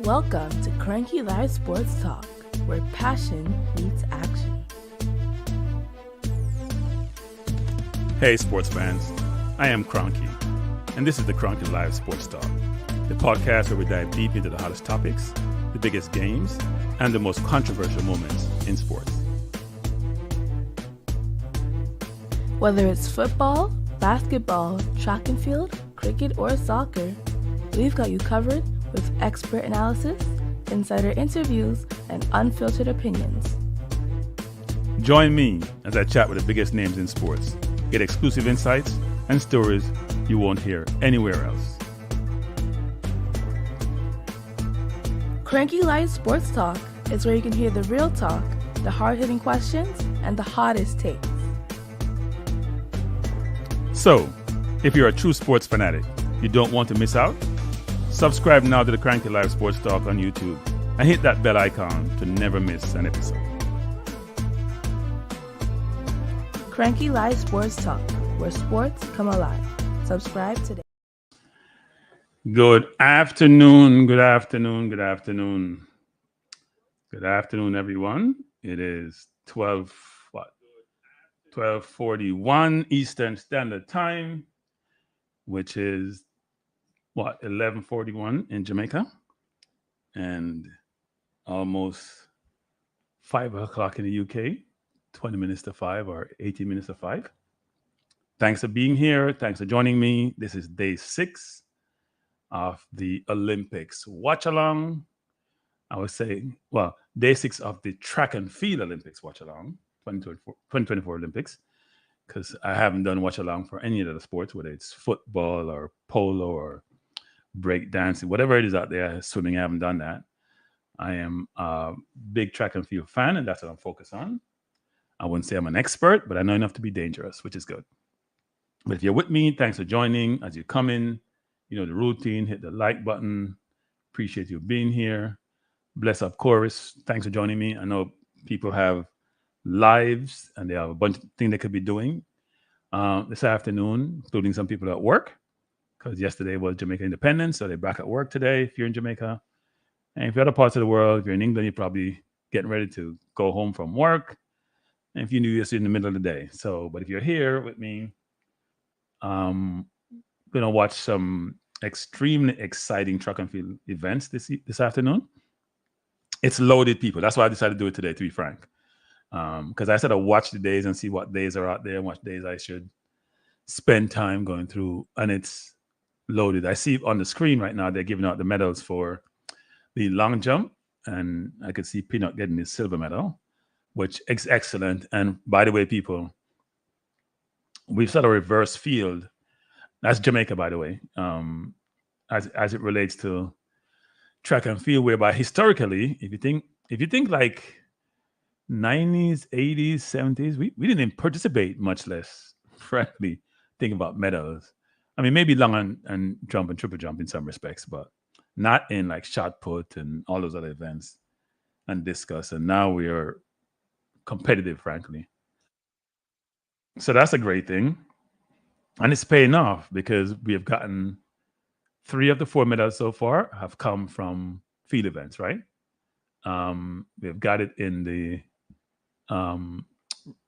Welcome to Kranky Live Sports Talk, where passion meets action. Hey sports fans, I am Kranky, and this is the Kranky Live Sports Talk, the podcast where we dive deep into the hottest topics, the biggest games, and the most controversial moments in sports. Whether it's football, basketball, track and field, cricket, or soccer, we've got you covered with expert analysis, insider interviews, and unfiltered opinions. Join me as I chat with the biggest names in sports, get exclusive insights and stories you won't hear anywhere else. Kranky Live Sports Talk is where you can hear the real talk, the hard-hitting questions, and the hottest takes. So, if you're a true sports fanatic, you don't want to miss out? Subscribe now to the Kranky Live Sports Talk on YouTube and hit that bell icon to never miss an episode. Kranky Live Sports Talk, where sports come alive. Subscribe today. Good afternoon, everyone. It is 12:41 Eastern Standard Time, which is 11:41 in Jamaica, and almost 5 o'clock in the UK, 20 minutes to 5 or 18 minutes to 5. Thanks for being here. Thanks for joining me. This is day 6 of the Olympics watch-along. I would say, day 6 of the track and field Olympics watch-along, 2024 Olympics, because I haven't done watch-along for any of the sports, whether it's football or polo or break dancing, whatever it is out there. Swimming, I haven't done that. I am a big track and field fan, and that's what I'm focused on. I wouldn't say I'm an expert, but I know enough to be dangerous, which is good. But if you're with me, thanks for joining. As you come in, you know the routine, hit the like button. Appreciate you being here. Bless up chorus. Thanks for joining me. I know people have lives and they have a bunch of things they could be doing this afternoon, including some people at work, because yesterday was Jamaican Independence, so they're back at work today if you're in Jamaica. And if you're other parts of the world, if you're in England, you're probably getting ready to go home from work. And if you're new, you're in the middle of the day. So, but if you're here with me, going to watch some extremely exciting track and field events this afternoon. It's loaded, people. That's why I decided to do it today, to be frank. Because I said I'll watch the days and see what days are out there and what days I should spend time going through. And it's loaded. I see on the screen right now, they're giving out the medals for the long jump. And I could see Peanut getting his silver medal, which is excellent. And by the way, people, we've set a reverse field. That's Jamaica, by the way, as it relates to track and field, whereby historically, if you think like 90s, 80s, 70s, we didn't even participate, much less, frankly, think about medals. I mean, maybe long and jump and triple jump in some respects, but not in like shot put and all those other events and discus. And now we are competitive, frankly. So that's a great thing. And it's paying off because we have gotten 3 of the 4 medals so far have come from field events, right? We've got it in the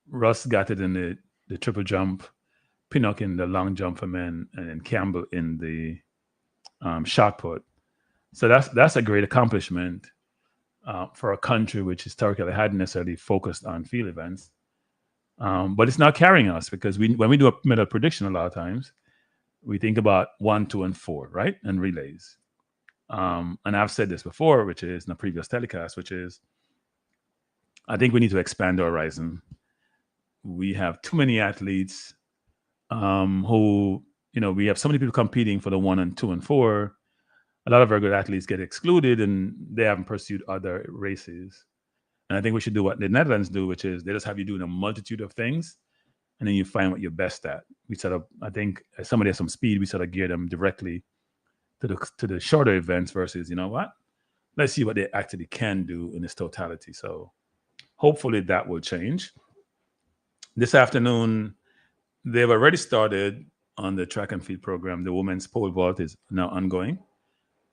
Russ got it in the triple jump, Pinnock in the long jump for men, and then Campbell in the shot put. So that's a great accomplishment for a country which historically hadn't necessarily focused on field events. But it's not carrying us because when we do a medal prediction, a lot of times we think about 1, 2, and 4, right? And relays. And I've said this before, which is in a previous telecast, which is I think we need to expand our horizon. We have too many athletes who, we have so many people competing for the 1 and 2 and 4. A lot of our good athletes get excluded and they haven't pursued other races. And I think we should do what the Netherlands do, which is they just have you doing a multitude of things, and then you find what you're best at. We sort of, I think, as somebody has some speed, we sort of gear them directly to the shorter events versus, you know what? Let's see what they actually can do in its totality. So hopefully that will change. This afternoon, they've already started on the track and field program. The women's pole vault is now ongoing.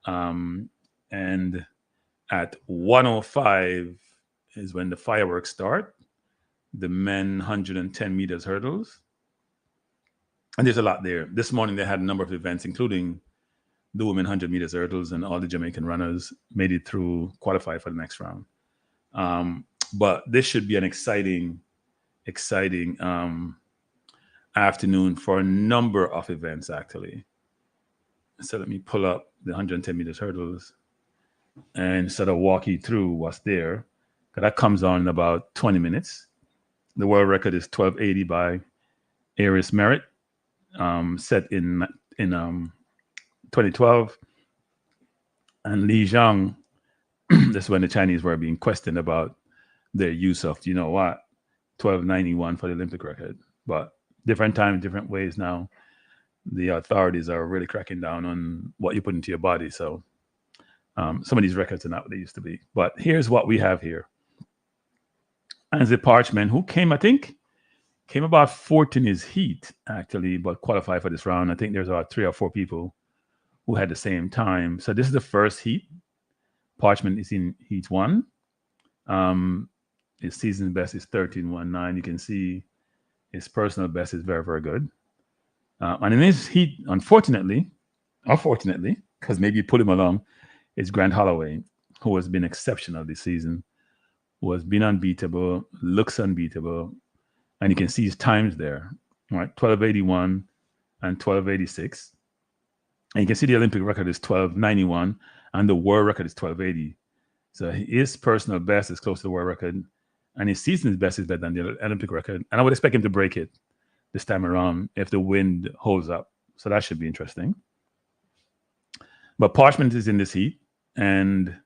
And At 1:05 is when the fireworks start. The men 110 meters hurdles. And there's a lot there. This morning they had a number of events, including the women 100 meters hurdles, and all the Jamaican runners made it through, qualify for the next round. But this should be an exciting afternoon for a number of events, actually. So let me pull up the 110 meters hurdles and sort of walk you through what's there. That comes on in about 20 minutes. The world record is 1280 by Aris Merritt, set in 2012. And Li Zhang, this is when the Chinese were being questioned about their use of, 1291 for the Olympic record. But different time, different ways now. The authorities are really cracking down on what you put into your body. So some of these records are not what they used to be. But here's what we have here. Anze Parchman, who came about fourth in his heat, actually, but qualified for this round. I think there's about 3 or 4 people who had the same time. So this is the first heat. Parchman is in heat 1. His season best is 13:19. You can see his personal best is very, very good. And in his heat, unfortunately, because maybe you put him along, is Grant Holloway, who has been exceptional this season, who has been unbeatable, looks unbeatable, and you can see his times there, right? 1281 and 1286. And you can see the Olympic record is 1291, and the world record is 1280. So his personal best is close to the world record, and his season's best is better than the Olympic record. And I would expect him to break it this time around if the wind holds up. So that should be interesting. But Parchman is in this heat, and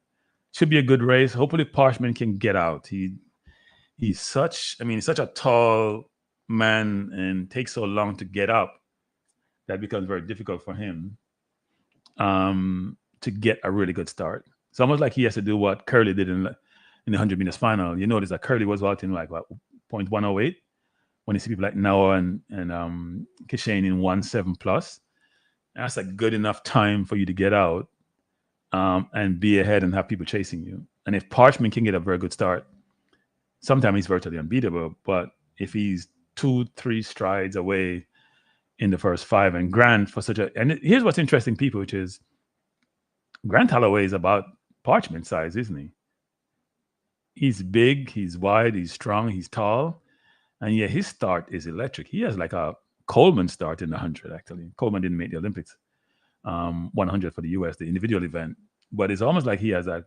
should be a good race. Hopefully Parchman can get out. He's such a tall man and takes so long to get up that becomes very difficult for him to get a really good start. It's almost like he has to do what Curly did in the 100 meters final. You notice that Curly was out in like 0.108 when you see people like Noah and Kishane in 1.7 plus. That's a good enough time for you to get out and be ahead and have people chasing you. And if Parchman can get a very good start, sometimes he's virtually unbeatable. But if he's 2-3 strides away in the first 5, and Grant here's what's interesting, people, which is Grant Holloway is about Parchman size, isn't he? He's big, he's wide, he's strong, he's tall, and yet his start is electric. He has like a Coleman start in the 100, actually. Coleman didn't make the Olympics. 100 for the U.S., the individual event. But it's almost like he has that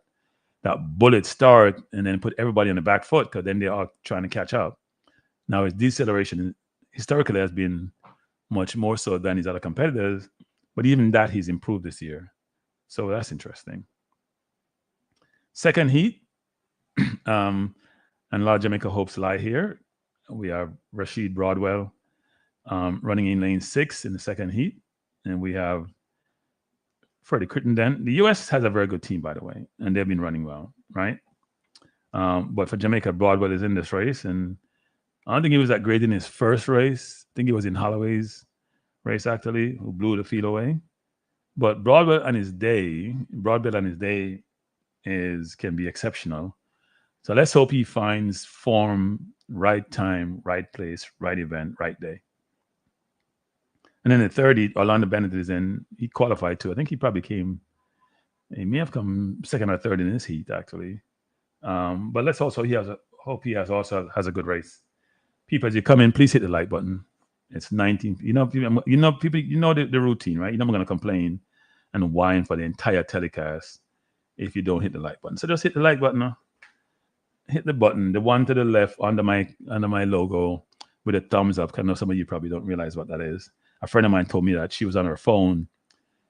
bullet start and then put everybody on the back foot, because then they're all trying to catch up. Now, his deceleration historically has been much more so than his other competitors, but even that he's improved this year. So that's interesting. Second heat, and a lot of Jamaica hopes lie here. We have Rashid Broadwell running in lane 6 in the second heat, and we have Freddie Crittenden. The U.S. has a very good team, by the way, and they've been running well, right? But for Jamaica, Broadwell is in this race, and I don't think he was that great in his first race. I think he was in Holloway's race, actually, who blew the field away. But Broadwell on his day can be exceptional. So let's hope he finds form, right time, right place, right event, right day. And then the third heat, Orlando Bennett is in. He qualified too. I think he may have come second or third in this heat, actually. But let's also, hope he has a good race. People, as you come in, please hit the like button. It's 19. People, the routine, right? You're not going to complain and whine for the entire telecast if you don't hit the like button. So just hit the like button. Hit the button, the one to the left under my logo with a thumbs up. I know some of you probably don't realize what that is. A friend of mine told me that she was on her phone.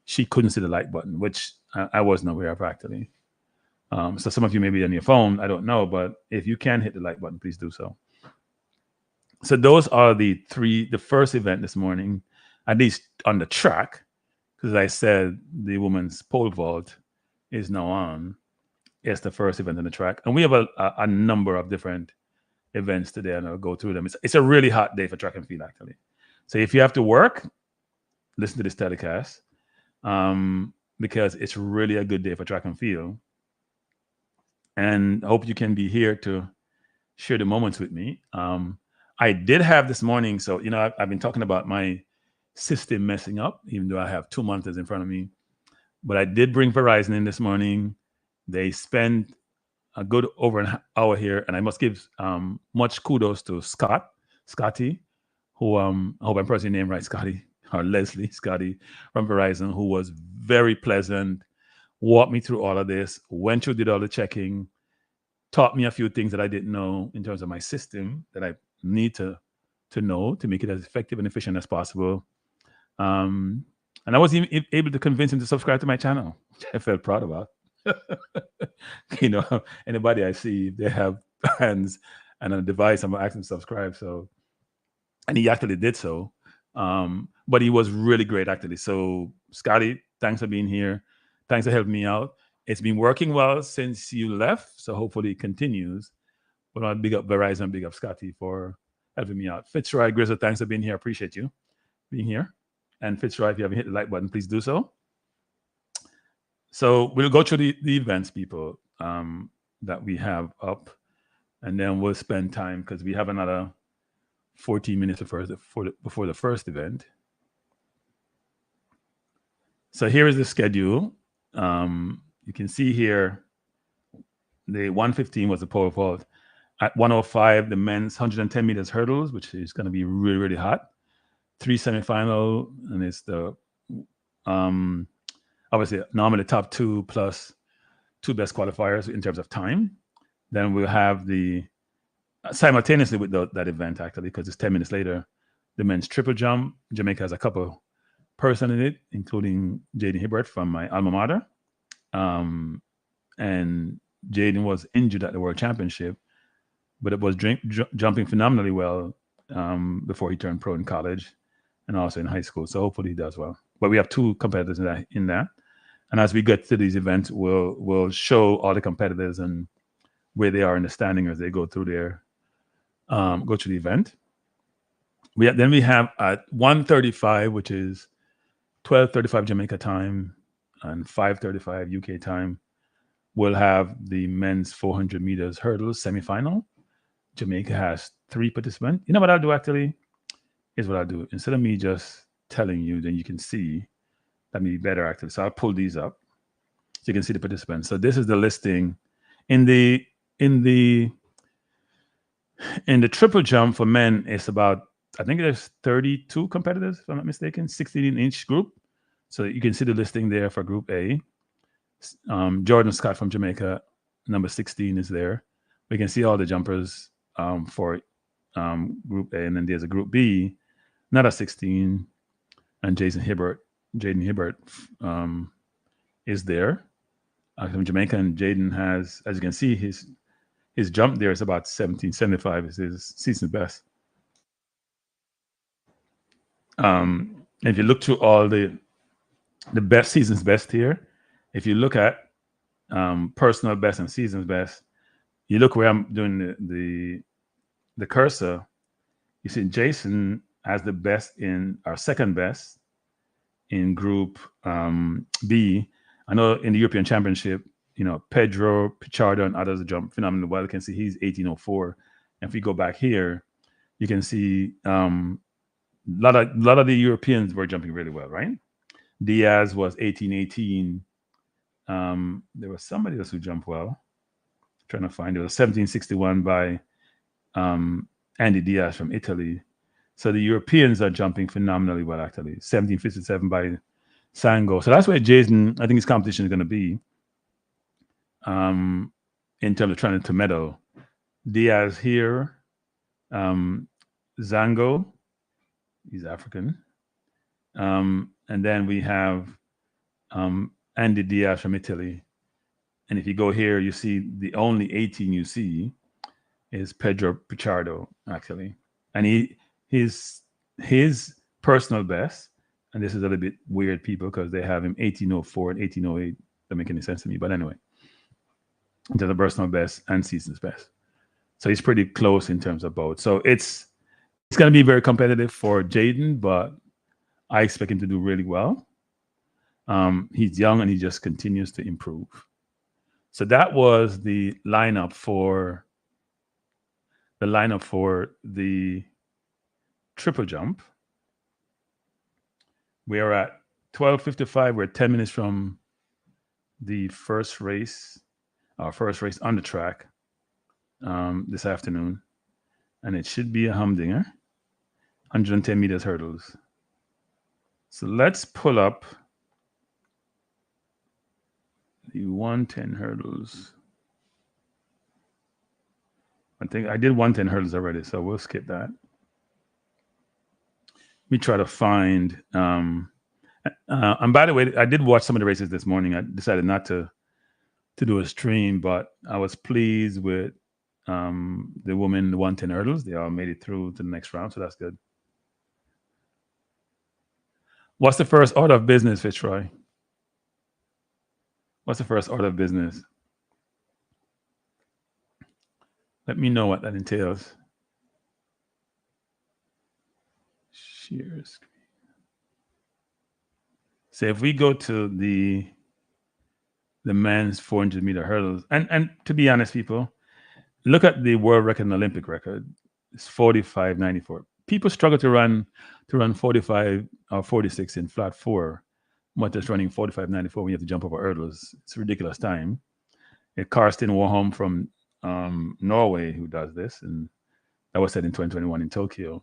She couldn't see the like button, which I wasn't aware of, actually. So some of you may be on your phone. I don't know. But if you can hit the like button, please do so. So those are the first event this morning, at least on the track, because as I said, the women's pole vault is now on. It's the first event on the track. And we have a number of different events today, and I'll go through them. It's a really hot day for track and field, actually. So if you have to work, listen to this telecast, because it's really a good day for track and field. and hope you can be here to share the moments with me. I did have this morning, so I've been talking about my system messing up, even though I have 2 monitors in front of me. But I did bring Verizon in this morning. They spent a good over an hour here, and I must give much kudos to Scotty, who I hope I'm pronouncing your name right, Scotty, or Scotty from Verizon, who was very pleasant, walked me through all of this, went through, did all the checking, taught me a few things that I didn't know in terms of my system that I need to know to make it as effective and efficient as possible. And I was even able to convince him to subscribe to my channel, which I felt proud about. Anybody I see, if they have hands and a device, I'm gonna ask them to subscribe. So, and he actually did so. But he was really great, actually. So, Scotty, thanks for being here. Thanks for helping me out. It's been working well since you left, so hopefully it continues. But I'll big up Verizon, big up Scotty for helping me out. Fitzroy Grizzle, thanks for being here. Appreciate you being here. And Fitzroy, if you haven't hit the like button, please do so. So we'll go through the events, people, that we have up, and then we'll spend time because we have another 14 minutes before the first event. So here is the schedule. You can see here the 115 was the pole vault. At 105, the men's 110 meters hurdles, which is going to be really, really hot. 3 semifinal, and it's the obviously normally top 2 plus 2 best qualifiers in terms of time. Then we'll have the simultaneously with that event, actually, because it's 10 minutes later, the men's triple jump. Jamaica has a couple person in it, including Jaden Hibbert from my alma mater. And Jaden was injured at the World Championship, but it was jumping phenomenally well before he turned pro in college and also in high school. So hopefully he does well. But we have 2 competitors in that. And as we get to these events, we'll show all the competitors and where they are in the standing as they go through the event. Then we have at 1:35, which is 12:35 Jamaica time and 5:35 UK time, we'll have the men's 400 meters hurdles semifinal. Jamaica has 3 participants. You know what I'll do, actually? Here's what I'll do. Instead of me just telling you, then you can see. That may be better, actually. So I'll pull these up so you can see the participants. So this is the listing. In the triple jump for men, it's about, I think there's 32 competitors, if I'm not mistaken, 16 in each group. So you can see the listing there for Group A. Jordan Scott from Jamaica, number 16 is there. We can see all the jumpers for Group A, and then there's a Group B, not a 16, and Jaden Hibbert is there from Jamaica, and Jaden has, as you can see, his jump there is about 1775 is his season best. If you look through all the best seasons best here, if you look at personal best and seasons best, you look where I'm doing the cursor, you see Jason has the best in our second best in Group B. I know in the European Championship, Pedro Pichardo and others jump phenomenally well. You can see he's 1804. And if we go back here, you can see a lot of the Europeans were jumping really well, right? Diaz was 1818. There was somebody else who jumped well. I'm trying to find it. It was 1761 by Andy Diaz from Italy. So the Europeans are jumping phenomenally well, actually. 1757 by Sango. So that's where Jason, I think his competition is going to be in terms of trying to medal. Diaz here. Zango, he's African. And then we have Andy Diaz from Italy. And if you go here, you see the only 18 you see is Pedro Pichardo, actually. And his personal best, and this is a little bit weird, people, because they have him 1804 and 1808. Doesn't make any sense to me. But anyway, in terms of personal best and season's best. So he's pretty close in terms of both. So it's going to be very competitive for Jaden, but I expect him to do really well. He's young and he just continues to improve. So that was the lineup for the triple jump. We are at 12:55. We're 10 minutes from the first race, our first race on the track this afternoon. And it should be a humdinger, 110 meters hurdles. So let's pull up the 110 hurdles. I think I did 110 hurdles already, so we'll skip that. Let me try to find. And by the way, I did watch some of the races this morning. I decided not to do a stream, but I was pleased with the women 110 hurdles. They all made it through to the next round, so that's good. What's the first order of business, Fitzroy? What's the first order of business? Let me know what that entails. Share screen. So if we go to the men's 400 meter hurdles, and to be honest, people, look at the world record and Olympic record. It's 45.94. People struggle to run 45 or 46 in flat four. What is running 45.94 when you have to jump over hurdles? It's a ridiculous time. Karsten Warholm from Norway who does this, and that was said in 2021 in Tokyo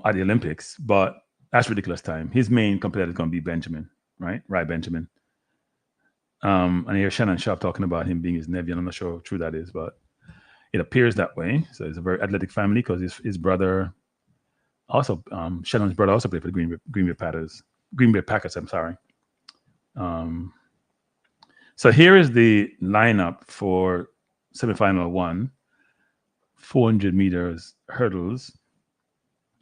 at the Olympics. But that's ridiculous time. His main competitor is going to be Benjamin, right? Right, Benjamin. And I hear Shannon Sharp talking about him being his nephew. I'm not sure how true that is, but it appears that way. So it's a very athletic family because his brother also, Shannon's brother also played for the Green Bay Packers. I'm sorry. So here is the lineup for semifinal 1, 400 meters hurdles.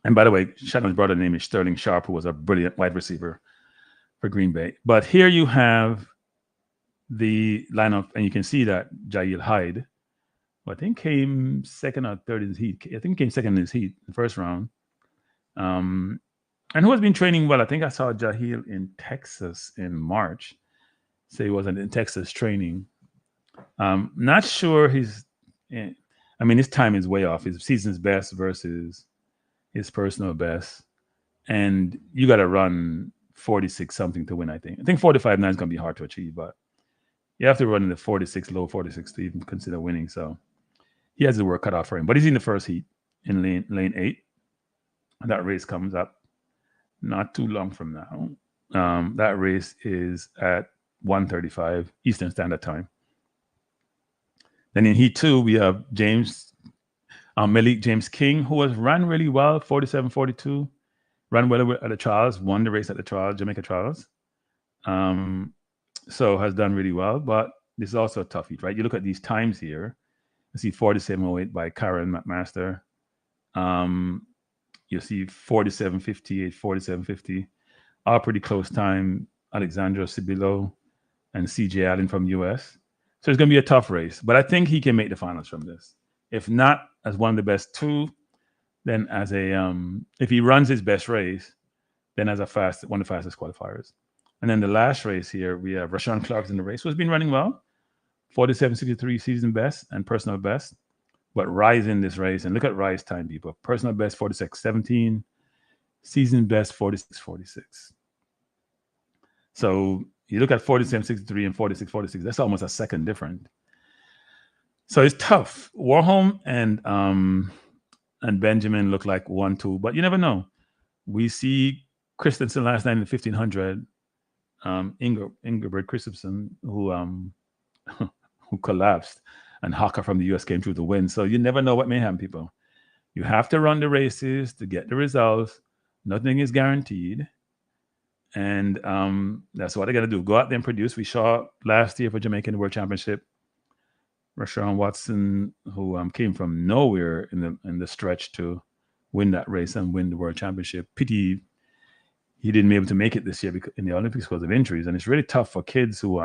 And by the way, Shannon's brother's name is Sterling Sharp, who was a brilliant wide receiver for Green Bay. But here you have the lineup, and you can see that Jail Hyde, who I think came second or third in his heat. I think he came second in his heat, the first round. And who has been training well. I think I saw Jahil in Texas in March. So he wasn't in Texas training. Not sure his time is way off. His season's best versus his personal best. And you got to run 46 something to win, I think. I think 45.9 is going to be hard to achieve, but you have to run in the 46, low 46 to even consider winning. So he has the work cut out for him. But he's in the first heat in lane 8. And that race comes up not too long from now. That race is at 1:35 Eastern Standard Time. Then in Heat 2, we have Malik James King, who has run really well, 47.42, ran well at the trials, won the race at the trials, Jamaica trials. So has done really well, but this is also a tough heat, right? You look at these times here. You see 47.08 by Karen McMaster. You see 47.58, 47.50, all pretty close time. Alexandra Sibilo and CJ Allen from US. So it's going to be a tough race, but I think he can make the finals from this. If not as one of the best 2, then as if he runs his best race, then as one of the fastest qualifiers. And then the last race here, we have Rashawn Clark in the race, who's been running well, 47.63 season best and personal best, but Rise in this race, and look at Rise time, people. Personal best 46.17, season best 46.46. So you look at 47.63 and 46.46, that's almost a second different. So it's tough. Warholm and Benjamin look like 1-2, but you never know. We see Christensen last night in the 1500, Ingeborg Christensen, who collapsed, and Haka from the US came through to win. So you never know what may happen, people. You have to run the races to get the results. Nothing is guaranteed. And that's what I got to do. Go out there and produce. We saw last year for Jamaican World Championship, Rashawn Watson, who came from nowhere in the stretch to win that race and win the World Championship. Pity he didn't be able to make it this year in the Olympics because of injuries. And it's really tough for kids who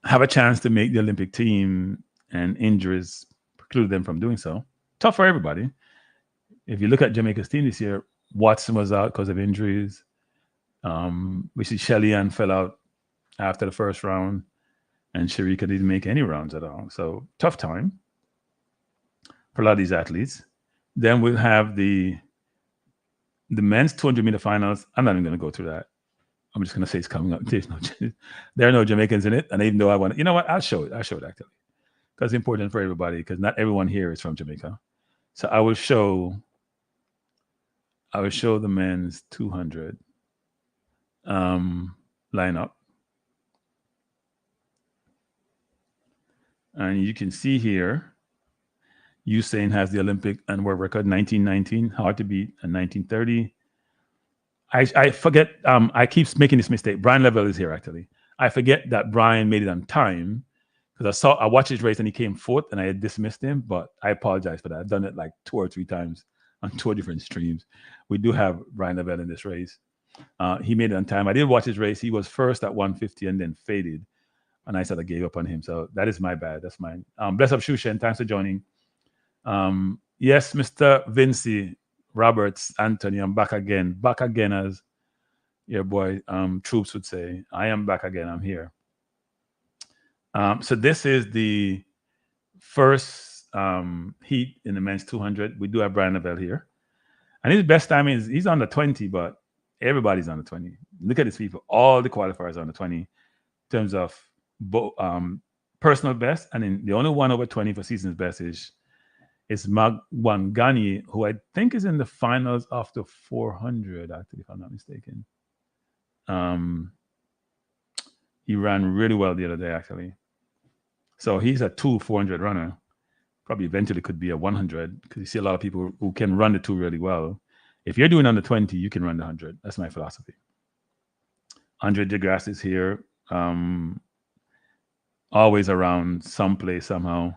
have a chance to make the Olympic team and injuries preclude them from doing so. Tough for everybody. If you look at Jamaica's team this year, Watson was out because of injuries. We see Shelly Ann fell out after the first round, and Sharika didn't make any rounds at all. So tough time for a lot of these athletes. Then we'll have the men's 200-meter finals. I'm not even going to go through that. I'm just going to say it's coming up. There are no Jamaicans in it, and even though I want, you know what? I'll show it actually because it's important for everybody because not everyone here is from Jamaica. So I will show the men's 200 lineup. And you can see here, Usain has the Olympic and world record 1919, hard to beat, and 1930. I forget, I keep making this mistake. Brian Level is here actually. I forget that Brian made it on time because I watched his race and he came fourth and I had dismissed him, but I apologize for that. I've done it like 2 or 3 times on 2 different streams. We do have Brian Level in this race. He made it on time. I did watch his race. He was first at 150 and then faded. And I said I gave up on him. So that is my bad. That's mine. Bless up, Shushan. Thanks for joining. Yes, Mr. Vinci Roberts, Anthony, I'm back again. Back again, as your boy Troops would say. I am back again. I'm here. So this is the first heat in the men's 200. We do have Brian Lavelle here. And his best time is he's on the 20, but everybody's on the 20. Look at these people. All the qualifiers are on the 20 in terms of personal best. And then the only one over 20 for season's best is Magwangani, who I think is in the finals of the 400, actually, if I'm not mistaken. He ran really well the other day, actually. So he's a 400 runner. Probably eventually could be a 100 because you see a lot of people who can run the 2 really well. If you're doing under 20, you can run the 100. That's my philosophy. Andre DeGrasse is here. Always around someplace somehow.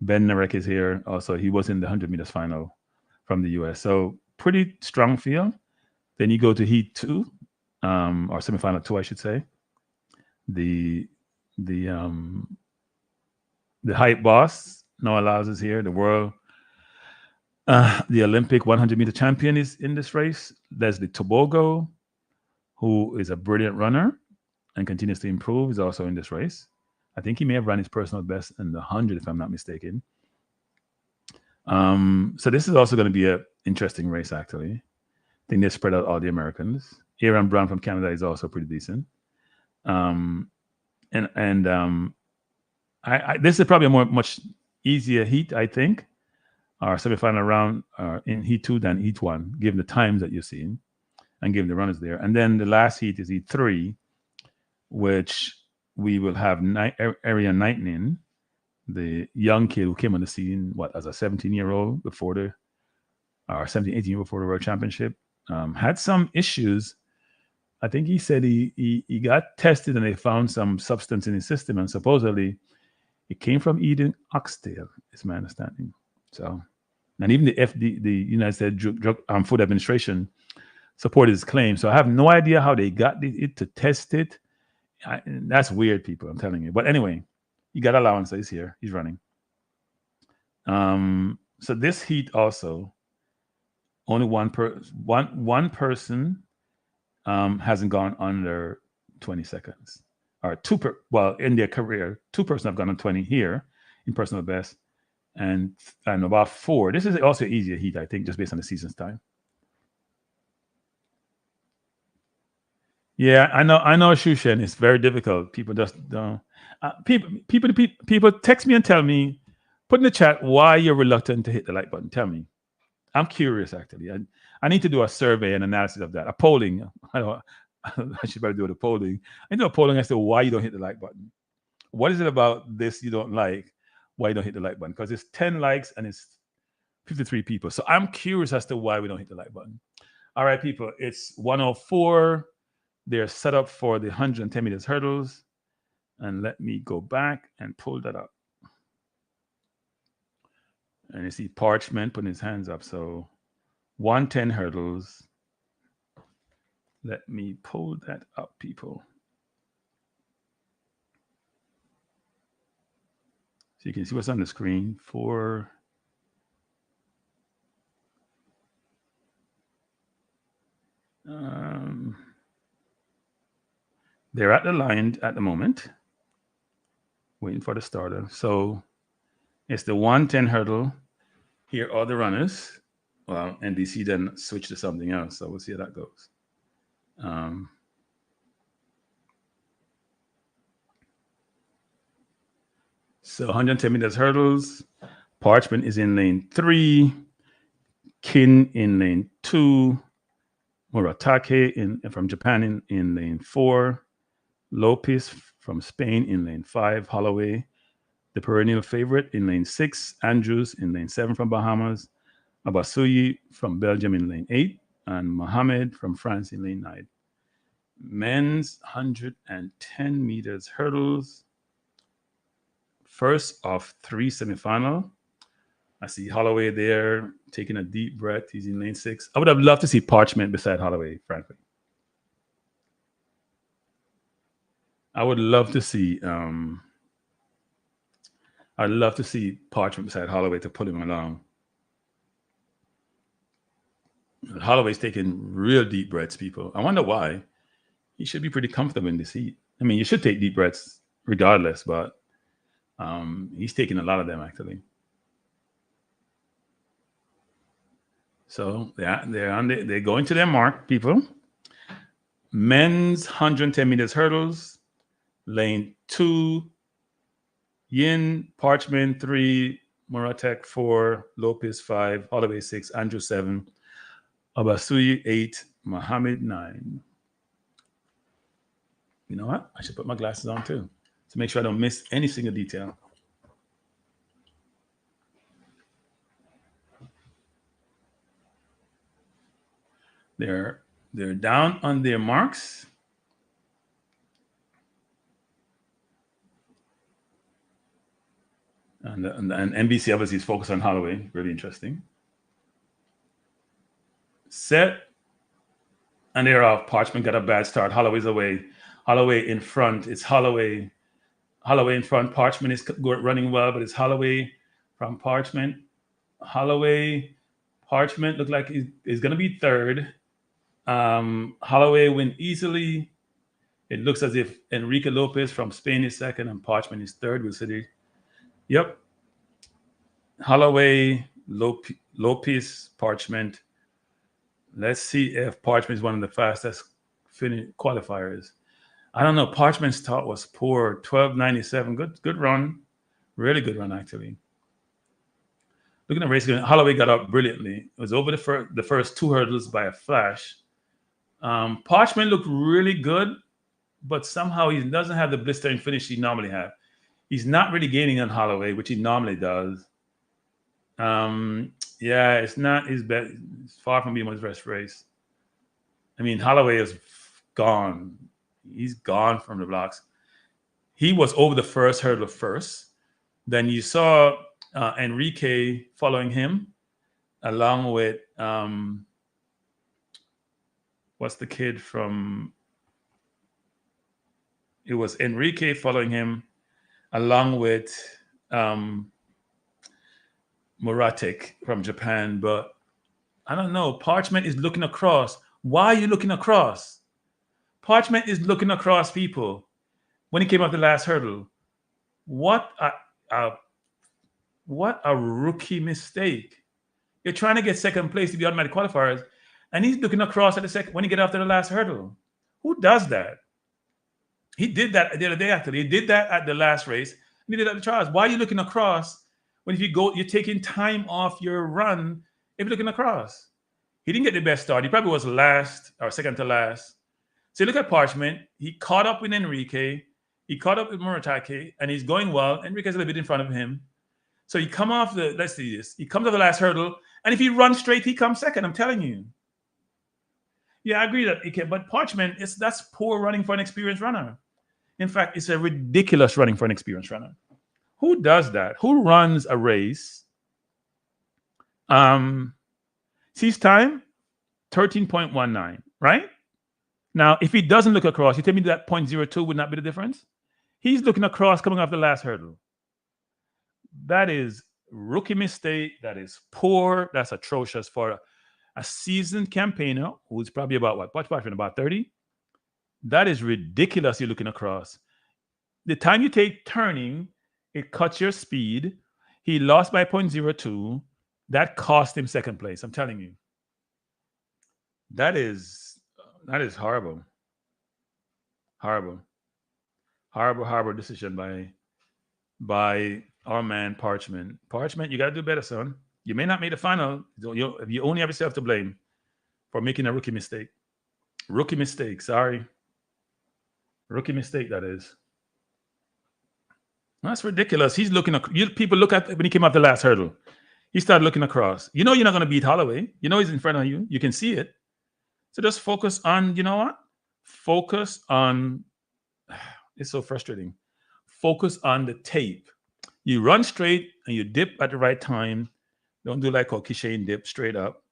Ben Narek is here. Also, he was in the 100 meters final from the US. So pretty strong field. Then you go to Heat 2, or semifinal 2, I should say. The hype boss, Noah Lyles, is here. The world, the Olympic 100-meter champion is in this race. Leslie Tobogo, who is a brilliant runner and continues to improve, is also in this race. I think he may have run his personal best in the 100, if I'm not mistaken. So this is also going to be an interesting race, actually. I think they spread out all the Americans. Aaron Brown from Canada is also pretty decent. This is probably a much easier heat, I think, or semifinal round in Heat 2 than Heat 1, given the times that you're seeing and given the runners there. And then the last heat is Heat 3, which we will have Arian Knighton, the young kid who came on the scene, as a 17-year-old before the 17, 18-year-old before the World Championship. Had some issues. I think he said he got tested and they found some substance in his system, and supposedly it came from eating oxtail, is my understanding. So, and even the United States Drug Food Administration supported his claim. So I have no idea how they got it to test it. That's weird, people, I'm telling you. But anyway, you got allowance. He's here. He's running. So this heat also, only one person hasn't gone under 20 seconds. Or in their career, 2 persons have gone on 20 here in personal best, and about 4. This is also easier heat, I think, just based on the season's time. Yeah, I know, Shushan. It's very difficult. People just don't. People text me and tell me, put in the chat why you're reluctant to hit the like button. Tell me. I'm curious, actually. I need to do a survey and analysis of that. A polling. I should probably do the polling. I do a polling as to why you don't hit the like button. What is it about this you don't like? Why you don't hit the like button? Because it's 10 likes and it's 53 people. So I'm curious as to why we don't hit the like button. All right, people. It's 104. They're set up for the 110 meters hurdles. And let me go back and pull that up. And you see Parchment putting his hands up. So 110 hurdles. Let me pull that up, people. So you can see what's on the screen for They're at the line at the moment, waiting for the starter. So it's the 110 hurdle. Here are the runners. Well, NBC then switched to something else, so we'll see how that goes. Um, so 110 meters hurdles. Parchment is in lane 3. Kin in lane 2. Muratake from Japan in lane 4. Lopez from Spain in lane 5. Holloway, the perennial favorite, in lane 6. Andrews in lane 7 from Bahamas. Abasuyi from Belgium in lane 8. And Mohamed from France in lane 9. Men's 110 meters hurdles. First of 3 semifinal. I see Holloway there taking a deep breath. He's in lane 6. I would have loved to see Parchment beside Holloway, frankly. I would love to see Parchment beside Holloway to pull him along. Holloway's taking real deep breaths, people. I wonder why. He should be pretty comfortable in this heat. I mean, you should take deep breaths regardless, but he's taking a lot of them, actually. So yeah, they're going to their mark, people. Men's 110 meters hurdles, lane 2, Yin, Parchment 3, Moratek 4, Lopez 5, Holloway 6, Andrew 7, Abasuyi 8, Mohammed 9. You know what? I should put my glasses on too to make sure I don't miss any single detail. They're down on their marks. And NBC obviously is focused on Holloway. Really interesting. Set. And they're off. Parchment got a bad start. Holloway's away. Holloway in front. It's Holloway. Holloway in front. Parchment is running well, but it's Holloway from Parchment. Holloway, Parchment look like he's going to be third. Holloway win easily. It looks as if Enrique Lopez from Spain is second and Parchment is third. We'll see. Yep. Holloway, Lopez, Parchment. Let's see if Parchment is one of the fastest qualifiers. I don't know. Parchment's start was poor. 12:97. Good run. Really good run, actually. Looking at the race, Holloway got up brilliantly. It was over the first 2 hurdles by a flash. Parchment looked really good, but somehow he doesn't have the blistering finish he normally has. He's not really gaining on Holloway, which he normally does. Yeah, it's not his best. It's far from being his best race. I mean, Holloway is gone. He's gone from the blocks. He was over the first hurdle first. Then you saw Enrique following him, along with what's the kid from? It was Enrique following him, along with Muratek from Japan. But I don't know. Parchment is looking across. Why are you looking across? Parchment is looking across, people. When he came up the last hurdle, what a rookie mistake! You're trying to get second place to be automatic qualifiers, and he's looking across at the second when he get after the last hurdle. Who does that? He did that the other day. Actually, he did that at the last race. And he did that at the trials. Why are you looking across when if you go, you're taking time off your run? If you're looking across, he didn't get the best start. He probably was last or second to last. So you look at Parchment. He caught up with Enrique. He caught up with Muratake, and he's going well. Enrique's a little bit in front of him. So he come off the, let's see this. He comes off the last hurdle, and if he runs straight, he comes second. I'm telling you. Yeah, I agree that he can, but Parchment, that's poor running for an experienced runner. In fact, it's a ridiculous running for an experienced runner. Who does that? Who runs a race? Sees time 13.19, right? Now, if he doesn't look across, you tell me that 0.02 would not be the difference? He's looking across coming off the last hurdle. That is rookie mistake. That is poor. That's atrocious for a seasoned campaigner who's probably about what? About 30. That is ridiculous. You're looking across. The time you take turning, it cuts your speed. He lost by 0.02. That cost him second place. I'm telling you. That is horrible. Horrible. Horrible decision by our man Parchment. Parchment, you got to do better, son. You may not make the final. You only have yourself to blame for making a rookie mistake. Rookie mistake. Sorry. Rookie mistake, that is. That's ridiculous. He's looking. People look at when he came off the last hurdle. He started looking across. You know you're not going to beat Holloway. You know he's in front of you. You can see it. So just focus on. You know what? Focus on. It's so frustrating. Focus on the tape. You run straight and you dip at the right time. Don't do like Kishane dip straight up.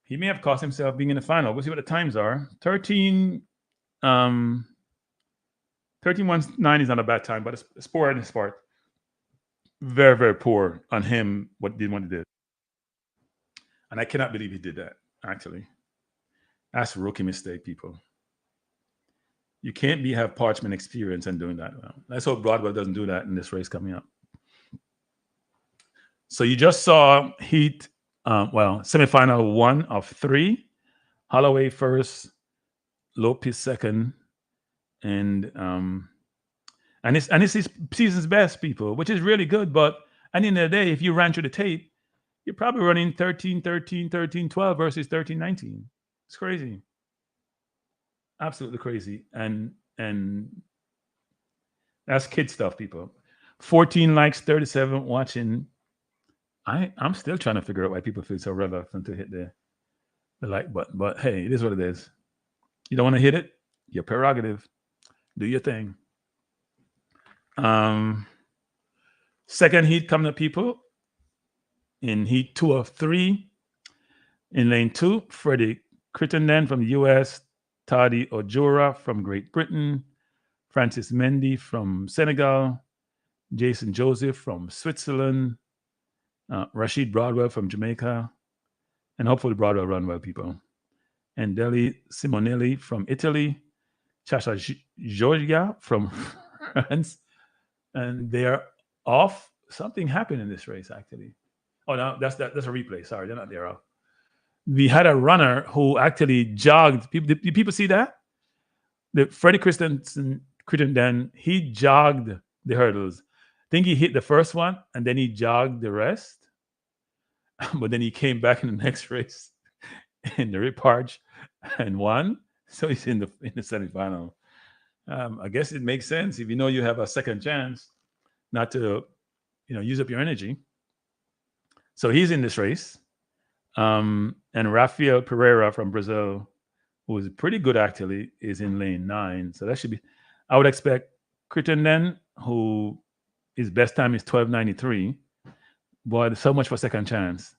He may have cost himself being in the final. We'll see what the times are. 13:19 is not a bad time, but it's poor in his part. Very, very poor on him, what he did. And I cannot believe he did that, actually. That's a rookie mistake, people. You can't have Parchment experience and doing that. Well, let's hope Broadwell doesn't do that in this race coming up. So you just saw heat, semifinal 1 of 3. Holloway first, Lopez second, and it's his season's best, people, which is really good. But at the end of the day, if you ran through the tape, you're probably running 13-13, 13-12 versus 13-19. It's crazy. Absolutely crazy. And that's kid stuff, people. 14 likes, 37 watching. I'm still trying to figure out why people feel so reluctant to hit the like button. But hey, it is what it is. You don't want to hit it? Your prerogative. Do your thing. Second heat coming up, people. In heat 2 of 3. In lane 2, Freddie Crittenden from the US, Tadi Ojora from Great Britain, Francis Mendy from Senegal, Jason Joseph from Switzerland, Rashid Broadwell from Jamaica, and hopefully Broadwell run well, people. And Deli Simonelli from Italy, Chacha Georgia from France, and they are off. Something happened in this race, actually. Oh, no, that's a replay. Sorry, they're not there. We had a runner who actually jogged. Did people see that? The Freddie Crittenden, he jogged the hurdles. I think he hit the first one and then he jogged the rest. But then he came back in the next race in the Riparge and won. So he's in the semifinal. I guess it makes sense if you know you have a second chance not to, use up your energy. So he's in this race. And Rafael Pereira from Brazil, who is pretty good actually, is in lane 9. So that should be. I would expect Crittenden, who his best time is 12:93. Boy, so much for second chance.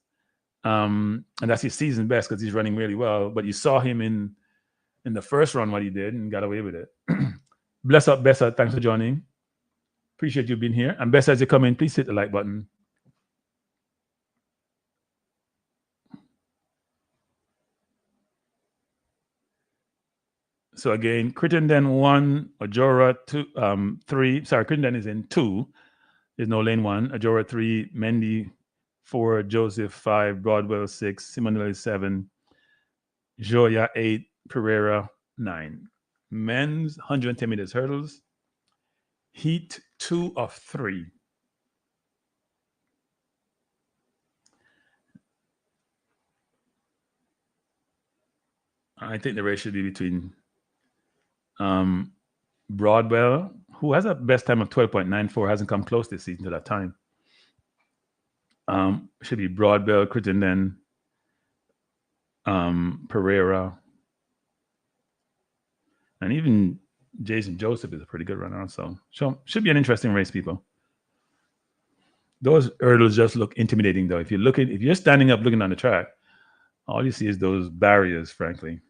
And that's his season best because he's running really well. But you saw him in the first run what he did and got away with it. Bless up, Bessa. Thanks for joining. Appreciate you being here. And Bessa, as you come in, please hit the like button. So again, Crittenden 1, Ojora 2, 3. Sorry, Crittenden is in 2. There's no lane 1. Ojora 3, Mendy 4, Joseph 5, Broadwell 6, Simonelli 7, Joya 8, Pereira 9. Men's 110 meters hurdles. Heat 2 of 3. I think the race should be between Broadwell, who has a best time of 12.94, hasn't come close this season to that time. Should be Broadwell, Crittenden, Pereira, and even Jason Joseph is a pretty good runner also. So should be an interesting race, people. Those hurdles just look intimidating, though. If you're standing up looking on the track, all you see is those barriers, frankly.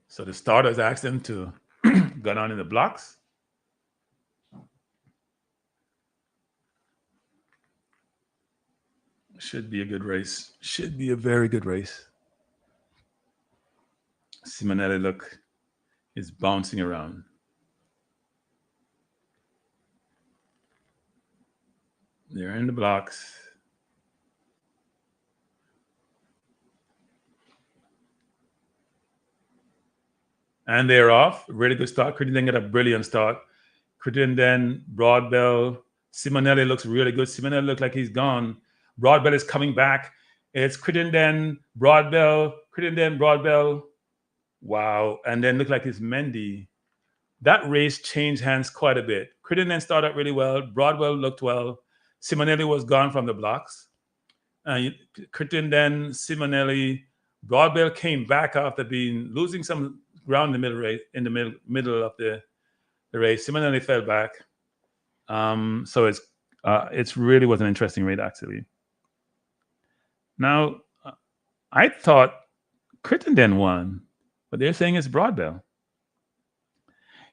So the starters asked them to go down in the blocks. Should be a good race. Should be a very good race. Simonelli, look, is bouncing around. They're in the blocks. And they're off. Really good start. Crittenden get a brilliant start. Crittenden, Broadbell. Simonelli looks really good. Simonelli looks like he's gone. Broadbell is coming back. It's Crittenden, Broadbell, Crittenden, Broadbell. Wow. And then look like it's Mendy. That race changed hands quite a bit. Crittenden started really well. Broadwell looked well. Simonelli was gone from the blocks. Crittenden, Simonelli, Broadwell came back after losing some ground in the middle race, in the middle of the race. Simonelli fell back. So it's really was an interesting race actually. Now, I thought Crittenden won, but they're saying it's Broadbell.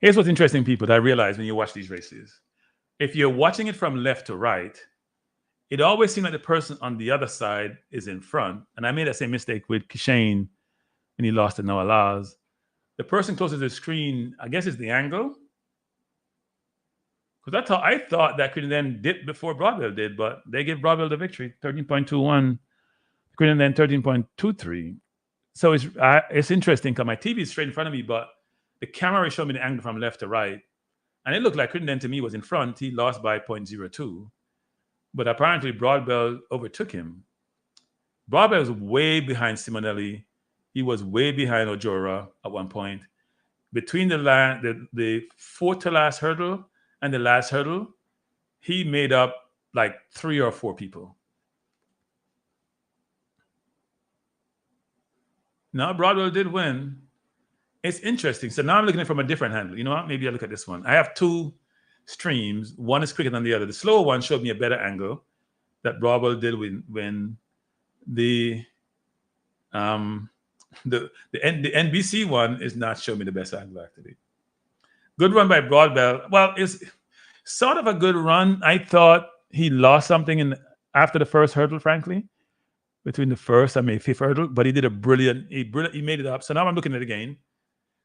Here's what's interesting, people, that I realize when you watch these races. If you're watching it from left to right, it always seems like the person on the other side is in front. And I made that same mistake with Kishane when he lost to Noah Laws. The person closest to the screen, I guess, is the angle. Because I thought that Crittenden dipped before Broadwell did, but they gave Broadwell the victory, 13.21. Crittenden 13.23. So it's interesting because my TV is straight in front of me, but the camera showed me the angle from left to right. And it looked like Crittenden to me was in front. He lost by 0.02. But apparently Broadbell overtook him. Broadbell was way behind Simonelli. He was way behind Ojora at one point. Between the fourth to last hurdle and the last hurdle, he made up like 3 or 4 people. Now Broadwell did win. It's interesting. So now I'm looking at it from a different angle. You know what? Maybe I look at this one. I have 2 streams. One is quicker than the other. The slower one showed me a better angle that Broadwell did when the NBC one is not showing me the best angle actually. Good run by Broadbell. Well, it's sort of a good run. I thought he lost something after the first hurdle, frankly, between the first and maybe 5th hurdle, but he did he made it up. So now I'm looking at it again.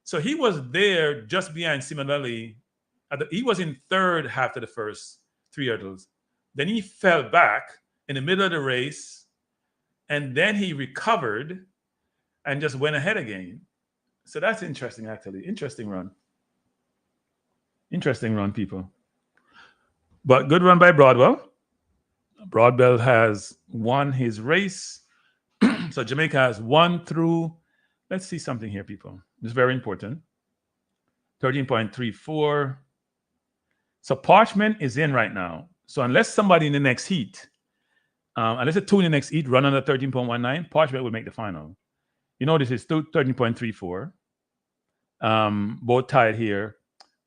So he was there just behind Simonelli. He was in 3rd after the first 3 hurdles. Then he fell back in the middle of the race, and then he recovered and just went ahead again. So that's interesting, actually. Interesting run. Interesting run, people. But good run by Broadwell. Broadwell has won his race. So Jamaica has won through, let's see something here, people. It's very important. 13.34. So Parchment is in right now. So unless somebody in the next heat, unless a 2 in the next heat run under 13.19, Parchment will make the final. You know, this is 13.34. Both tied here.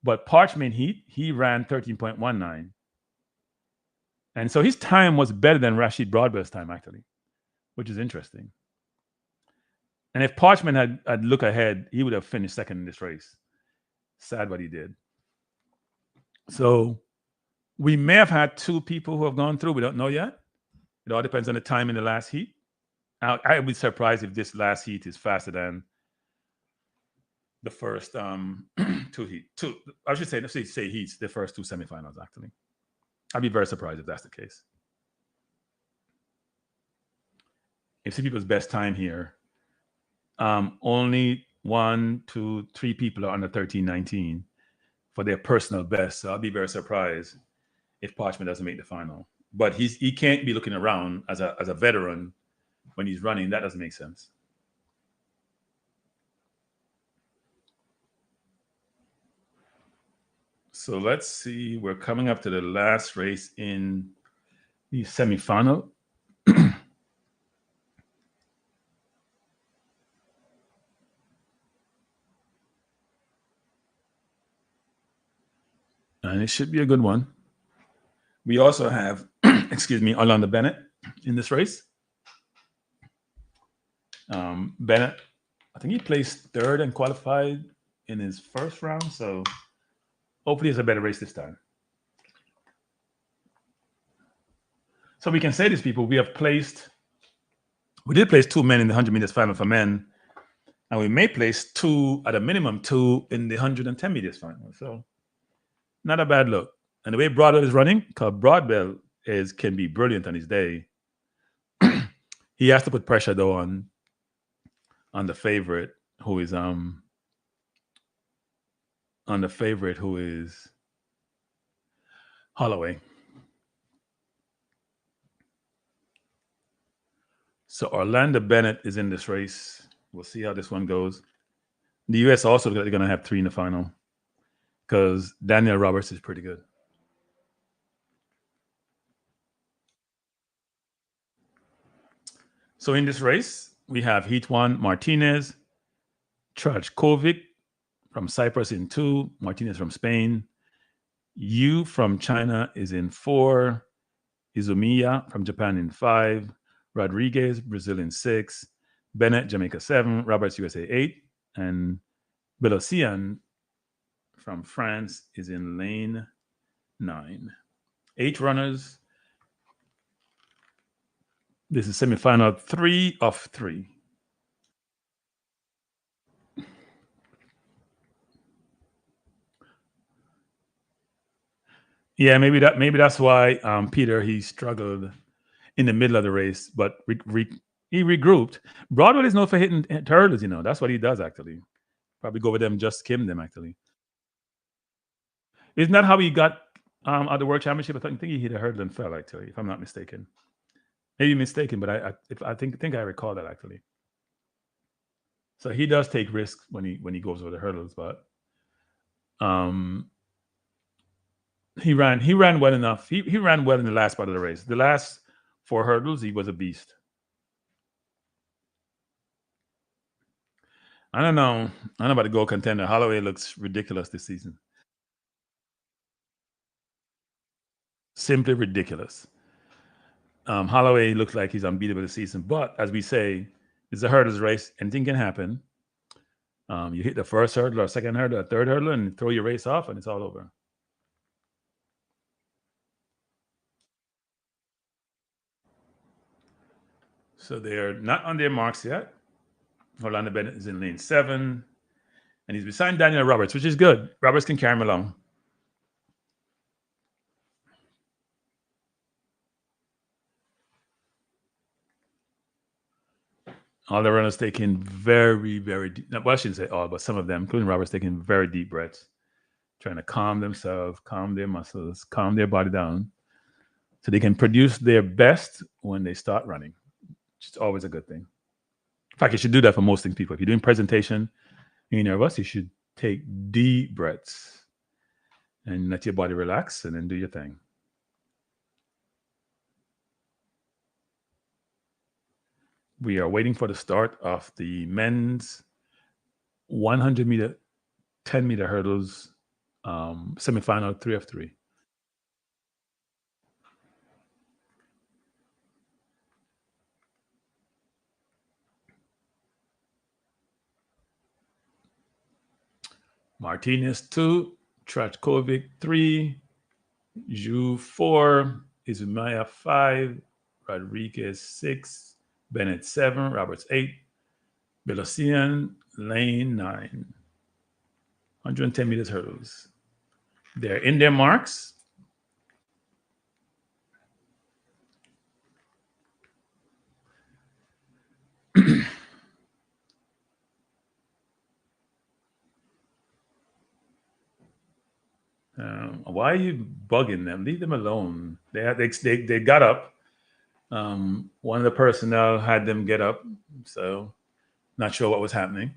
But Parchment heat, he ran 13.19. And so his time was better than Rashid Broadwell's time, actually, which is interesting. And if Parchment had looked ahead, he would have finished 2nd in this race. Sad what he did. So we may have had 2 people who have gone through. We don't know yet. It all depends on the time in the last heat. I would be surprised if this last heat is faster than the first 2 heat. I should say heats, the first 2 semifinals, actually. I'd be very surprised if that's the case. You see people's best time here. Only 1, 2, 3 people are under 13.19 for their personal best. So I'll be very surprised if Parchment doesn't make the final. But he can't be looking around as a veteran when he's running. That doesn't make sense. So let's see. We're coming up to the last race in the semifinal. And it should be a good one. We also have, Orlando Bennett in this race. Bennett, I think he placed 3rd and qualified in his first round. So hopefully it's a better race this time. So we can say these people, we did place 2 men in the 100 meters final for men, and we may place 2, at a minimum 2, in the 110 meters final. So not a bad look. And the way Broadwell is running, because Broadwell can be brilliant on his day, he has to put pressure though on the favorite, who is Holloway. So Orlando Bennett is in this race. We'll see how this one goes. The U.S. also they're going to have 3 in the final because Daniel Roberts is pretty good. So in this race, we have Heat 1, Martinez, Trajkovic from Cyprus in 2, Martinez from Spain. Yu from China is in 4, Izumiya from Japan in 5, Rodriguez, Brazil in 6, Bennett, Jamaica 7, Roberts, USA 8, and Belocian from France is in lane 9. 8 runners. This is semifinal 3 of 3. Yeah, maybe that's why Peter, he struggled in the middle of the race, but he regrouped. Broadwell is known for hitting hurdles, That's what he does actually. Probably go over them, just skim them actually. Isn't that how he got at the World Championship? I think he hit a hurdle and fell actually, if I'm not mistaken. Maybe mistaken, but I think I recall that actually. So he does take risks when he goes over the hurdles, but he ran well enough. He ran well in the last part of the race. The last 4 hurdles, he was a beast. I don't know about the gold contender. Holloway looks ridiculous this season. Simply ridiculous. Holloway looks like he's unbeatable this season, but as we say, it's a hurdles race. Anything can happen. You hit the first hurdle or second hurdle or third hurdle and throw your race off and it's all over. So they're not on their marks yet. Orlando Bennett is in lane 7, and he's beside Daniel Roberts, which is good. Roberts can carry him along. All the runners taking very, very deep. Well, I shouldn't say all, but some of them, including Roberts, taking very deep breaths, trying to calm themselves, calm their muscles, calm their body down, so they can produce their best when they start running, which is always a good thing. In fact, you should do that for most things, people. If you're doing presentation and you're nervous, you should take deep breaths and let your body relax and then do your thing. We are waiting for the start of the men's 100 meter, 10 meter hurdles semifinal 3 of 3. Martinez 2, Trajkovic 3, Zhu 4, Izumiya 5, Rodriguez 6, Bennett 7, Roberts 8, Belocian lane 9. 110 meters hurdles. They're in their marks. Why are you bugging them? Leave them alone. They got up. One of the personnel had them get up, so not sure what was happening.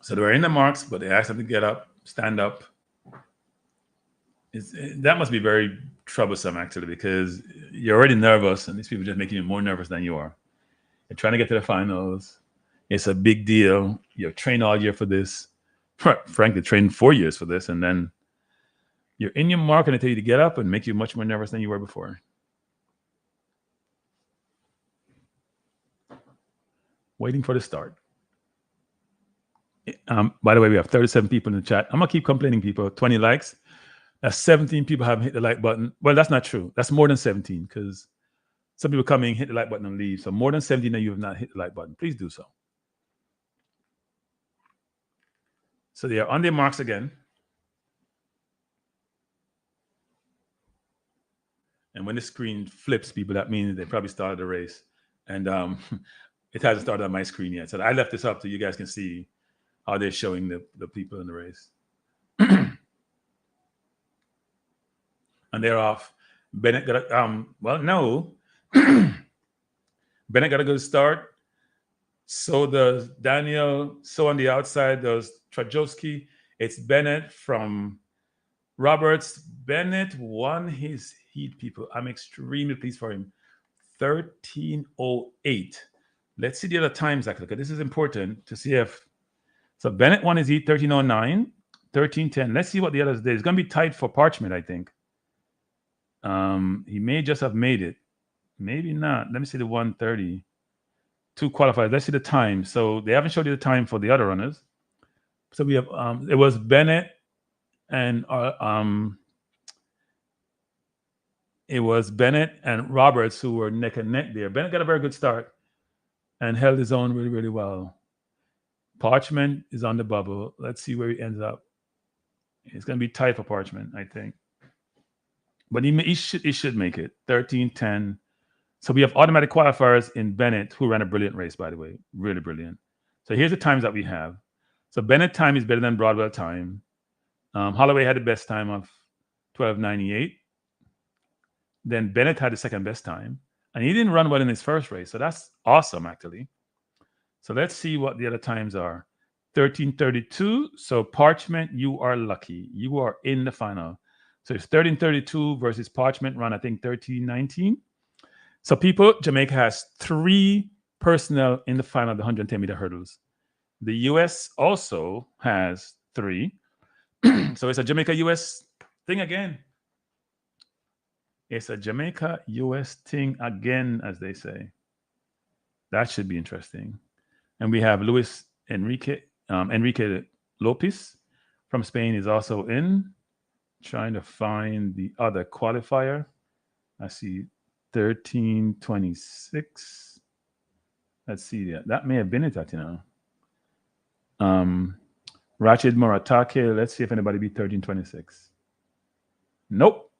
So they were in the marks, but they asked them to get up, stand up. That must be very troublesome, actually, because you're already nervous, and these people are just making you more nervous than you are. You're trying to get to the finals. It's a big deal. You've trained all year for this. Frankly, trained 4 years for this, and then you're in your mark and they tell you to get up and make you much more nervous than you were before. Waiting for the start. By the way, we have 37 people in the chat. I'm going to keep complaining, people. 20 likes. That's 17 people haven't hit the like button. Well, that's not true. That's more than 17 because some people come in, hit the like button, and leave. So more than 17 of you have not hit the like button. Please do so. So they are on their marks again. And when the screen flips, people, that means they probably started the race. And it hasn't started on my screen yet. So I left this up so you guys can see how they're showing the people in the race. And they're off. Bennett got a, well, no. Bennett got a good start. So does Daniel. So on the outside, there's Trajowski. It's Bennett from Roberts. Bennett won his heat, people. I'm extremely pleased for him. 13:08. Let's see the other times, actually, because this is important to see if. So Bennett won his heat 13:09, 13:10. Let's see what the others did. It's going to be tight for Parchment, I think. He may just have made it. Maybe not. Let me see the 1:30. Two qualifiers. Let's see the time. So they haven't showed you the time for the other runners. So we have it was Bennett and it was Bennett and Roberts who were neck and neck there. Bennett got a very good start and held his own really, really well. Parchment is on the bubble. Let's see where he ends up. It's going to be tight for Parchment, I think. But he should make it. 13:10. So we have automatic qualifiers in Bennett, who ran a brilliant race, by the way. Really brilliant. So here's the times that we have. So Bennett time is better than Broadwell time. Holloway had the best time of 12:98. Then Bennett had the second best time. And he didn't run well in his first race. So that's awesome, actually. So let's see what the other times are. 13:32. So Parchment, you are lucky. You are in the final. So it's 13:32 versus Parchment run, I think, 13:19. So people, Jamaica has 3 personnel in the final of the 110-meter hurdles. The U.S. also has 3. So it's a Jamaica-U.S. thing again. It's a Jamaica-U.S. thing again, as they say. That should be interesting. And we have Luis Enrique Lopez from Spain is also in. Trying to find the other qualifier. I see 13:26. Let's see that. That may have been it, Rachid Moratake. Let's see if anybody beat 13:26. Nope.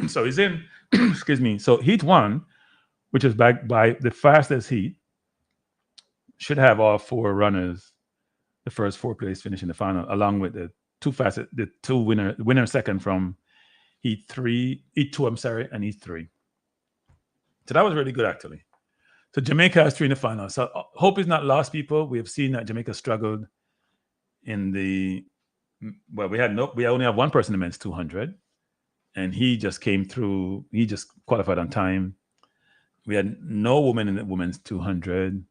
So he's in. Excuse me. So heat 1, which is backed by the fastest heat, should have all 4 runners, the first 4 place finish in the final, along with the two winner second from heat 2, and heat 3. So that was really good, actually. So Jamaica has 3 in the final. So hope is not lost, people. We have seen that Jamaica struggled in the we only have one person in the men's 200, and he just came through. He just qualified on time. We had no woman in the women's 200.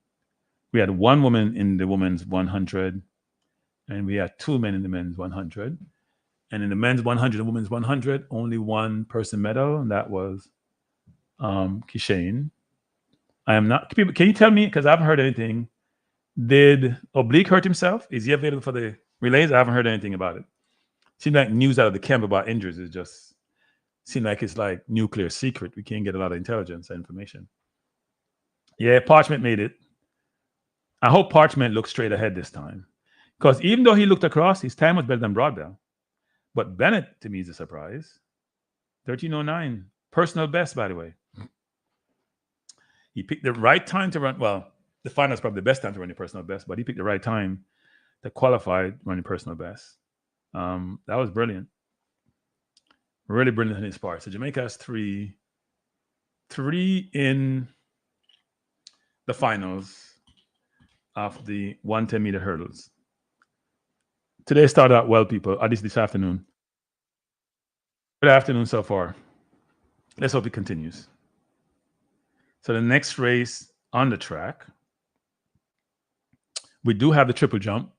We had 1 woman in the women's 100, and we had 2 men in the men's 100. And in the men's 100 and women's 100, only 1 person medal, and that was Kishane. I am not. Can you tell me, because I haven't heard anything, did Oblique hurt himself? Is he available for the relays? I haven't heard anything about it. Seems like news out of the camp about injuries is just seems like it's like nuclear secret. We can't get a lot of intelligence and information. Yeah, Parchment made it. I hope Parchment looks straight ahead this time, because even though he looked across, his time was better than Broadbell. But Bennett, to me, is a surprise. 13:09, personal best, by the way. He picked the right time to run. Well, the final is probably the best time to run your personal best, but he picked the right time to qualify running personal best. That was brilliant. Really brilliant in his part. So Jamaica has 3 in the finals of the 110-meter hurdles. Today started out well, people, at least this afternoon. Good afternoon so far. Let's hope it continues. So the next race on the track, we do have the triple jump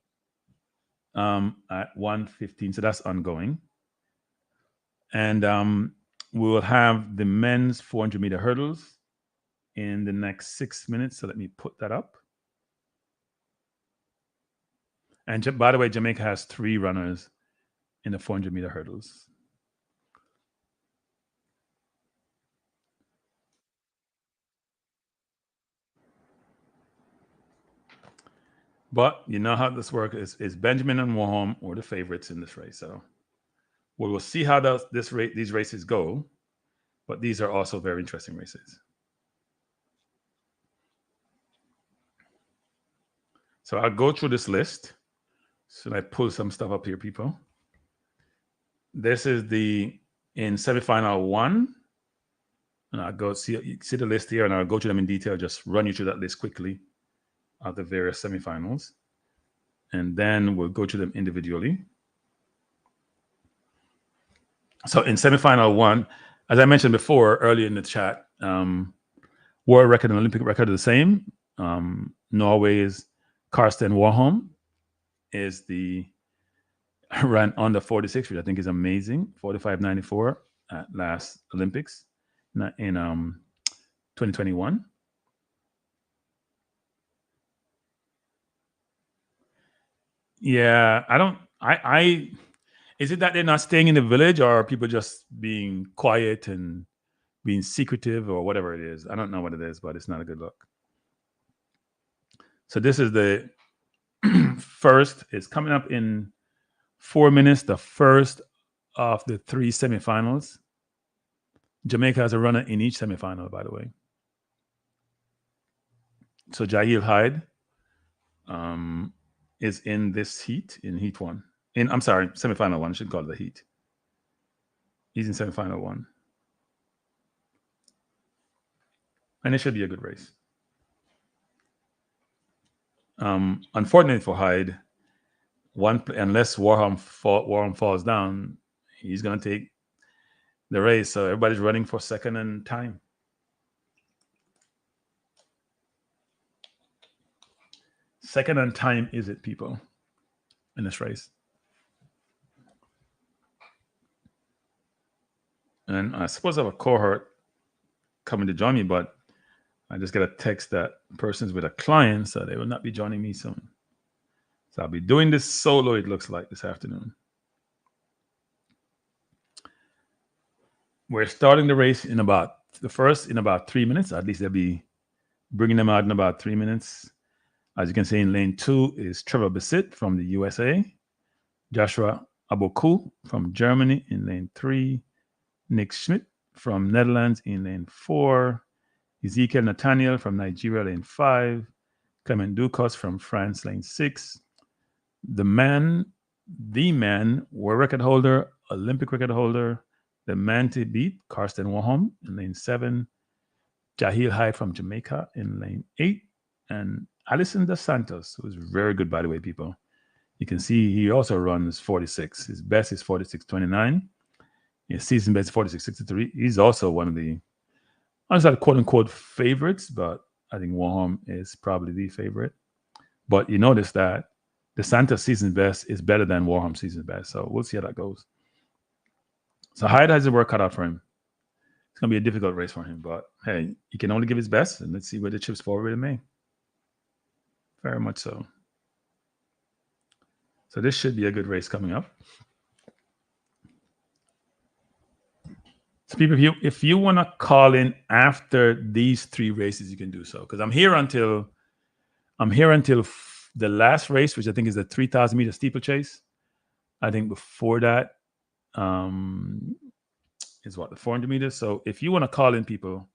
at 1:15. So that's ongoing. And we will have the men's 400-meter hurdles in the next 6 minutes. So let me put that up. And by the way, Jamaica has 3 runners in the 400-meter hurdles. But you know how this works is Benjamin and Warholm were the favorites in this race. So we'll see how these races go. But these are also very interesting races. So I'll go through this list. So I pull some stuff up here, people. This is in semifinal 1. And I'll go see the list here, and I'll go through them in detail, just run you through that list quickly of the various semifinals. And then we'll go through them individually. So in semifinal 1, as I mentioned before earlier in the chat, world record and Olympic record are the same. Norway's Karsten Warholm is ran under 46, which I think is amazing. 45.94 at last Olympics in 2021. Yeah, is it that they're not staying in the village, or are people just being quiet and being secretive, or whatever it is? I don't know what it is, but it's not a good look. So this is the first. It's coming up in 4 minutes, the first of the 3 semifinals. Jamaica has a runner in each semifinal, by the way. So Jahil Hyde is in this heat, in heat 1. Semifinal 1. I should call it the heat. He's in semifinal 1. And it should be a good race. Unfortunately for Hyde, unless Warholm falls down, he's going to take the race. So everybody's running for second and time. Second and time is it, people, in this race. And I suppose I have a cohort coming to join me, but I just get a text that person's with a client, so they will not be joining me soon. So I'll be doing this solo, it looks like, this afternoon. We're starting the race in about 3 minutes. At least they'll be bringing them out in about 3 minutes. As you can see, in lane 2 is Trevor Bassett from the USA. Joshua Aboku from Germany in lane 3. Nick Schmidt from Netherlands in lane 4. Ezekiel Nathaniel from Nigeria, lane 5. Clement Ducos from France, lane 6. The man, world record holder, Olympic record holder, the man to beat, Karsten Warholm in lane 7. Jahil Hyde from Jamaica in lane 8. And Alison Dos Santos, who's very good, by the way, people. You can see he also runs 46. His best is 46.29. His season best is 46.63. He's also one of the, I was quote unquote favorites, but I think Warholm is probably the favorite. But you notice that the Santos season best is better than Warholm's season best. So we'll see how that goes. So Hyde has the work cut out for him. It's going to be a difficult race for him, but hey, he can only give his best, and let's see where the chips fall really may. Very much so. So this should be a good race coming up. So people, if you want to call in after these 3 races, you can do so, because I'm here until the last race, which I think is the 3,000 meter steeplechase. I think before that is the 400 meters. So if you want to call in, people,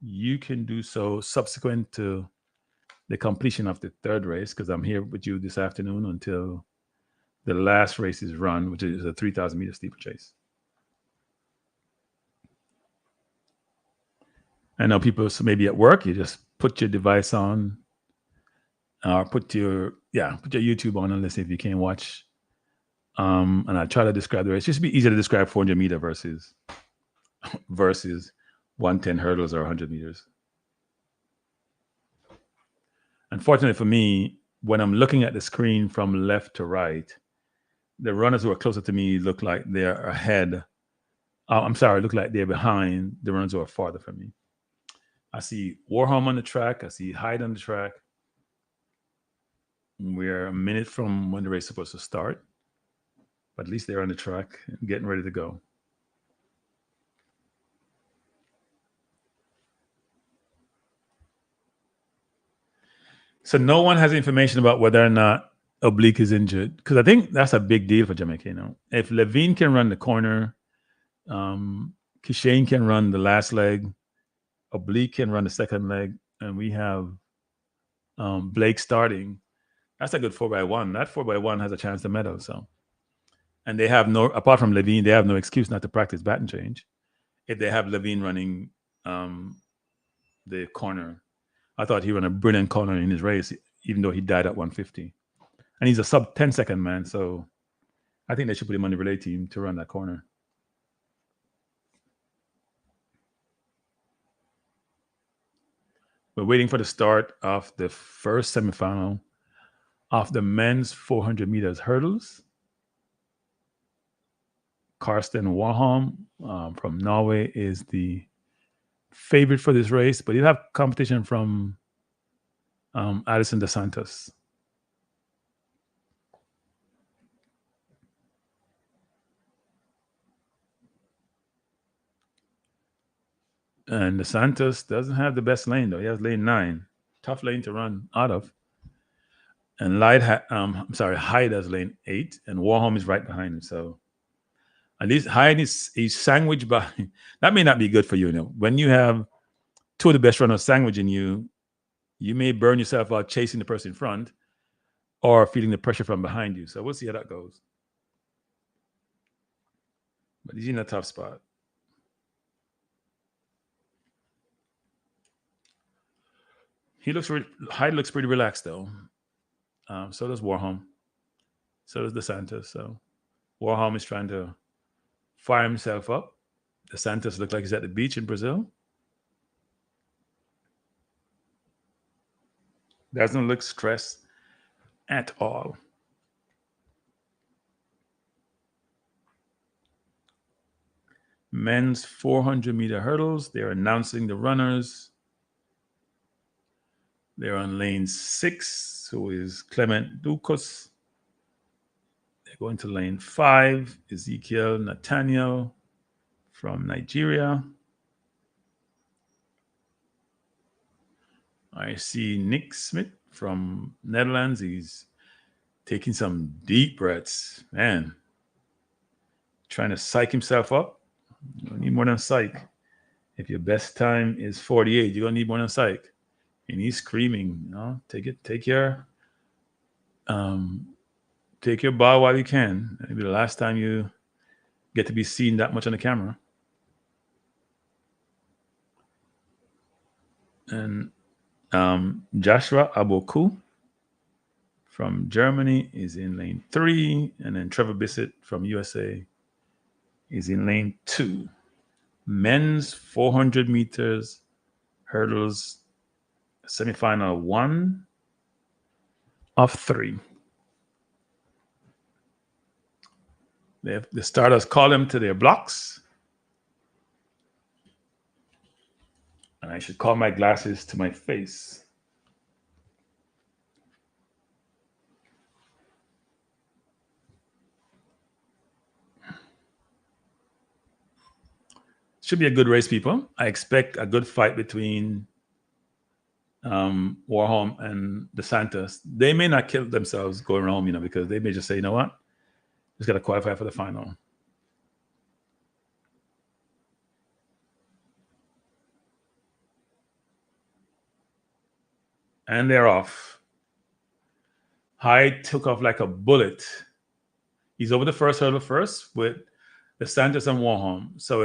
you can do so subsequent to the completion of the 3rd race, because I'm here with you this afternoon until the last race is run, which is a 3,000 meter steeplechase. I know people maybe at work, you just put your device on, or put your YouTube on, and let's see if you can watch. And I try to describe the race. It's just be easier to describe 400 meter versus 110 hurdles or 100 meters. Unfortunately for me, when I'm looking at the screen from left to right, the runners who are closer to me look like they're ahead. Look like they're behind the runners who are farther from me. I see Warholm on the track. I see Hyde on the track. We're a minute from when the race is supposed to start, but at least they're on the track and getting ready to go. So no one has information about whether or not Oblique is injured, because I think that's a big deal for Jamaica. If Levine can run the corner, Kishane can run the last leg, Oblique can run the second leg, and we have Blake starting. That's a good 4x1. That 4x1 has a chance to medal. So, and they have no, apart from Levine, they have no excuse not to practice bat and change if they have Levine running the corner. I thought he ran a brilliant corner in his race, even though he died at 150. And he's a sub 10-second man, so I think they should put him on the relay team to run that corner. We're waiting for the start of the first semifinal of the men's 400 meters hurdles. Karsten Warholm from Norway is the favorite for this race, but he'll have competition from Alison dos Santos. And dos Santos doesn't have the best lane, though. He has lane 9. Tough lane to run out of. And Hyde has lane 8, and Warholm is right behind him. So at least Hyde he's sandwiched by. That may not be good for you. When you have two of the best runners sandwiching you, you may burn yourself out chasing the person in front or feeling the pressure from behind you. So we'll see how that goes. But he's in a tough spot. Hyde looks pretty relaxed, though. So does Warholm. So does dos Santos. So Warholm is trying to fire himself up. Dos Santos looks like he's at the beach in Brazil. Doesn't look stressed at all. Men's 400-meter hurdles. They're announcing the runners. They're on lane 6, who is Clement Ducos. They're going to lane 5, Ezekiel Nathaniel from Nigeria. I see Nick Smith from Netherlands. He's taking some deep breaths. Man, trying to psych himself up. You don't need more than psych. If your best time is 48, you're going to need more than psych. And he's screaming, take your ball while you can. It'll be the last time you get to be seen that much on the camera. And Joshua Aboku from Germany is in lane 3, and then Trevor Bissett from USA is in lane 2. Men's 400 meters hurdles, semifinal 1 of 3. The starters call them to their blocks. And I should call my glasses to my face. Should be a good race, people. I expect a good fight between Warholm and dos Santos. They may not kill themselves going home, because they may just say, you know what? Just got to qualify for the final. And they're off. Hyde took off like a bullet. He's over the first hurdle first with dos Santos and Warholm. So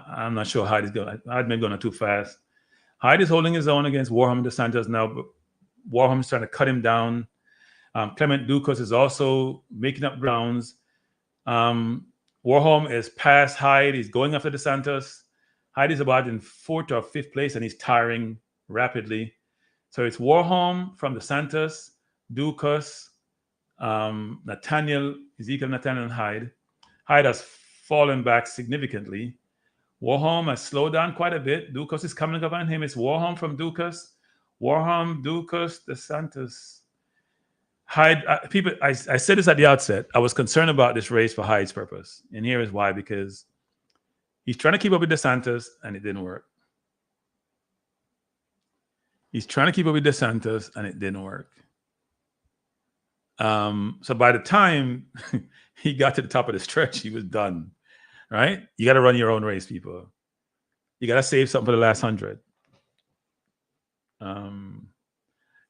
I'm not sure Hyde may be going too fast. Hyde is holding his own against Warholm and dos Santos now, but Warholm is trying to cut him down. Clement Ducos is also making up grounds. Warholm is past Hyde. He's going after dos Santos. Hyde is about in 4th or 5th place, and he's tiring rapidly. So it's Warholm from dos Santos, Ducos, Ezekiel Nathaniel, and Hyde. Hyde has fallen back significantly. Warholm has slowed down quite a bit. Ducos is coming up on him. It's Warholm from Ducos. Warholm, Ducos, dos Santos. Hyde, I said this at the outset. I was concerned about this race for Hyde's purpose. And here is why, because he's trying to keep up with dos Santos, and it didn't work. He's trying to keep up with DeSantis, and it didn't work. So by the time he got to the top of the stretch, he was done. Right? You got to run your own race, people. You got to save something for the last 100.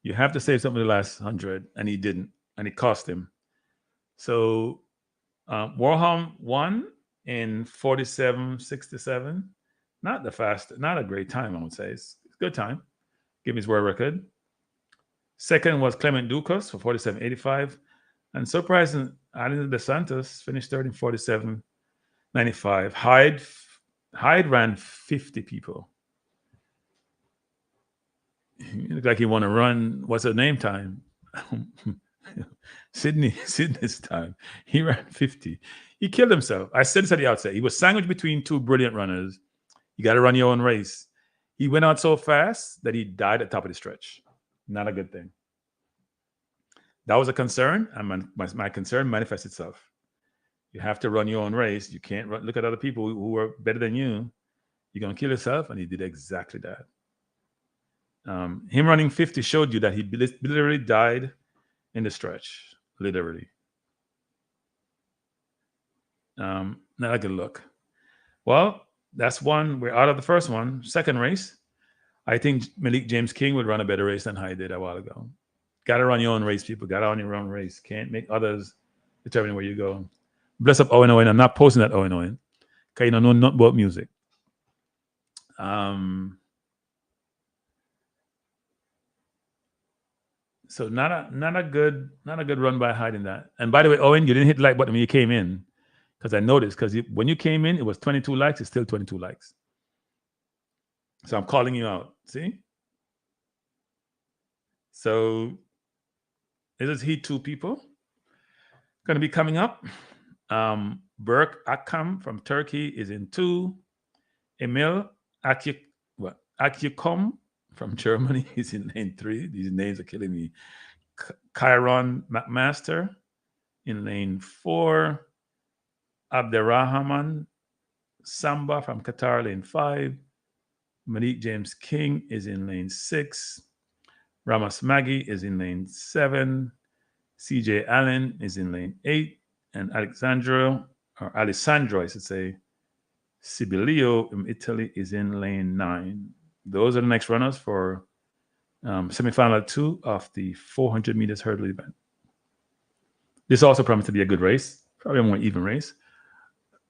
You have to save something for the last 100, and he didn't, and it cost him. So Warholm won in 47.67. Not the fast, not a great time, I would say. It's a good time. Give me his world record. Second was Clement Ducas for 47.85. And surprising, Alan DeSantis finished third in 47.95. Hyde ran 50 people. He looked like he want to run. What's her name time? Sydney's time. He ran 50. He killed himself. I said this at the outset. He was sandwiched between two brilliant runners. You got to run your own race. He went out so fast that he died at the top of the stretch. Not a good thing. That was a concern, and my concern manifests itself. You have to run your own race. You can't look at other people who are better than you. You're going to kill yourself, and he did exactly that. Him running 50 showed you that he literally died in the stretch. Literally. Not a good look. Well, that's one. We're out of the first one. Second race. I think Malik James King would run a better race than Hyde did a while ago. Got to run your own race, people. Got to run your own race. Can't make others determine where you go. Bless up Owen Owen. I'm not posting that Owen Owen because you don't know nothing about music. So not a good run by Hyde in that. And by the way, Owen, you didn't hit the like button when you came in, because I noticed, because when you came in, it was 22 likes. It's still 22 likes. So I'm calling you out. See? So this is Heat 2 people. Going to be coming up. Berk Akam from Turkey is in 2. Emil Akyukom from Germany is in lane 3. These names are killing me. Kyron McMaster in lane 4. Abderrahman Samba from Qatar, lane 5. Malik James King is in lane 6. Ramos Maggie is in lane 7. CJ Allen is in lane 8. And Alessandro, I should say, Sibilio in Italy is in lane 9. Those are the next runners for semifinal 2 of the 400 meters hurdle event. This also promised to be a good race, probably a more even race.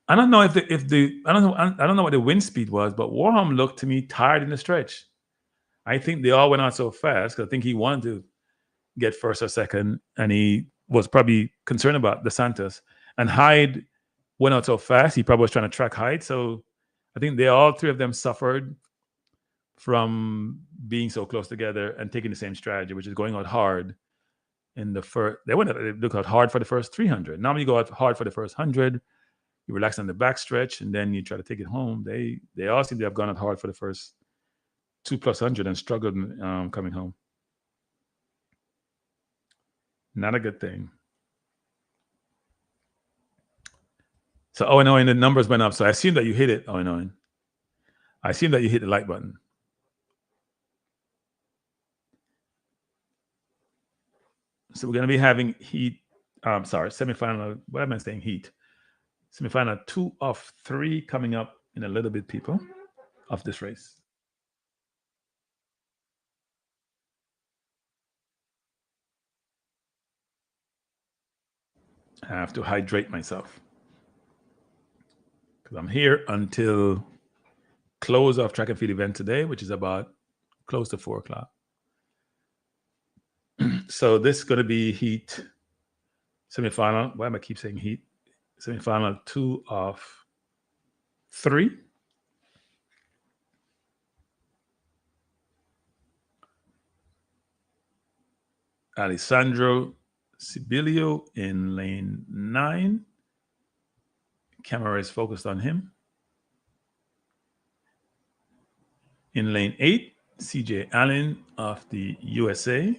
I don't know I don't know what the wind speed was, but Warholm looked to me tired in the stretch. I think they all went out so fast because I think he wanted to get first or second, and he was probably concerned about DeSantis. And Hyde went out so fast, he probably was trying to track Hyde. So I think all three of them suffered from being so close together and taking the same strategy, which is going out hard in the first. They look out hard for the first 300. Normally you go out hard for the first 100. You relax on the back stretch, and then you try to take it home. They all seem to have gone out hard for the first 2+ 100 and struggled coming home. Not a good thing. So Owen Owen, the numbers went up. So I assume that you hit it, Owen Owen. I assume that you hit the like button. So we're going to be having heat. Semifinal. What am I saying? Heat. Semifinal 2 of 3 coming up in a little bit, people, of this race. I have to hydrate myself because I'm here until close of track and field event today, which is about close to 4 o'clock. So this is going to be heat semifinal. Why am I keep saying heat? Semifinal 2 of 3. Alessandro Sibilio in lane 9. Camera is focused on him. In lane 8, CJ Allen of the USA.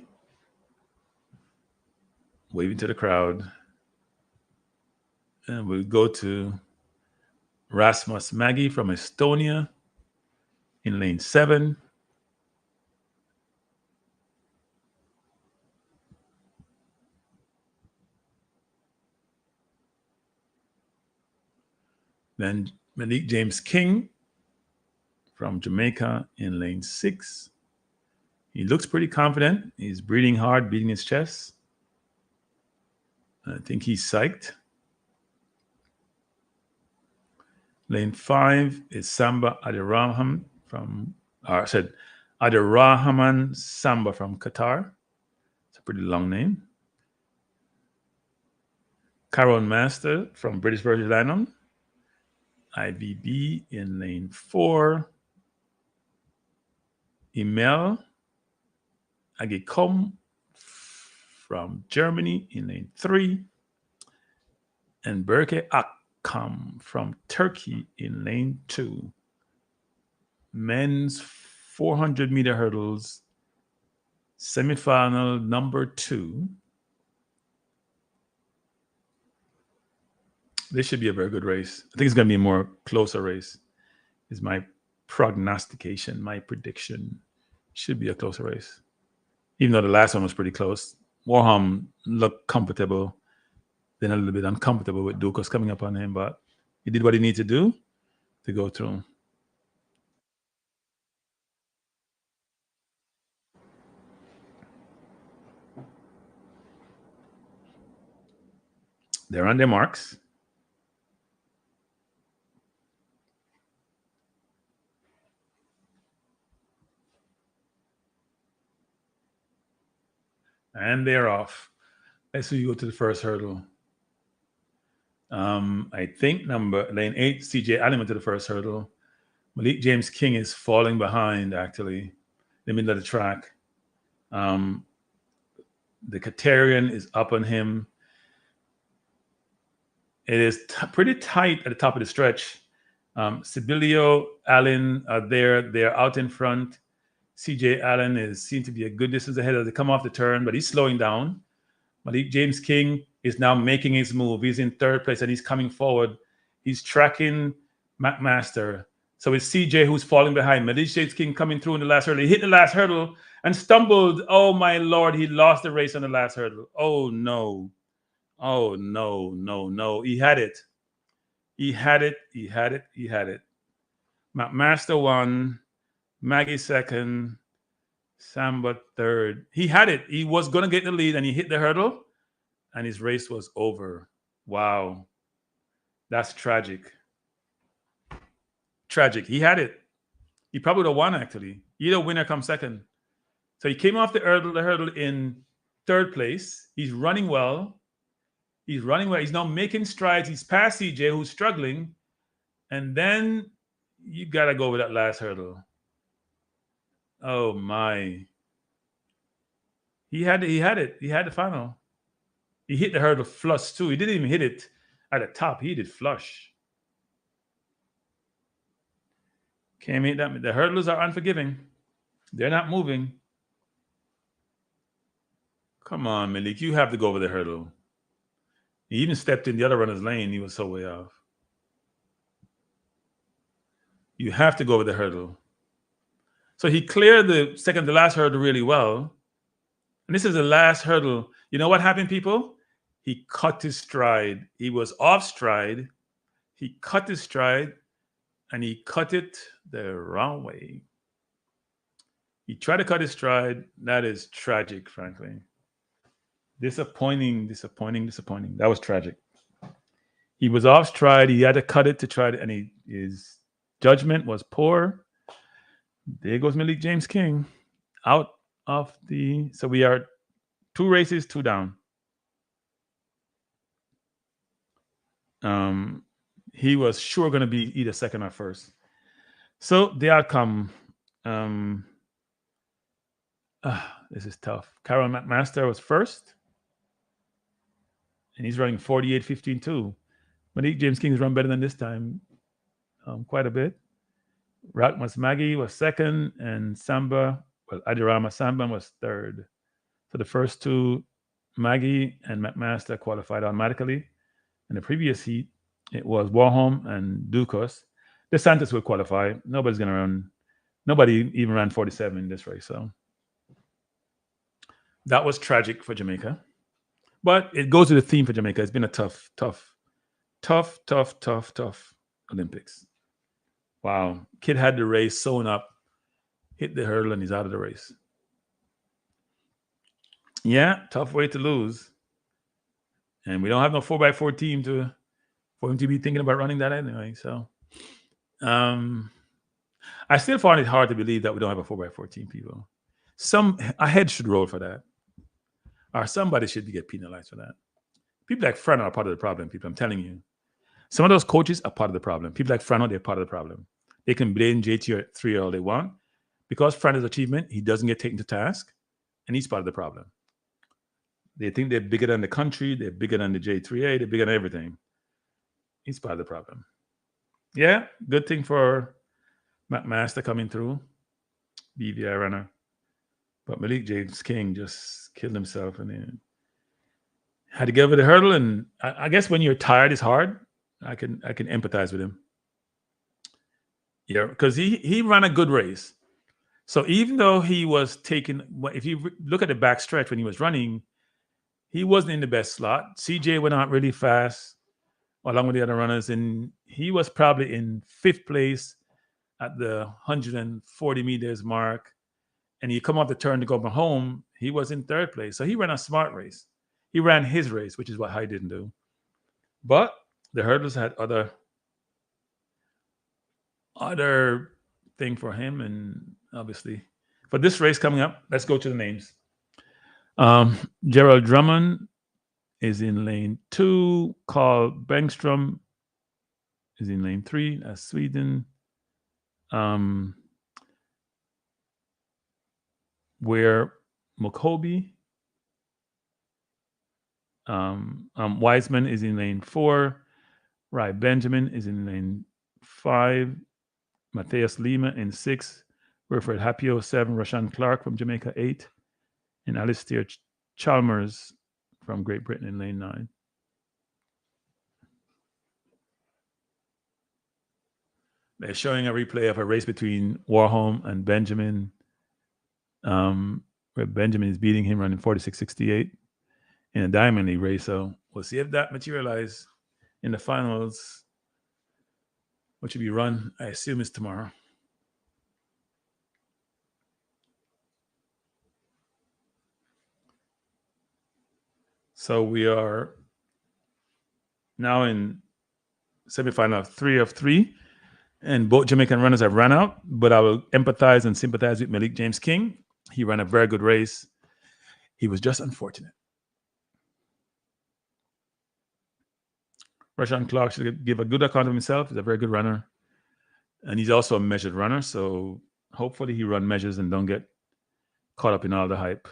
Waving to the crowd. And we'll go to Rasmus Maggie from Estonia in lane 7. Then Malik James King from Jamaica in lane 6. He looks pretty confident. He's breathing hard, beating his chest. I think he's psyched. Lane 5 is Samba Adirahman Adirahman Samba from Qatar. It's a pretty long name. Caron Master from British Virgin Islands. IVB in lane 4. Emil Agikom from Germany in lane 3. And Berke Akam from Turkey in lane 2. Men's 400-meter hurdles, semifinal number 2. This should be a very good race. I think it's going to be a more closer race, is my prognostication, my prediction. Should be a closer race. Even though the last one was pretty close. Warham looked comfortable, then a little bit uncomfortable with Dukas coming up on him, but he did what he needed to do to go through. They're on their marks. And they're off. Let's see you go to the first hurdle. I think lane 8, CJ Allen went to the first hurdle. Malik James King is falling behind, actually, in the middle of the track. The Qatarian is up on him. It is pretty tight at the top of the stretch. Sibilio, Allen are there. They're out in front. CJ Allen seems to be a good distance ahead as they come off the turn, but he's slowing down. Malik James King is now making his move. He's in third place and he's coming forward. He's tracking McMaster. So it's CJ who's falling behind. Malik James King coming through in the last hurdle. He hit the last hurdle and stumbled. Oh, my Lord. He lost the race on the last hurdle. Oh, no. Oh, no, no, no. He had it. He had it. He had it. He had it. McMaster won. Maggie second. Samba third. He had it. He was going to get the lead and he hit the hurdle and his race was over. Wow. That's tragic. Tragic. He had it. He probably would have won, actually. Either winner come second. So he came off the hurdle in third place. He's running well. He's running well. He's now making strides. He's past CJ, who's struggling. And then you got to go with that last hurdle. Oh, my. He had it. He had the final. He hit the hurdle flush, too. He didn't even hit it at the top. He did flush. Can't hit that. The hurdlers are unforgiving. They're not moving. Come on, Malik. You have to go over the hurdle. He even stepped in the other runner's lane. He was so way off. You have to go over the hurdle. So he cleared the last hurdle really well. And this is the last hurdle. You know what happened, people? He cut his stride. He was off stride. He cut his stride, and he cut it the wrong way. He tried to cut his stride. That is tragic, frankly. Disappointing. That was tragic. He was off stride. He had to cut it to try to, and his judgment was poor. There goes Malik James King out of the. So we are 2 races, 2 down. He was sure going to be either second or first. So the outcome. This is tough. Carol McMaster was first, and he's running 48.15 too. Malik James King's run better than this time, quite a bit. Rakmas Maggie was second, and Adirama Samba was third. So the first 2, Maggie and McMaster, qualified automatically. In the previous heat, it was Warholm and Dukas. DeSantis will qualify. Nobody's going to run. Nobody even ran 47 in this race. So that was tragic for Jamaica. But it goes to the theme for Jamaica. It's been a tough. Olympics. Wow. Kid had the race sewn up, hit the hurdle, and he's out of the race. Yeah, tough way to lose. And we don't have no 4x4 team for him to be thinking about running that anyway. So I still find it hard to believe that we don't have a 4x4 team, people. A head should roll for that. Or somebody should get penalized for that. People like Frano are part of the problem, people. I'm telling you. Some of those coaches are part of the problem. People like Frano, they're part of the problem. They can blame JT3 all they want. Because Frano's achievement, he doesn't get taken to task, and he's part of the problem. They think they're bigger than the country, they're bigger than the J3A, they're bigger than everything. He's part of the problem. Yeah, good thing for McMaster coming through, BVI runner. But Malik James King just killed himself and then had to get over the hurdle. And I guess when you're tired, it's hard. I can empathize with him. Yeah, because he ran a good race. So even though he was taking, if you look at the back stretch when he was running, he wasn't in the best slot. CJ went out really fast along with the other runners, and he was probably in 5th place at the 140 meters mark. And he come off the turn to go home, he was in 3rd place. So he ran a smart race. He ran his race, which is what I didn't do. But the hurdles had other thing for him, and obviously for this race coming up, let's go to the names. Gerald Drummond is in lane 2. Carl Bengstrom is in lane 3. That's Sweden. Where Mokobi, Wiseman is in lane 4. Rai Benjamin is in lane 5. Matthias Lima in 6. Wilfred Hapio 7. Rashan Clark from Jamaica 8. And Alistair Chalmers from Great Britain in lane 9. They're showing a replay of a race between Warholm and Benjamin, where Benjamin is beating him running 46.68 in a Diamond League race. So we'll see if that materializes in the finals, which will be run, I assume, is tomorrow. So we are now in semifinal of 3 of 3. And both Jamaican runners have run out, but I will empathize and sympathize with Malik James King. He ran a very good race. He was just unfortunate. Rashan Clark should give a good account of himself. He's a very good runner. And he's also a measured runner. So hopefully he run measures and don't get caught up in all the hype.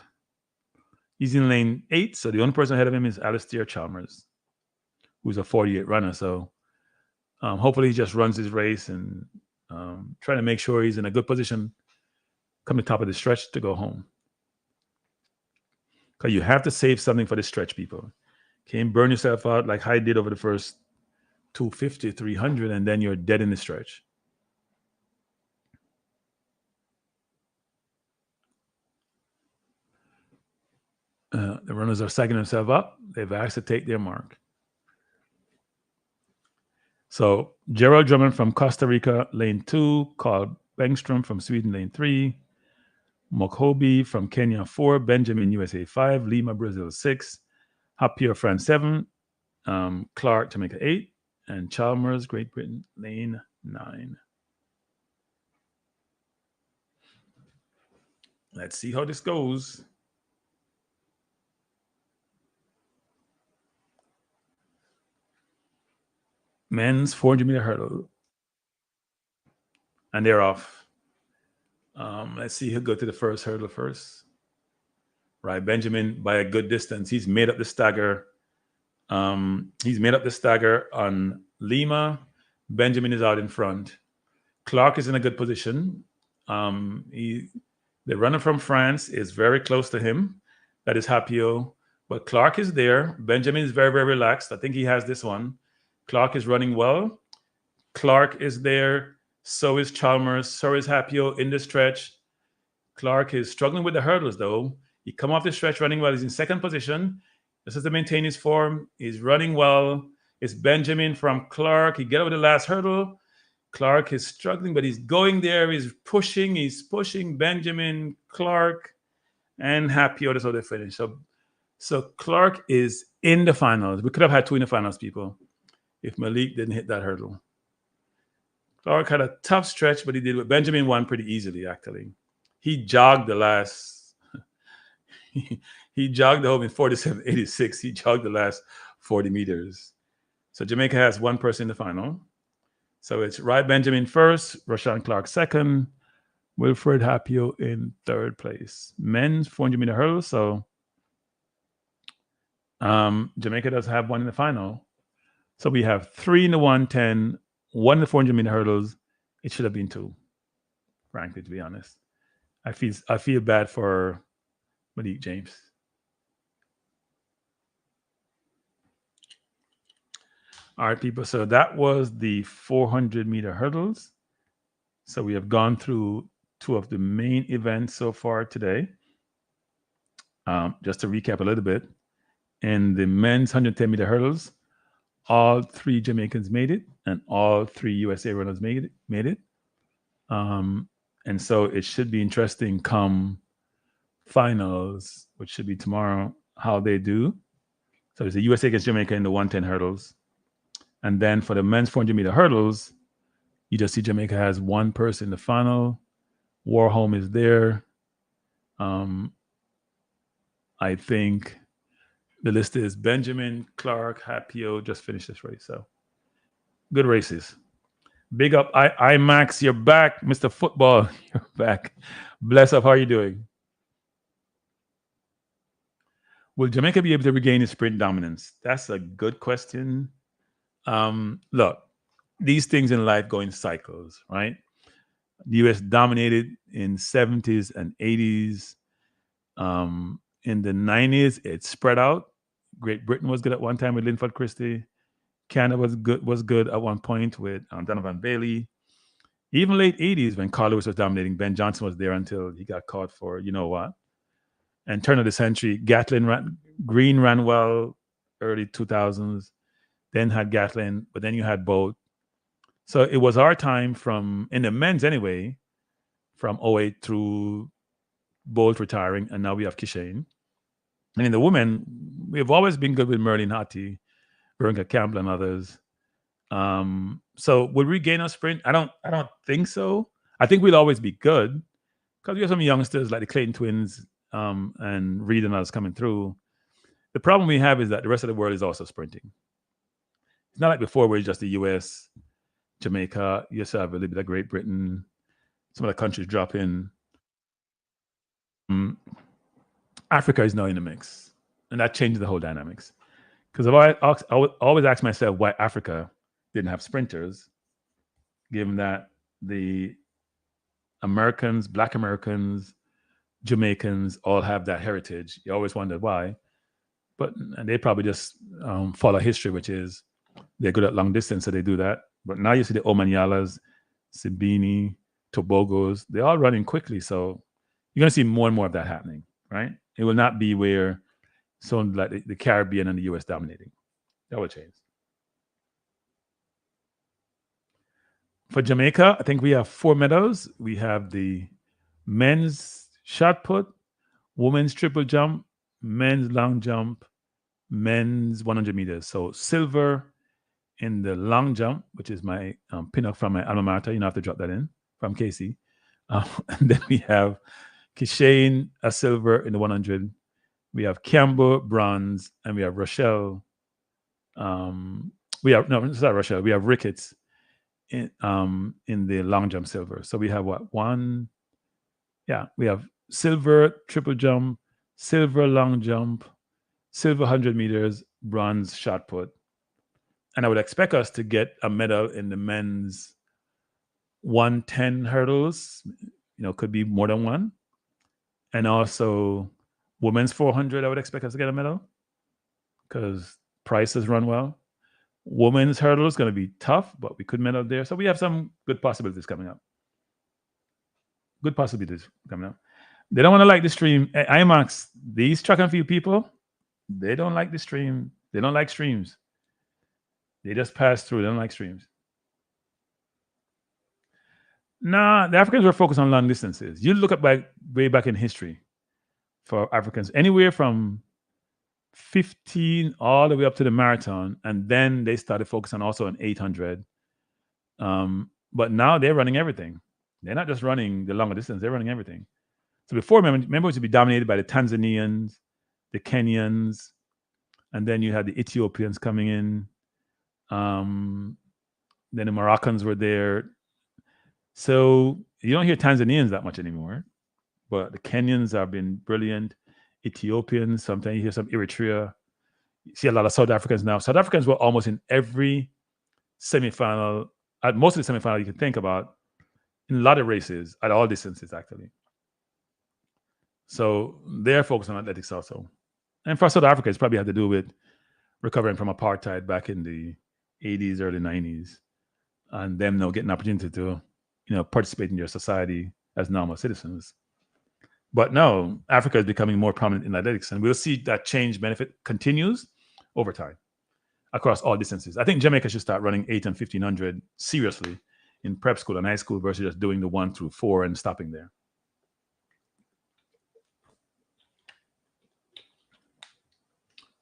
He's in lane 8. So the only person ahead of him is Alistair Chalmers, who's a 48 runner. So hopefully he just runs his race and trying to make sure he's in a good position come the top of the stretch to go home. Because you have to save something for the stretch, people. Can't burn yourself out like I did over the first 250, 300, and then you're dead in the stretch. The runners are psyching themselves up. They've asked to take their mark. So Gerald Drummond from Costa Rica, lane 2. Carl Bengstrom from Sweden, lane 3. Mokobi from Kenya, 4. Benjamin, USA, 5. Lima, Brazil, 6. Hapio, France, 7. Clark, Jamaica, 8. And Chalmers, Great Britain, lane 9. Let's see how this goes. Men's 400-meter hurdle. And they're off. Let's see who'll go to the first hurdle first. Right, Benjamin, by a good distance. He's made up the stagger. He's made up the stagger on Lima. Benjamin is out in front. Clark is in a good position. The runner from France is very close to him. That is Hapio. But Clark is there. Benjamin is very, very relaxed. I think he has this one. Clark is running well. Clark is there. So is Chalmers. So is Hapio in the stretch. Clark is struggling with the hurdles, though. He come off the stretch running well. He's in second position. This is to maintain his form. He's running well. It's Benjamin from Clark. He get over the last hurdle. Clark is struggling, but he's going there. He's pushing. He's pushing Benjamin, Clark, and Happy. That's how they finish. So Clark is in the finals. We could have had two in the finals, people, if Malik didn't hit that hurdle. Clark had a tough stretch, but he did. Benjamin won pretty easily, actually. He jogged the last. he jogged the home in 47.86. He jogged the last 40 meters. So Jamaica has one person in the final. So it's Rai Benjamin first, Rashawn Clark second, Wilfred Hapio in third place. Men's 400-meter hurdle. So Jamaica does have one in the final. So we have three in the 110, one in the 400-meter hurdles. It should have been two, frankly, to be honest. I feel bad for Malik James. All right, people. So that was the 400-meter hurdles. So we have gone through two of the main events so far today. Just to recap a little bit, in the men's 110-meter hurdles, all three Jamaicans made it, and all three USA runners made it. And so it should be interesting come finals, which should be tomorrow, how they do. So it's the USA against Jamaica in the 110 hurdles. And then for the men's 400-meter hurdles, you just see Jamaica has one person in the final. Warholm is there. I think the list is Benjamin, Clark, Hapio just finished this race. So good races. Big up, IMAX, you're back. Mr. Football, you're back. Bless up, how are you doing? Will Jamaica be able to regain its sprint dominance? That's a good question. Look, these things in life go in cycles, right? The US dominated in 70s and 80s. In the 90s, it spread out. Great Britain was good at one time with Linford Christie. Canada was good at one point with Donovan Bailey. Even late 80s, when Carl Lewis was dominating, Ben Johnson was there until he got caught for you know what. And turn of the century, Green ran well early 2000s. Then had Gatlin, but then you had Bolt. So it was our time in the men's anyway, from 08 through Bolt retiring, and now we have Kishane. And in the women, we've always been good with Merlin Hattie, Veronica Campbell, and others. So will we gain our sprint? I don't think so. I think we'll always be good because we have some youngsters like the Clayton twins and Reed and others coming through. The problem we have is that the rest of the world is also sprinting. It's not like before where it's just the US, Jamaica, you also have a little bit of Great Britain, some of the countries drop in. Africa is now in the mix, and that changes the whole dynamics. Because I would always ask myself why Africa didn't have sprinters, given that the Americans, Black Americans, Jamaicans all have that heritage. You always wondered why. And they probably just follow history, which is they're good at long distance, so they do that. But now you see the Omanyalas, Sibini, Tobogos, they're all running quickly. So you're going to see more and more of that happening, right? It will not be where someone like the Caribbean and the US dominating. That will change. For Jamaica, I think we have 4 medals. We have the men's shot put, women's triple jump, men's long jump, men's 100 meters. So silver in the long jump, which is my pin-up from my alma mater. You don't have to drop that in from Casey. And then we have Kishane, a silver in the 100. We have Campbell, bronze, and we have Rochelle. We have Ricketts in the long jump silver. So we have what? We have silver triple jump, silver long jump, silver 100 meters, bronze shot put. And I would expect us to get a medal in the men's 110 hurdles. Could be more than one. And also women's 400, I would expect us to get a medal because Price has run well. Women's hurdle is going to be tough, but we could medal there. So we have some good possibilities coming up. They don't want to like the stream. IMAX, these track and field people, they don't like the stream. They don't like streams. They just pass through. They don't like streams. Nah, the Africans were focused on long distances. You look at way back in history for Africans, anywhere from 15 all the way up to the marathon, and then they started focusing also on 800. But now they're running everything. They're not just running the longer distance; they're running everything. So before, remember it used to be dominated by the Tanzanians, the Kenyans, and then you had the Ethiopians coming in. Then the Moroccans were there. So you don't hear Tanzanians that much anymore, but the Kenyans have been brilliant. Ethiopians, sometimes you hear some Eritrea. You see a lot of South Africans now. South Africans were almost in every semifinal, at most of the semifinal you can think about, in a lot of races, at all distances, actually. So they're focused on athletics also. And for South Africa, it's probably had to do with recovering from apartheid back in the 80s, early 90s, and them now getting an opportunity to, participate in your society as normal citizens. But no, Africa is becoming more prominent in athletics, and we'll see that change benefit continues over time across all distances. I think Jamaica should start running 8 and 1500 seriously in prep school and high school versus just doing the 1 through 4 and stopping there.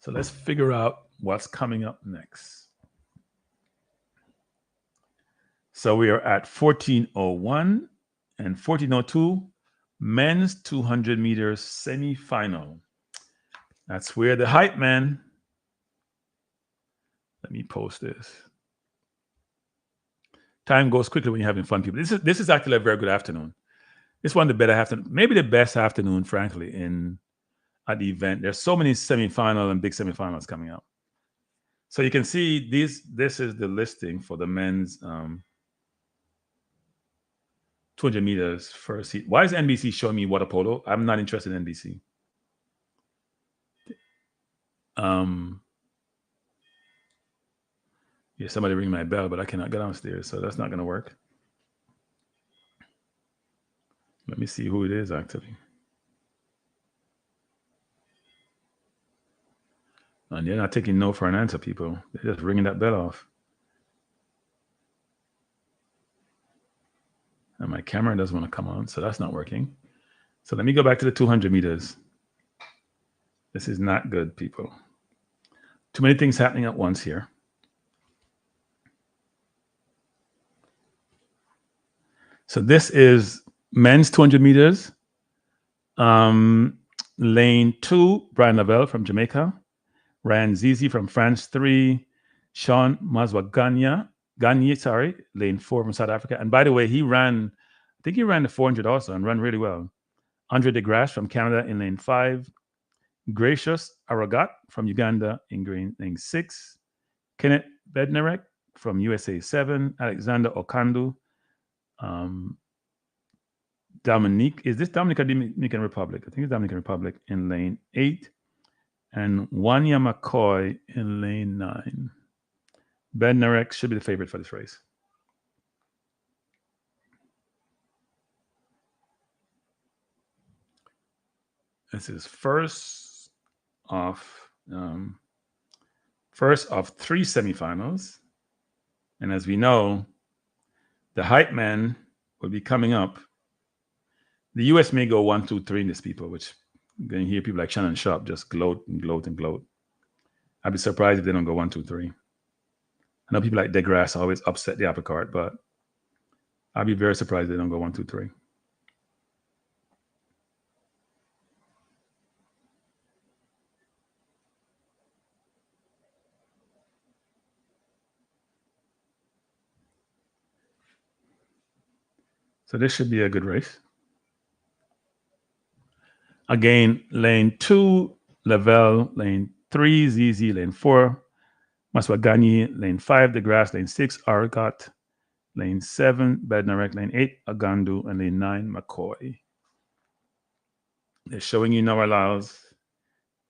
So let's figure out what's coming up next. So we are at 1401 and 1402, men's 200 meters semifinal. That's where the hype man. Let me post this. Time goes quickly when you're having fun, people. This is actually a very good afternoon. It's one of the better afternoon, maybe the best afternoon, frankly, at the event. There's so many semifinal and big semifinals coming up. So you can see this is the listing for the men's 200 meters first heat. Why is NBC showing me water polo? I'm not interested in NBC. Yeah, somebody ring my bell, but I cannot get downstairs, so that's not going to work. Let me see who it is, actually. And they're not taking no for an answer, people. They're just ringing that bell off. And my camera doesn't want to come on, so that's not working. So let me go back to the 200 meters. This is not good, people. Too many things happening at once here. So this is men's 200 meters. Lane 2, Brian Lavelle from Jamaica. Ryan Zizi from France 3. Sean Mazwaganya, lane 4 from South Africa. And by the way, I think he ran the 400 also and ran really well. Andre de Grasse from Canada in lane 5. Gracious Aragat from Uganda in lane 6. Kenneth Bednarek from USA 7. Alexander Okandu. Dominique, is this Dominican or Dominican Republic? I think it's Dominican Republic in lane 8. And Wanya McCoy in lane 9. Bednarek should be the favorite for this race. This is first of 3 semifinals. And as we know, the hype man will be coming up. The US may go 1, 2, 3 in this, people, which you're going to hear people like Shannon Sharp just gloat and gloat and gloat. I'd be surprised if they don't go 1, 2, 3. I know people like DeGrasse always upset the apple cart, but I'd be very surprised if they don't go 1, 2, 3. So this should be a good race. Again, lane 2, Lavelle, lane 3, ZZ, lane 4, Maswagani, lane 5, DeGrasse, lane 6, Aragat, lane 7, Bednarek, lane 8, Agandu, and lane 9, McCoy. They're showing you Noah Lyles,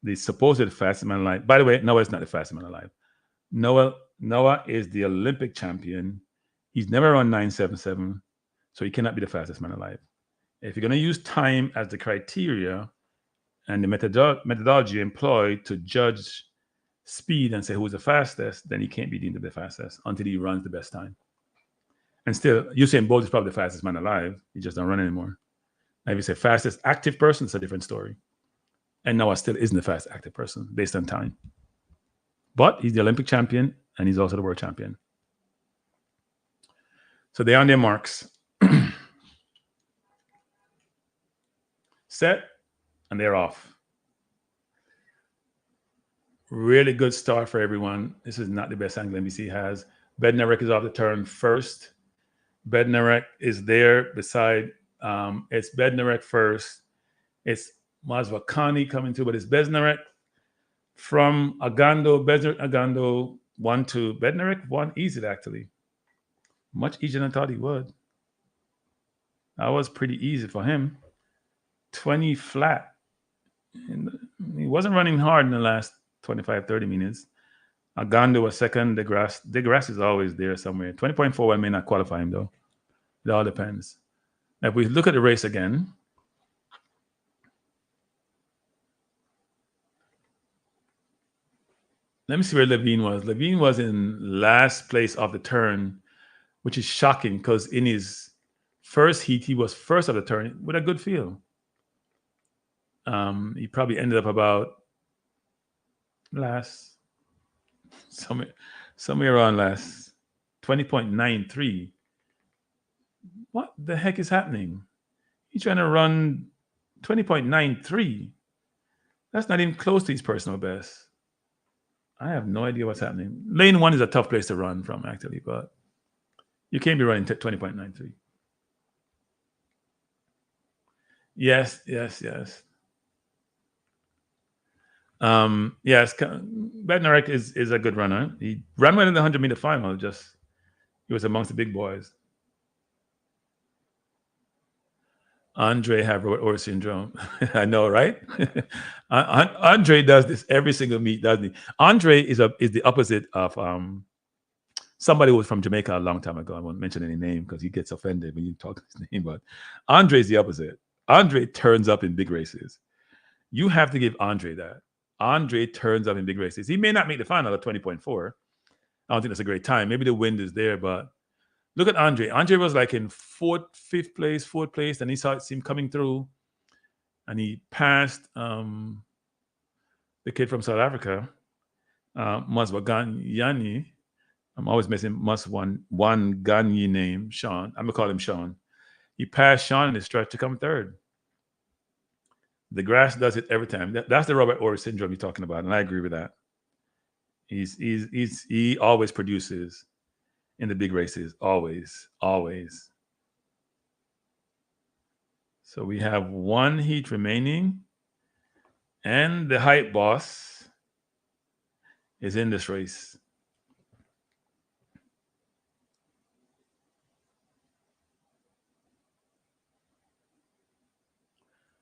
the supposed fastest man alive. By the way, Noah is not the fastest man alive. Noah is the Olympic champion. He's never run 9.77, so he cannot be the fastest man alive. If you're going to use time as the criteria and the methodology employed to judge speed and say who's the fastest, then he can't be deemed to be the fastest until he runs the best time. And still, Usain Bolt is probably the fastest man alive. He just don't run anymore. Now, if you say fastest active person, it's a different story. And Noah still isn't the fastest active person based on time. But he's the Olympic champion and he's also the world champion. So they're on their marks. Set, and they're off. Really good start for everyone. This is not the best angle NBC has. Bednarek is off the turn first. Bednarek is there beside, it's Bednarek first. It's Mazwakani coming through, but it's Bednarek from Agando. Bednarek, Agando, 1-2. Bednarek won easy, actually. Much easier than I thought he would. That was pretty easy for him. 20 flat. And he wasn't running hard in the last 25, 30 minutes. Agando was second. DeGrasse is always there somewhere. 20.41 may not qualify him, though. It all depends. Now, if we look at the race again, let me see where Levine was. Levine was in last place off the turn, which is shocking because in his first heat, he was first of the turn with a good feel. He probably ended up about last, somewhere around last, 20.93. What the heck is happening? He's trying to run 20.93. That's not even close to his personal best. I have no idea what's happening. Lane 1 is a tough place to run from, actually, but you can't be running 20.93. Yes. Yes, Bednarek is a good runner. He ran well in the 100-meter final. He was amongst the big boys. Andre have Robert Orr syndrome. I know, right? Andre does this every single meet, doesn't he? Andre is the opposite of somebody who was from Jamaica a long time ago. I won't mention any name because he gets offended when you talk his name. But Andre is the opposite. Andre turns up in big races. You have to give Andre that. Andre turns up in big races. He may not make the final at 20.4. I don't think that's a great time. Maybe the wind is there, but look at Andre. Andre was like in fourth place, and he saw him coming through, and he passed the kid from South Africa, Maswaganyani. I'm always missing Maswaganyani name, Sean. I'm gonna call him Sean. He passed Sean in the stretch to come third. The grass does it every time. That's the Robert Orr syndrome you're talking about, and I agree with that. He always produces in the big races, always. So we have one heat remaining, and the hype boss is in this race.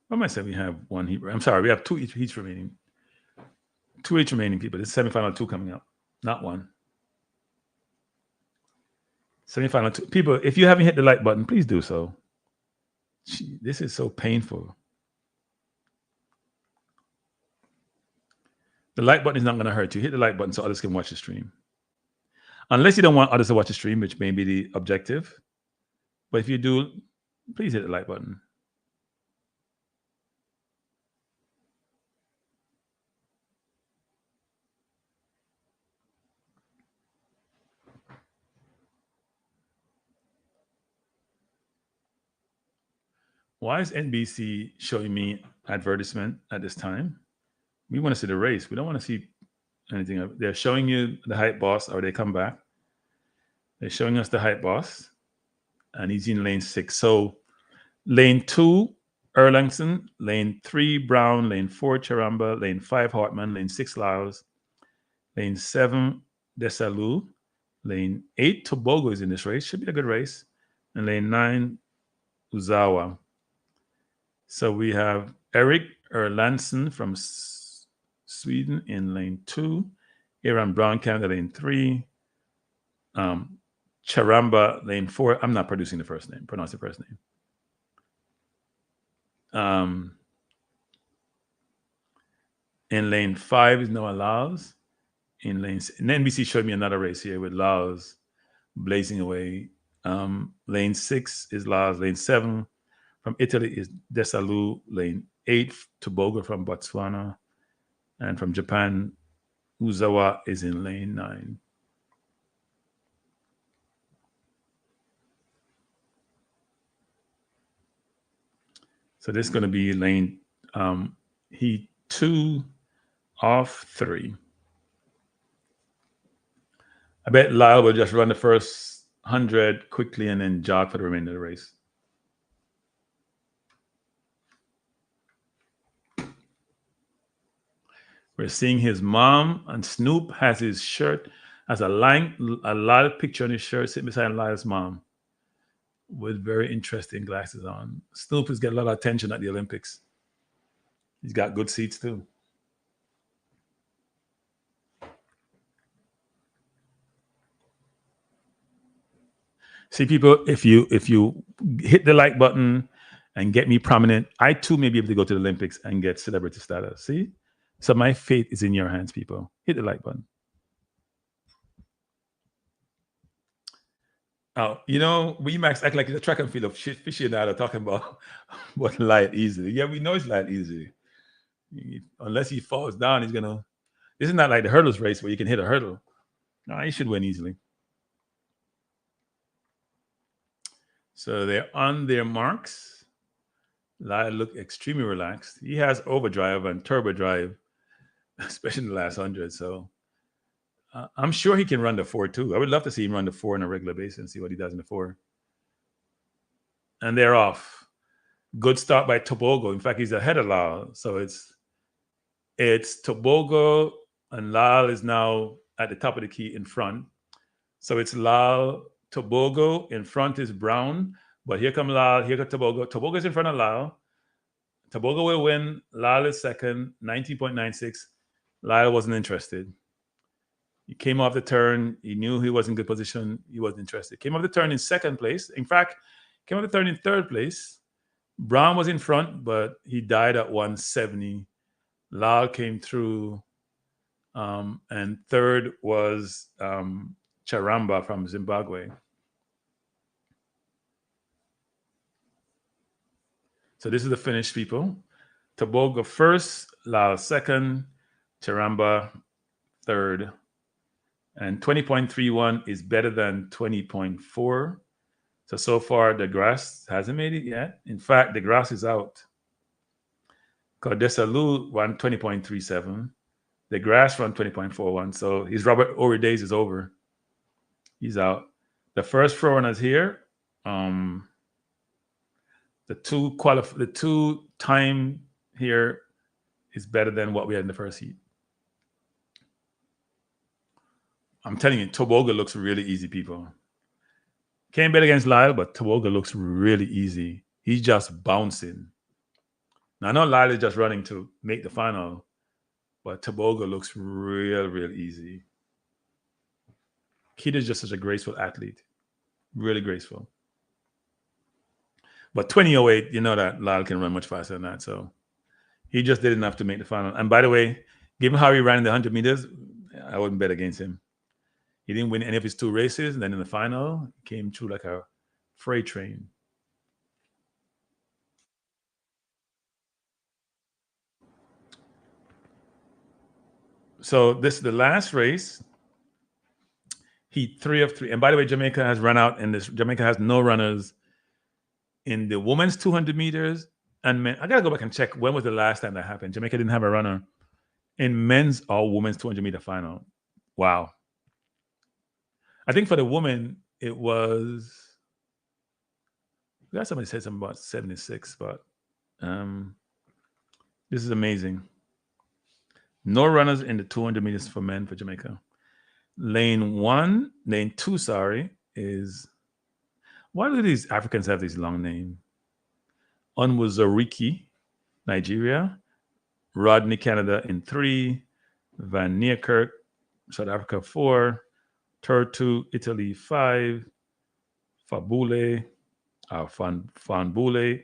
What am I saying? We have one heat. I'm sorry, we have two heats remaining. Two heats remaining, people. This is semifinal 2 coming up, not 1. Semifinal 2. People, if you haven't hit the like button, please do so. Gee, this is so painful. The like button is not going to hurt you. Hit the like button so others can watch the stream. Unless you don't want others to watch the stream, which may be the objective. But if you do, please hit the like button. Why is NBC showing me advertisement at this time? We want to see the race. We don't want to see anything. They're showing you the hype boss, or they come back. They're showing us the hype boss, and he's in lane 6. So lane 2, Erlangson, lane 3, Brown, lane 4, Charamba, lane 5, Hartman, lane 6, Laos, lane 7, Desalu, lane 8, Tobago is in this race. Should be a good race. And lane 9, Uzawa. So we have Eric Erlandson from Sweden in lane 2, Aaron Brown Canada lane 3, Charamba lane 4. I'm not pronounce the first name. In lane 5 is Noah Laos. in lanes. And NBC showed me another race here with Laos blazing away. Lane 6 is Laos. Lane 7 from Italy is Desalu. Lane 8, Tobago from Botswana. And from Japan, Uzawa is in lane 9. So this is going to be lane heat 2 off 3. I bet Lyle will just run the first 100 quickly and then jog for the remainder of the race. We're seeing his mom, and Snoop has his shirt, has a lot of picture on his shirt sitting beside Lyle's mom with very interesting glasses on. Snoop has got a lot of attention at the Olympics. He's got good seats too. See, people, if you hit the like button and get me prominent, I too may be able to go to the Olympics and get celebrity status. See? So my fate is in your hands, people. Hit the like button. Oh, we Max act like it's a track and field of aficionado talking about what light easily. Yeah, we know it's light easy. Unless he falls down, he's gonna. This is not like the hurdles race where you can hit a hurdle. No, he should win easily. So they're on their marks. Lyle look extremely relaxed. He has overdrive and turbo drive, especially in the last 100. So I'm sure he can run the 4 too. I would love to see him run the 4 on a regular basis and see what he does in the 4. And they're off. Good start by Tobago. In fact, he's ahead of Lyle. So it's Tobago, and Lyle is now at the top of the key in front. So it's Lyle, Tobago. In front is Brown. But here come Lyle. Here comes Tobago. Tobago's in front of Lyle. Tobago will win. Lyle is second, 19.96. Lyle wasn't interested. He came off the turn. He knew he was in good position. He wasn't interested. Came off the turn in second place. In fact, came off the turn in third place. Brown was in front, but he died at 170. Lyle came through. And third was Charamba from Zimbabwe. So this is the finish, people. Tobago first, Lyle second, Charamba third. And 20.31 is better than 20.4. So far, the grass hasn't made it yet. In fact, the grass is out. Desalu ran 20.37. The grass ran 20.41. So his Robert Ory days is over. He's out. The first pro runners here. The two time here is better than what we had in the first heat. I'm telling you, Tobago looks really easy, people. Can't bet against Lyle, but Tobago looks really easy. He's just bouncing. Now, I know Lyle is just running to make the final, but Tobago looks real easy. Kid is just such a graceful athlete. Really graceful. But 20.08, you know that Lyle can run much faster than that. So he just did enough to make the final. And by the way, given how he ran in the 100 meters, I wouldn't bet against him. He didn't win any of his 2 races. And then in the final, he came through like a freight train. So this is the last race. Heat 3 of 3. And by the way, Jamaica has run out in this. Jamaica has no runners in the women's 200 meters and men. I got to go back and check when was the last time that happened. Jamaica didn't have a runner in men's or women's 200 meter final. Wow. I think for the women, it was, we got somebody said something about 76, but this is amazing. No runners in the 200 meters for men for Jamaica. Lane 2, is, why do these Africans have these long names? Onwuzurike, Nigeria. Rodney, Canada in 3. Van Niekerk, South Africa 4. Turtu, Italy 5. Fabule, Fanbule,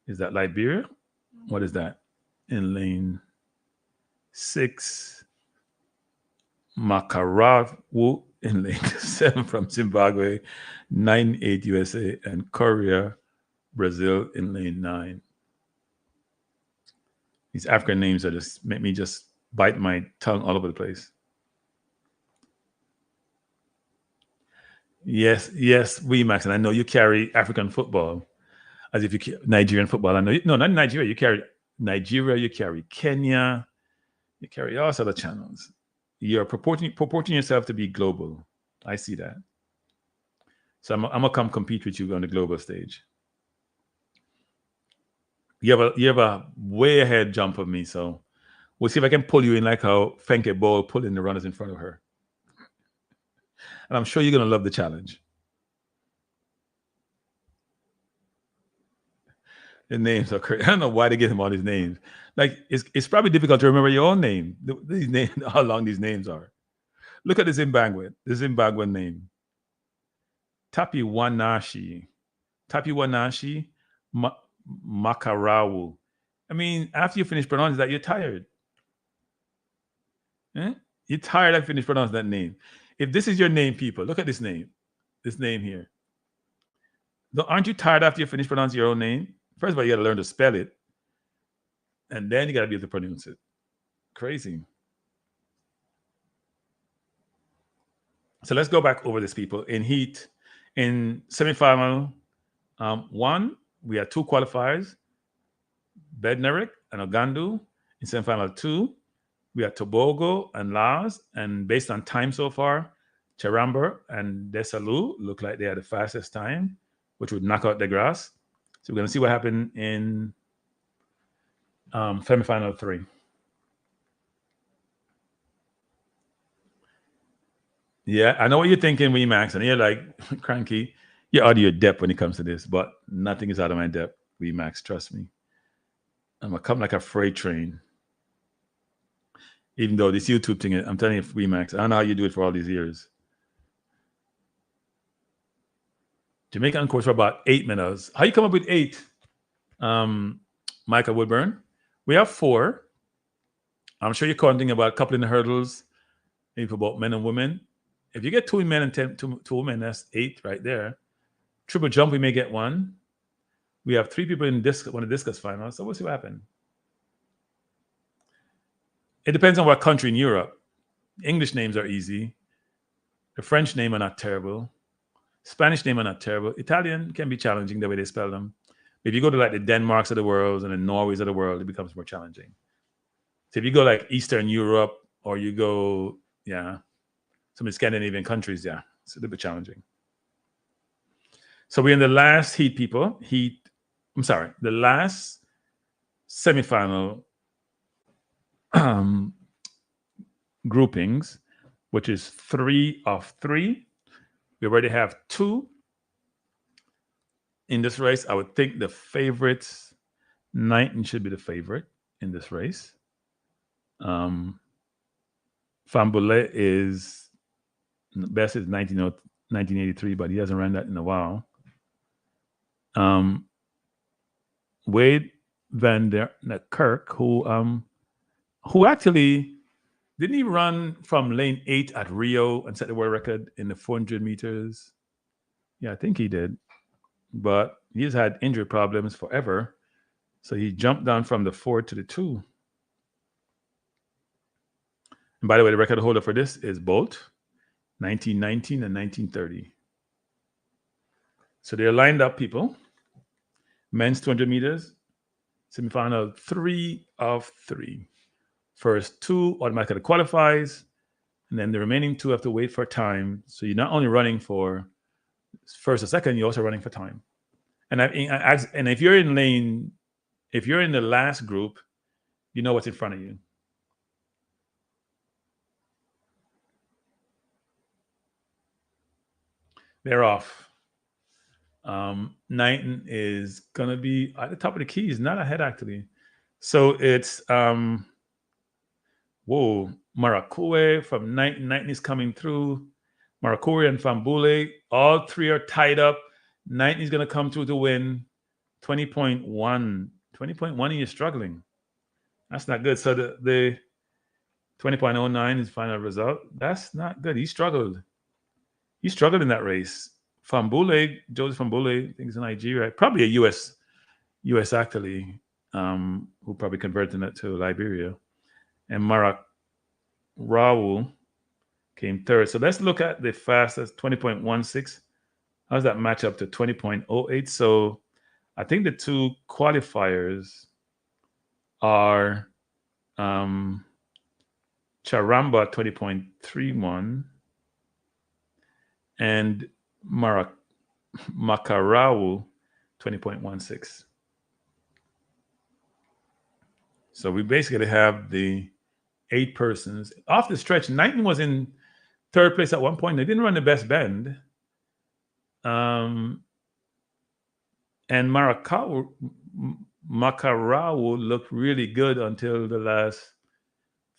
is that Liberia? What is that? In lane 6. Makarawu in lane 7 from Zimbabwe, 9-8 USA, and Korea, Brazil in lane 9. These African names are just make me just bite my tongue all over the place. Yes, Max, and I know you carry African football as if you Nigerian football. I know no, not Nigeria. You carry Nigeria. You carry Kenya. You carry all sorts of channels. You're purporting yourself to be global. I see that. So I'm gonna come compete with you on the global stage. You have a way ahead jump of me, so we'll see if I can pull you in like how Fenke Ball pulled in the runners in front of her. And I'm sure you're gonna love the challenge. The names are crazy. I don't know why they give him all these names. Like it's probably difficult to remember your own name. These names, how long these names are. Look at the Zimbabwean name. Tapiwanashi Makarawu. I mean, after you finish pronouncing that, you're tired. You're tired of finish pronouncing that name. If this is your name, people, look at this name here. Aren't you tired after you finish pronouncing your own name? First of all, you got to learn to spell it. And then you got to be able to pronounce it. Crazy. So let's go back over this, people. In semifinal 1, we had 2 qualifiers, Bednarik and Ogandu. In semifinal 2, we had Tobago and Laos. And based on time so far, Charamba and Desalu look like they had the fastest time, which would knock out DeGrasse. So we're going to see what happened in semifinal 3. Yeah, I know what you're thinking, Max, and you're like, Kranky, you're out of your depth when it comes to this, but nothing is out of my depth, Max, trust me. I'm going to come like a freight train. Even though this YouTube thing, I'm telling you, Max, I don't know how you do it for all these years. Jamaican course for about 8 minutes. How you come up with 8? Michael Woodburn? We have 4. I'm sure you're counting about a couple in the hurdles, maybe for both men and women. If you get 2 men and 2 women, that's 8 right there. Triple jump, we may get 1. We have 3 people in one of the discus finals, so we'll see what happens. It depends on what country in Europe. English names are easy. The French names are not terrible. Spanish names are not terrible. Italian can be challenging the way they spell them. If you go to like the Denmarks of the world and the Norways of the world, it becomes more challenging. So if you go like Eastern Europe or you go, some of the Scandinavian countries, it's a little bit challenging. So we're in the last heat, people. The last semifinal groupings, which is 3 of 3. We already have 2 in this race. I would think the favorites, Knighton should be the favorite in this race. Fambule is best is 1983, but he hasn't run that in a while. Wade Van der Kirk, who actually didn't he run from lane 8 at Rio and set the world record in the 400 meters? Yeah, I think he did. But he's had injury problems forever. So he jumped down from the 4 to the 2. And by the way, the record holder for this is Bolt, 1919 and 1930. So they're lined up, people. Men's 200 meters, semifinal 3 of 3. First 2 automatically qualifies, and then the remaining 2 have to wait for time. So you're not only running for first or second, you're also running for time. And if you're in the last group, you know what's in front of you. They're off. Knighton is gonna be at the top of the keys, not ahead actually. So it's Marakue from Knighton. Knighton is coming through. Marakue and Fambule, all 3 are tied up. Knighton is gonna come through to win 20.1. 20.1 and you're struggling. That's not good. So the 20.09 is final result. That's not good. He struggled. He struggled in that race. Fambule, Joseph Fambule, I think he's in Nigeria, probably a US actually, who probably converted it to Liberia. And Marak Raul came third. So let's look at the fastest 20.16. How does that match up to 20.08? So I think the two qualifiers are Charamba 20.31 and Makarau 20.16. So we basically have the 8 persons. Off the stretch, Knighton was in third place at one point. They didn't run the best bend. And Makarau looked really good until the last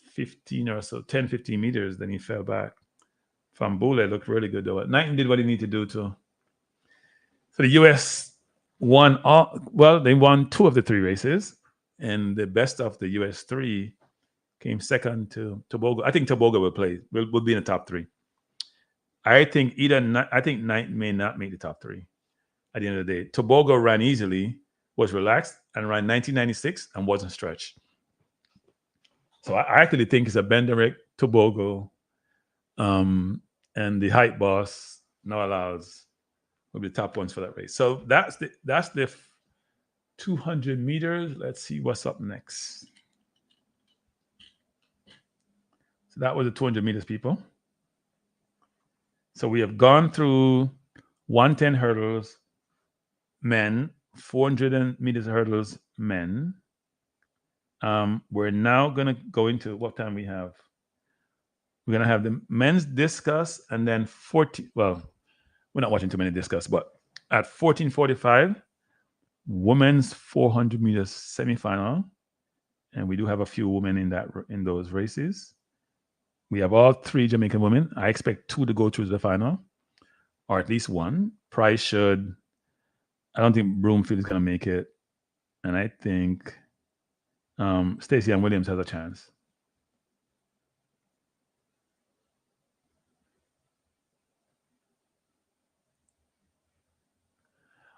15 or so, 10, 15 meters. Then he fell back. Fambule looked really good though. Knighton did what he needed to do too. So the US won they won 2 of the 3 races. And the best of the US 3 came second to Tobago. I think Tobago will be in the top 3. I think Knighton may not make the top 3 at the end of the day. Tobago ran easily, was relaxed, and ran 1996 and wasn't stretched. So I actually think it's a Benderick, Tobago, and the height boss, Noah Lyles, will be the top ones for that race. So that's the 200 meters. Let's see what's up next. So that was the 200 meters, people. So we have gone through 110 hurdles, men, 400 meters hurdles, men. We're now going to go into what time we have. We're going to have the men's discus and then 40. Well, we're not watching too many discus, but at 14:45, women's 400 meters semifinal. And we do have a few women in those races. We have all 3 Jamaican women. I expect 2 to go through the final, or at least 1. Price should. I don't think Broomfield is going to make it. And I think Stacey Ann Williams has a chance.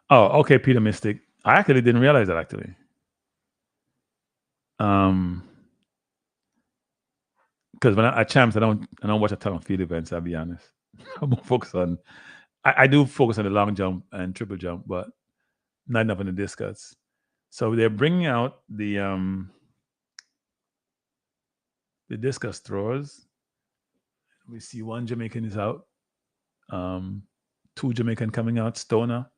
Oh, okay, Peter Mystic. I actually didn't realize that, actually. Because when I champs, I don't watch a ton of field events, I'll be honest. I'm more focused on, I do focus on the long jump and triple jump, but not enough on the discus. So they're bringing out the discus throwers. We see 1 Jamaican is out, 2 Jamaican coming out, Stoner.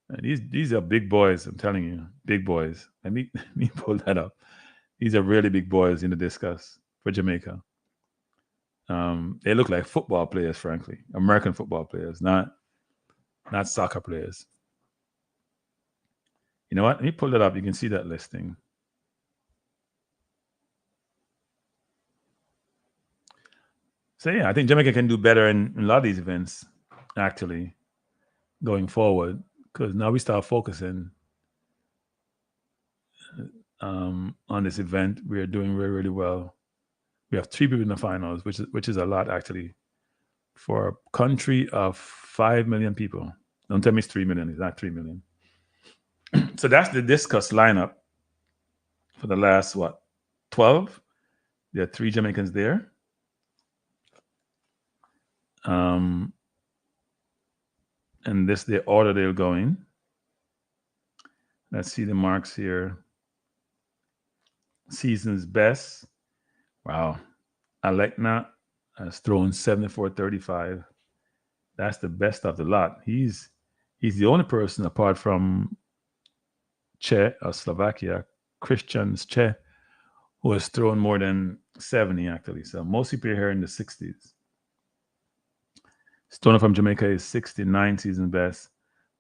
And these are big boys, I'm telling you, big boys. Let me pull that up. These are really big boys in the discus for Jamaica. They look like football players, frankly, American football players, not soccer players. You know what? Let me pull that up. You can see that listing. So yeah, I think Jamaica can do better in a lot of these events, actually, going forward, because now we start focusing on this event. We are doing really, really well. We have 3 people in the finals, which is a lot, actually, for a country of 5 million people. Don't tell me it's 3 million. It's not 3 million. So that's the discus lineup for the last, 12? There are 3 Jamaicans there. And this the order they're going. Let's see the marks here. Season's best. Wow. Alekna has thrown 74.35. That's the best of the lot. He's the only person apart from Che of Slovakia, Christian's Che, who has thrown more than 70 actually. So most people are here in the 60s. Stoner from Jamaica is 69 season best.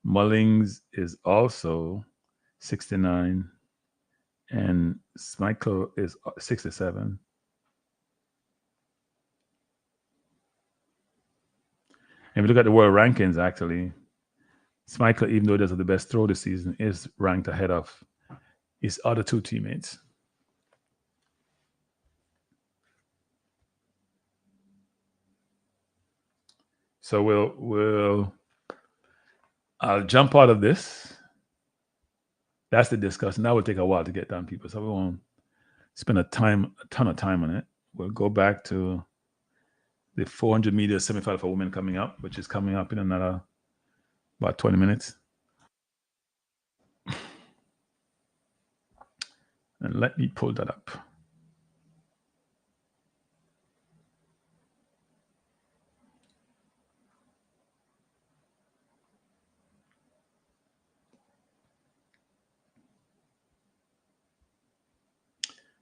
Mullings is also 69. And Michael is 67. And if you look at the world rankings, actually, Michael, even though he does the best throw this season, is ranked ahead of his other 2 teammates. So I'll jump out of this. That's the discussion. That will take a while to get done, people. So we won't spend a ton of time on it. We'll go back to the 400 meter semifinal for women coming up, which is coming up in another about 20 minutes. And let me pull that up.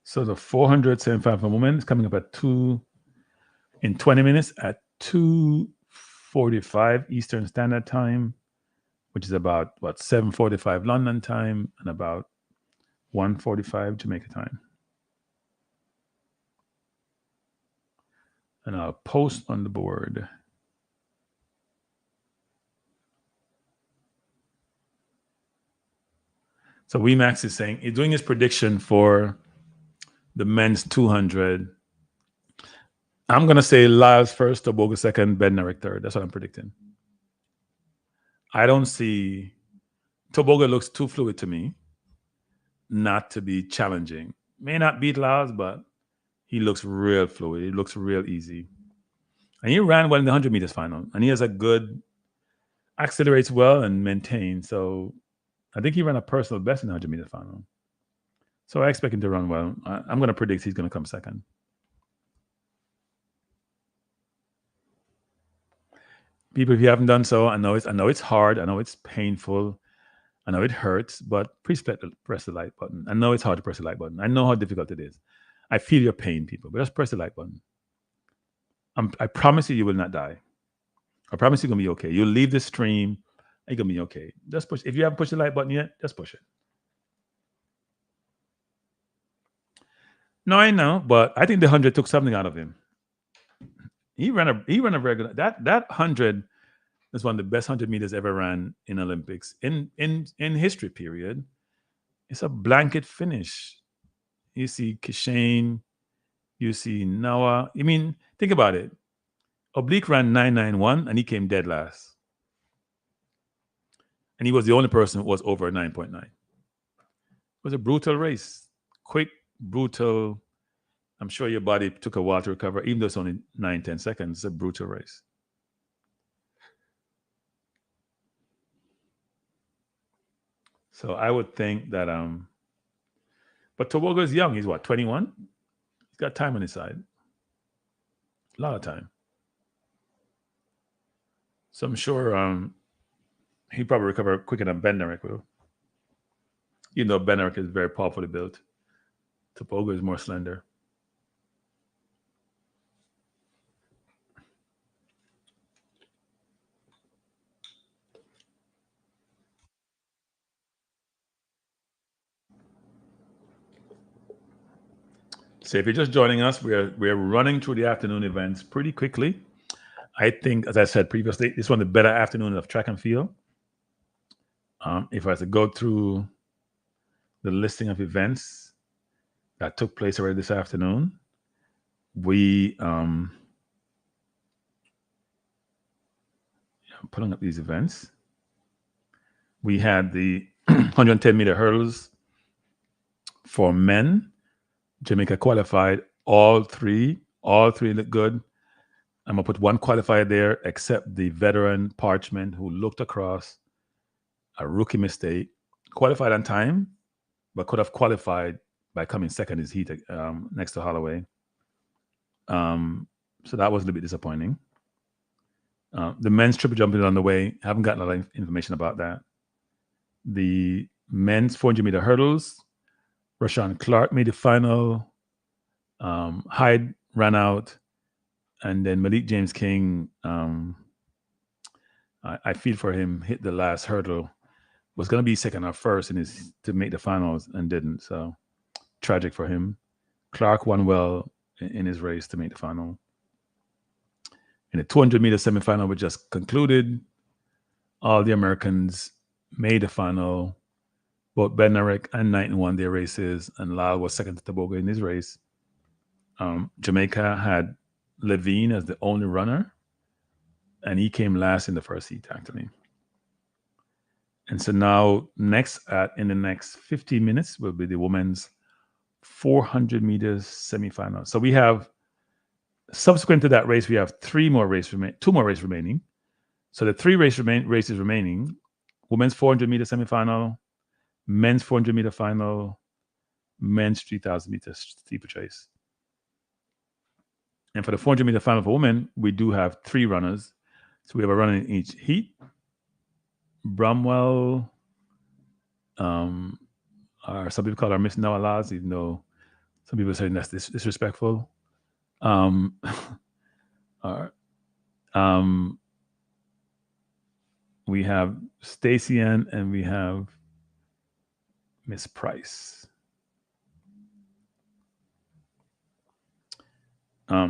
So the 400 semifinal for women is coming up in 20 minutes at 2:45 Eastern Standard Time, which is about 7:45 London time and about 1:45 Jamaica time. And I'll post on the board. So Wemax is saying he's doing his prediction for the men's 200. I'm going to say Lyles first, Tobogo second, Bednarik third. That's what I'm predicting. I don't see... Tobogo looks too fluid to me not to be challenging. May not beat Lyles, but he looks real fluid. He looks real easy. And he ran well in the 100 meters final. And he has a good... accelerates well and maintains. So I think he ran a personal best in the 100 meters final. So I expect him to run well. I'm going to predict he's going to come second. People, if you haven't done so, I know it's hard. I know it's painful. I know it hurts, but please press the like button. I know it's hard to press the like button. I know how difficult it is. I feel your pain, people, but just press the like button. I promise you will not die. I promise you're going to be okay. You'll leave the stream. You're going to be okay. Just push. If you haven't pushed the like button yet, just push it. No, I know, but I think the 100 took something out of him. He ran a regular... That 100 is one of the best 100 meters ever ran in Olympics in history, period. It's a blanket finish. You see Kishane, you see Noah. I mean, think about it. Oblique ran 991 and he came dead last. And he was the only person who was over 9.9. It was a brutal race. Quick, brutal. I'm sure your body took a while to recover, even though it's only 9-10 seconds. It's a brutal race. So I would think that but Tobogo is young. He's what, 21? He's got time on his side. A lot of time. So I'm sure he'll probably recover quicker than Bednarik will. You know, Bednarik is very powerfully built. Tobogo is more slender. So if you're just joining us, we're running through the afternoon events pretty quickly. I think, as I said previously, this is one of the better afternoons of track and field. If I was to go through the listing of events that took place already this afternoon, I'm putting up these events. We had the 110 meter hurdles for men. Jamaica qualified all three. All three look good. I'm going to put one qualifier there, except the veteran Parchment, who looked across a rookie mistake. Qualified on time, but could have qualified by coming second in his heat next to Holloway. So that was a little bit disappointing. The men's triple jumping is on the way. Haven't gotten a lot of information about that. The men's 400 meter hurdles, Rashawn Clark made the final. Hyde ran out. And then Malik James King, I feel for him, hit the last hurdle. Was going to be second or first to make the finals and didn't. So tragic for him. Clark won well in his race to make the final. In the 200 meter semifinal, which just concluded, all the Americans made the final. Both Bednarik and Knighton won their races, and Lyle was second to Tobogo in his race. Jamaica had Levine as the only runner. and he came last in the first heat, actually. And so now, in the next 15 minutes will be the women's 400 meters semifinal. So we have, subsequent to that race, we have two more races remaining. So the three races remaining: women's 400 meter semifinal, men's 400 meter final, men's 3,000 meter steeplechase. And for the 400 meter final for women, we do have three runners. So we have a runner in each heat. Bromwell, or some people call her Miss Noah Laws, even though some people are saying that's disrespectful. We have Stacey Ann and we have Miss Price.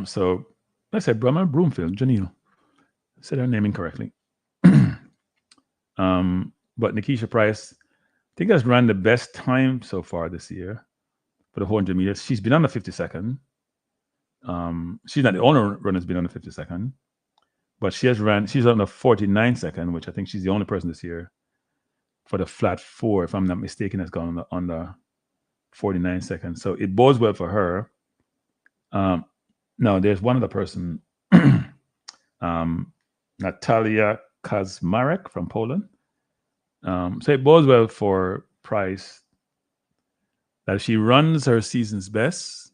So let's say Bromwell Broomfield, Janelle. Said her name incorrectly. But Nikisha Price, I think, has run the best time so far this year for the 400 meters. She's been on the 52nd. She's not the only runner who's been on the 52nd, but she's on the 49-second, which I think she's the only person this year for the flat 4, if I'm not mistaken, has gone on the 49 seconds. So it bodes well for her. Now, there's one other person, Natalia Kazmarek from Poland. So it bodes well for Price that if she runs her season's best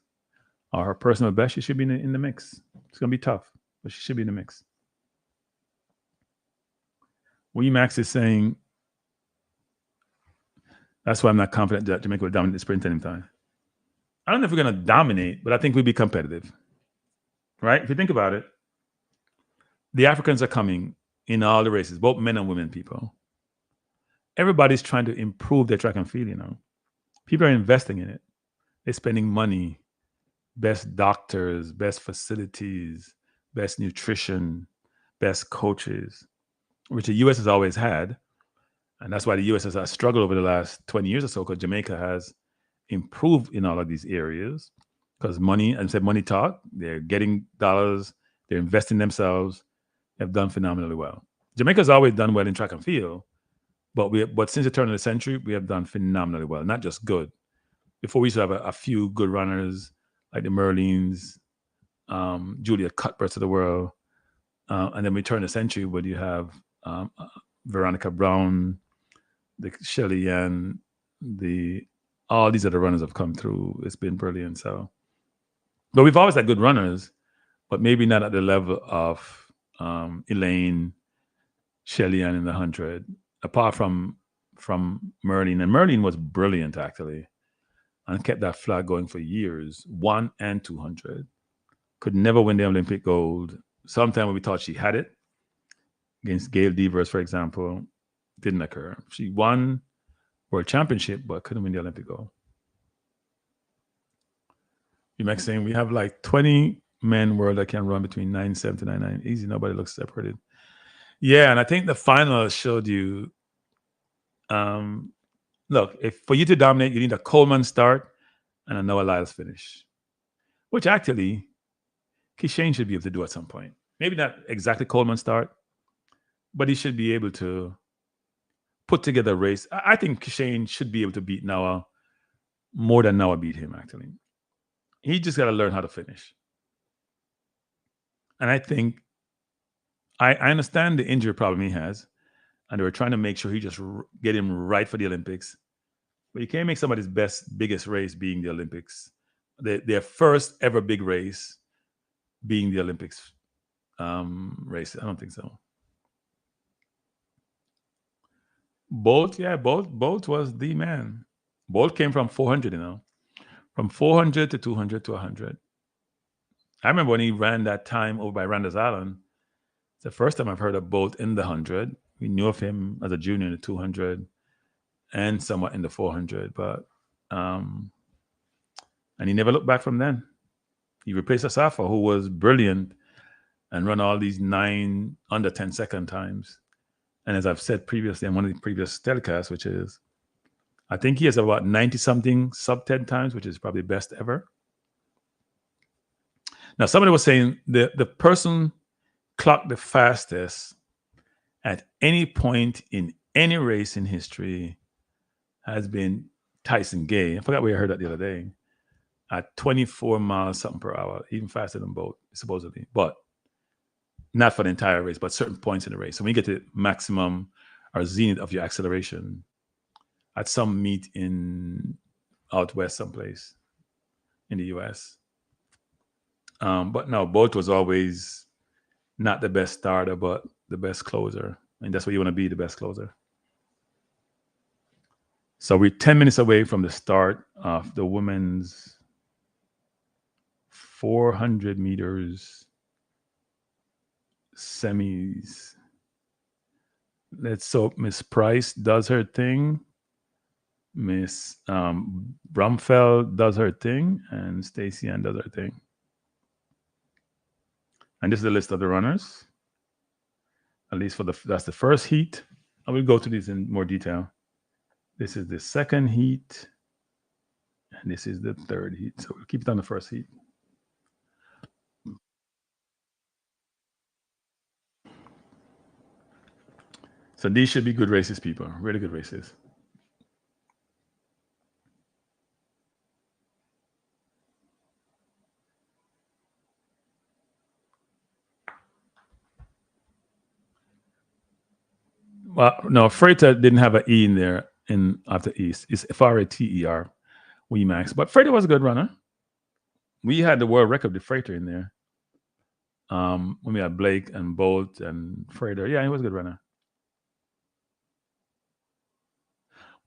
or her personal best, she should be in the mix. It's going to be tough, but she should be in the mix. Max is saying, that's why I'm not confident that Jamaica will dominate the sprint anytime. I don't know if we're going to dominate, but I think we'll be competitive. Right? If you think about it, the Africans are coming in all the races, both men and women people. Everybody's trying to improve their track and field, People are investing in it. They're spending money, best doctors, best facilities, best nutrition, best coaches, which the U.S. has always had. And that's why the U.S. has struggled over the last 20 years or so, because Jamaica has improved in all of these areas. Because money talk, they're getting dollars, they're investing themselves, they've done phenomenally well. Jamaica's always done well in track and field, but since the turn of the century, we have done phenomenally well, not just good. Before, we used to have a few good runners, like the Merlins, Julia Cuthberts of the world, and then we turn the century where you have Veronica Brown, the Shelly Ann, all these other runners have come through. It's been brilliant. So, but we've always had good runners, but maybe not at the level of Elaine, Shelly Ann in the 100, apart from Merlin. And Merlin was brilliant, actually, and kept that flag going for years, 1 and 200. Could never win the Olympic gold. Sometime when we thought she had it, against Gail Devers, for example, didn't occur. She won World Championship, but couldn't win the Olympic gold. Max saying we have like 20 men world that can run between 9.7 to 9.9. Easy, nobody looks separated. Yeah, and I think the final showed you, look, for you to dominate, you need a Coleman start and a Noah Lyles finish, which actually Kishane should be able to do at some point. Maybe not exactly Coleman start, but he should be able to put together a race. I think Kishane should be able to beat Noah more than Noah beat him, actually. He just got to learn how to finish. And I think, I understand the injury problem he has, and they were trying to make sure he just get him right for the Olympics. But you can't make somebody's biggest race being the Olympics. Their first ever big race being the Olympics race. I don't think so. Bolt was the man. Bolt came from 400, from 400 to 200 to 100. I remember when he ran that time over by Randers Island. It's the first time I've heard of Bolt in the 100. We knew of him as a junior in the 200 and somewhat in the 400, but and he never looked back from then. He replaced Asafa, who was brilliant and run all these 9 under 10 second times. And as I've said previously in one of the previous telecasts, which is, I think he has about 90-something sub 10 times, which is probably best ever. Now, somebody was saying the person clocked the fastest at any point in any race in history has been Tyson Gay. I forgot where I heard that the other day. At 24 miles something per hour, even faster than Bolt, supposedly. But not for the entire race, but certain points in the race. So when you get to maximum or zenith of your acceleration at some meet in out west someplace in the US. But no, Bolt was always not the best starter, but the best closer. And that's what you want to be, the best closer. So we're 10 minutes away from the start of the women's 400 meters semis. Let's hope Miss Price does her thing. Miss Brumfeld does her thing, and Stacy Ann does her thing. And this is the list of the runners. At least that's the first heat. I will go to these in more detail. This is the second heat, and this is the third heat. So we'll keep it on the first heat. So these should be good races, people. Really good races. Well, no, Freighter didn't have an E in there after East. It's Frater, Max. But Freighter was a good runner. We had the world record with Freighter in there. When we had Blake and Bolt and Freighter. Yeah, he was a good runner.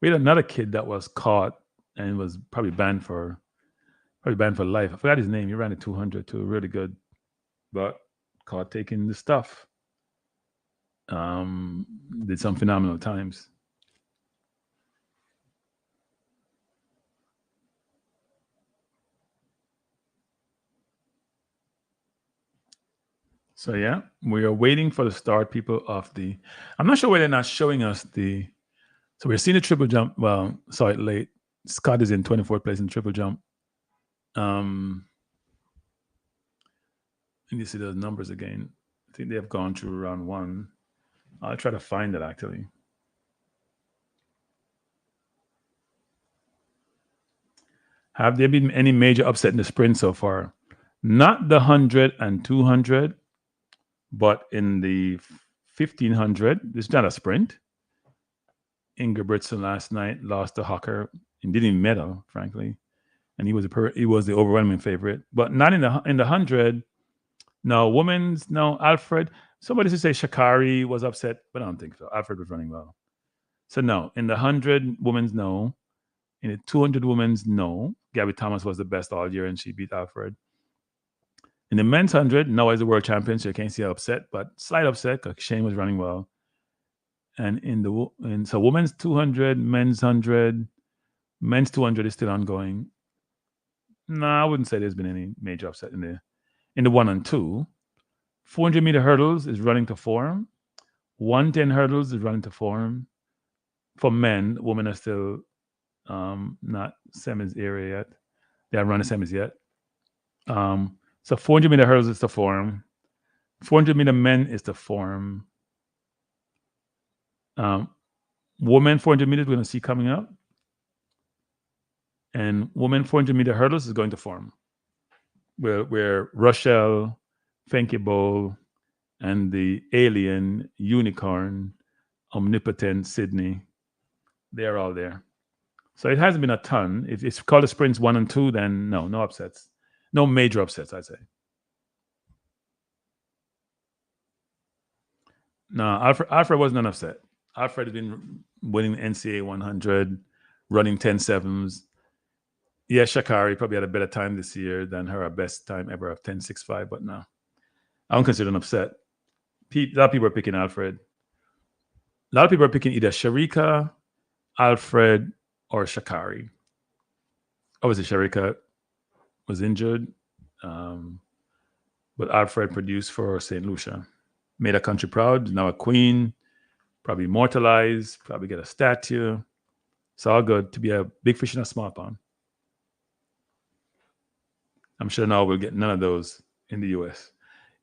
We had another kid that was caught and was probably banned for life. I forgot his name. He ran a 200 too, really good, but caught taking the stuff. Did some phenomenal times. So yeah, we are waiting for the start, people, of the. I'm not sure why they're not showing us the. So we're seeing the triple jump. Well, saw it late. Scott is in 24th place in triple jump. And you see those numbers again. I think they have gone through round one. I'll try to find it actually. Have there been any major upset in the sprint so far? Not the 100 and 200, but in the 1500. This is not a sprint. Ingebrigtsen last night lost to Hocker and didn't even medal, frankly. And he was the overwhelming favorite. But not in the 100. No, women's, no, Alfred. Somebody should say Shakari was upset, but I don't think so. Alfred was running well. So no, in the 100 women's, no. In the 200 women's, no. Gabby Thomas was the best all year, and she beat Alfred. In the men's 100, Noah is the world champion, so you can't see her upset, but slight upset because Shane was running well. And so women's 200, men's 100, men's 200 is still ongoing. No, I wouldn't say there's been any major upset in the 1 and 2. 400 meter hurdles is running to form. 110 hurdles is running to form. For men, women are still not semis area yet. They haven't run the semis yet. So 400 meter hurdles is to form. 400 meter men is to form. Women 400 meters we're going to see coming up. And women 400 meter hurdles is going to form. Where Rochelle, Fenke Bowl, and the alien, unicorn, omnipotent Sydney, they're all there. So it hasn't been a ton. If it's called the sprints 1 and 2, then no upsets. No major upsets, I'd say. No, Alfred wasn't an upset. Alfred has been winning the NCAA 100, running 10.7s. Yeah, Shakari probably had a better time this year than her best time ever of 10.65, but no. I don't consider an upset. A lot of people are picking Alfred. A lot of people are picking either Sharika, Alfred, or Shakari. Obviously, Sharika was injured, but Alfred produced for St. Lucia. Made a country proud, now a queen, probably immortalized, probably get a statue. It's all good to be a big fish in a small pond. I'm sure now we'll get none of those in the US.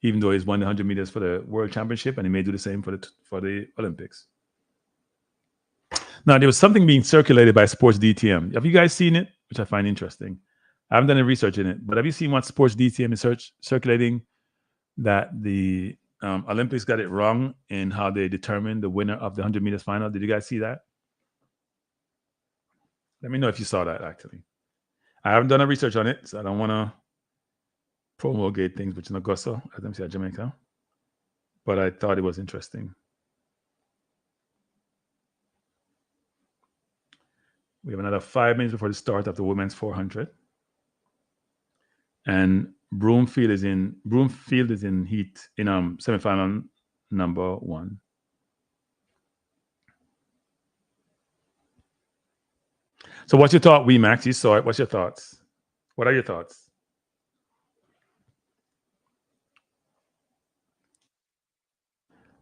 even though he's won the 100 meters for the World Championship, and he may do the same for the Olympics. Now, there was something being circulated by Sports DTM. Have you guys seen it? Which I find interesting. I haven't done any research in it, but have you seen what Sports DTM is circulating? That the Olympics got it wrong in how they determined the winner of the 100 meters final. Did you guys see that? Let me know if you saw that, actually. I haven't done a research on it, so I don't want to promulgate things which no gosso, as them say at Jamaica. But I thought it was interesting. We have another 5 minutes before the start of the women's 400. And Broomfield is in heat in semifinal number 1. So what's your thought, Max? You saw it. What's your thoughts? What are your thoughts?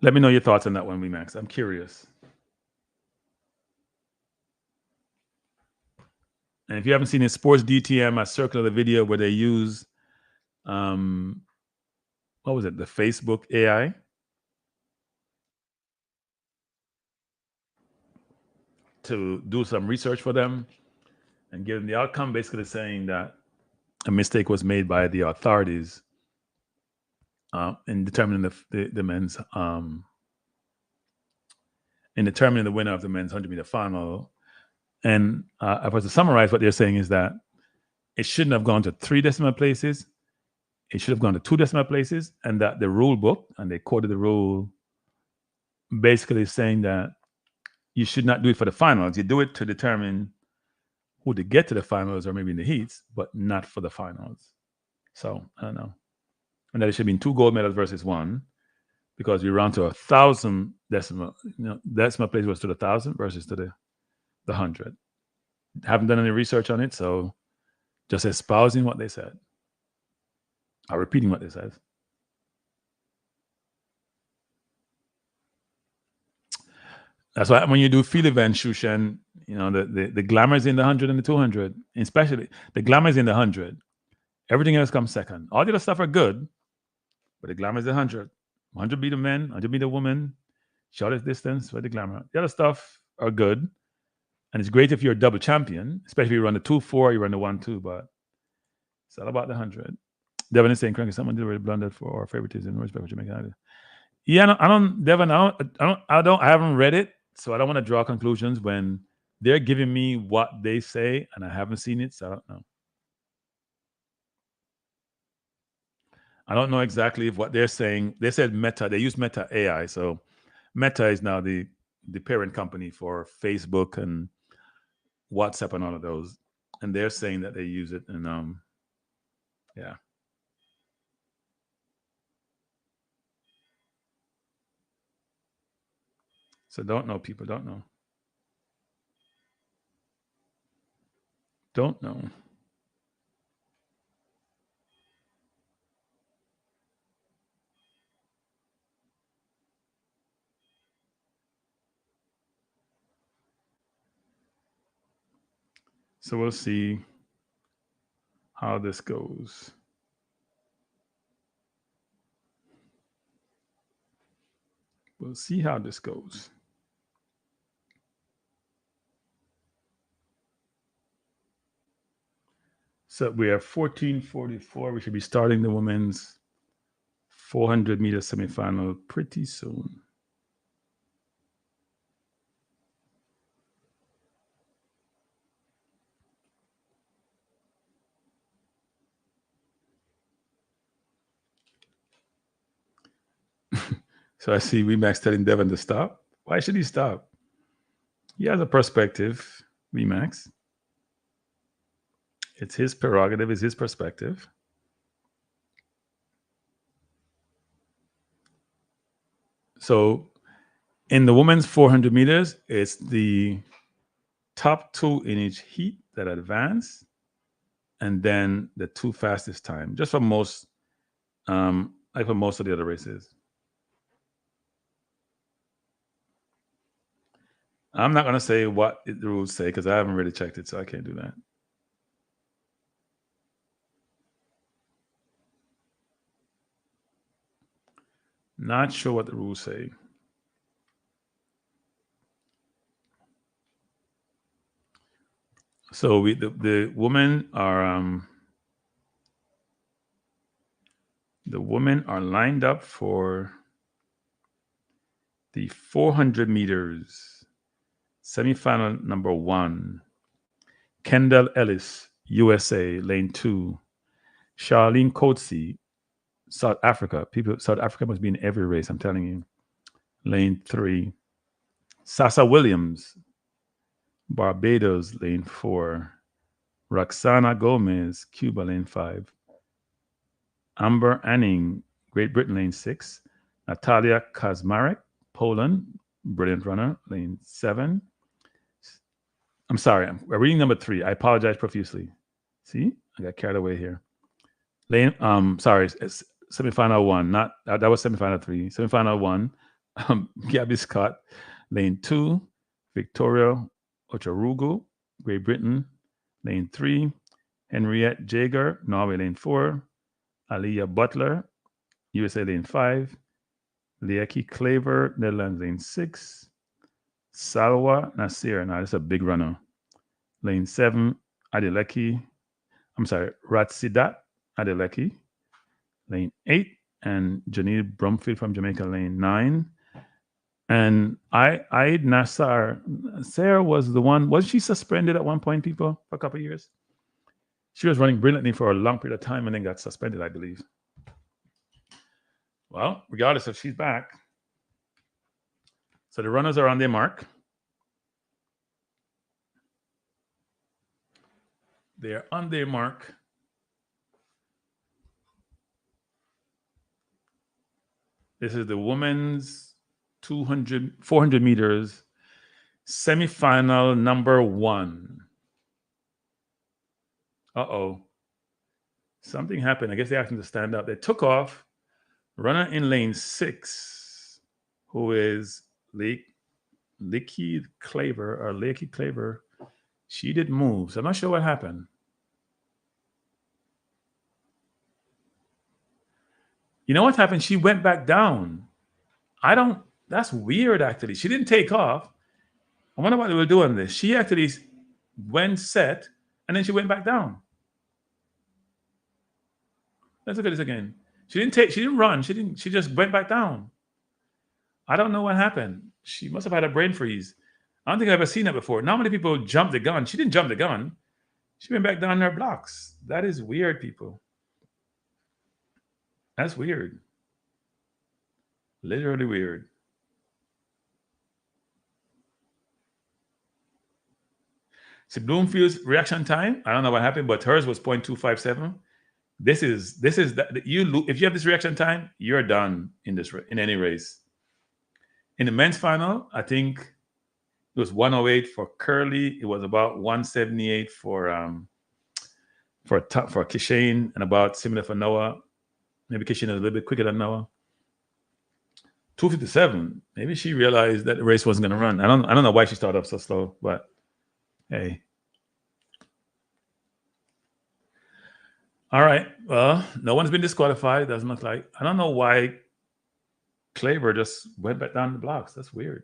Let me know your thoughts on that one, Max. I'm curious. And if you haven't seen it, Sports DTM, I circled a video where they use, what was it? The Facebook AI. To do some research for them and give them the outcome, basically saying that a mistake was made by the authorities in determining the men's in determining the winner of the men's 100-meter final. And if I was to summarize, what they're saying is that it shouldn't have gone to 3 decimal places. It should have gone to 2 decimal places, and that the rule book, and they quoted the rule, basically saying that you should not do it for the finals. You do it to determine who to get to the finals or maybe in the heats, but not for the finals. So I don't know. And that it should be 2 gold medals versus 1, because we round to 1,000 decimal. Decimal place was to the 1,000 versus to the 100. Haven't done any research on it, so just espousing what they said. Or repeating what they said. That's why when you do field events, Shushan, the glamour is in the 100 and the 200, especially the glamour is in the 100. Everything else comes second. All the other stuff are good, but the glamour is the 100. 100 be the men, 100 be the women, shortest distance for the glamour. The other stuff are good, and it's great if you're a double champion, especially if you run the 2-4, you run the 1-2, but it's all about the 100. Devin is saying, Kranky, someone did already blundered for our favoritism in respect for Jamaican. Yeah, Devin, I haven't read it. So I don't want to draw conclusions when they're giving me what they say and I haven't seen it, so I don't know. I don't know exactly what they're saying. They said Meta. They use Meta AI. So Meta is now the parent company for Facebook and WhatsApp and all of those. And they're saying that they use it. And yeah. So don't know, people. Don't know. Don't know. So we'll see how this goes. We'll see how this goes. So we are 14:44. We should be starting the women's 400-meter semifinal pretty soon. So I see Remax telling Devin to stop. Why should he stop? He has a perspective, Remax. It's his prerogative, it's his perspective. So in the women's 400 meters, it's the top 2 in each heat that advance, and then the 2 fastest time, just for most, like for most of the other races. I'm not going to say what the rules say because I haven't really checked it, so I can't do that. Not sure what the rules say. So the women are lined up for the 400 meters semifinal number 1. Kendall Ellis, USA, lane 2. Charlene Coetzee, South Africa. South Africa must be in every race, I'm telling you. Lane 3. Sasa Williams, Barbados, lane 4. Roxana Gomez, Cuba, lane 5. Amber Anning, Great Britain, lane 6. Natalia Kazmarek, Poland, brilliant runner, lane 7. I'm sorry, I'm reading number 3. I apologize profusely. See, I got carried away here. Lane, sorry, it's semifinal 1. Not that was semifinal 3. Semifinal 1. Gabby Scott, lane 2. Victoria Ocharugu, Great Britain, lane 3. Henriette Jager, Norway, lane 4. Aliyah Butler, USA, lane 5. Lieki Claver, Netherlands, lane 6. Salwa Nasir, now this is a big runner. Lane 7. Ratsidat Adeleki, lane 8. And Janine Brumfield from Jamaica, lane 9. And Aid Nassar, Sarah was the one, was she suspended at one point, people, for a couple of years? She was running brilliantly for a long period of time and then got suspended, I believe. Well, regardless if she's back. So the runners are on their mark. They're on their mark. This is the women's 400 meters semifinal number 1. Uh-oh. Something happened. I guess they asked them to stand up. They took off. Runner in lane 6, who is Lieki Claver. She didn't move. So I'm not sure what happened. You know what happened? She went back down. That's weird, actually. She didn't take off. I wonder why they were doing this. She actually went set, and then she went back down. Let's look at this again. She didn't run. She just went back down. I don't know what happened. She must have had a brain freeze. I don't think I've ever seen that before. Not many people jump the gun. She didn't jump the gun. She went back down her blocks. That is weird, people. That's weird. Literally weird. See, Bloomfield's reaction time, I don't know what happened, but hers was 0.257. This is if you have this reaction time, you're done in any race. In the men's final, I think it was 108 for Curly. It was about 178 for Kishane, and about similar for Noah. Maybe Kishane is a little bit quicker than Noah. 257. Maybe she realized that the race wasn't going to run. I don't know why she started up so slow, but hey. All right. Well, no one's been disqualified. Doesn't look like. I don't know why Claver just went back down the blocks. That's weird.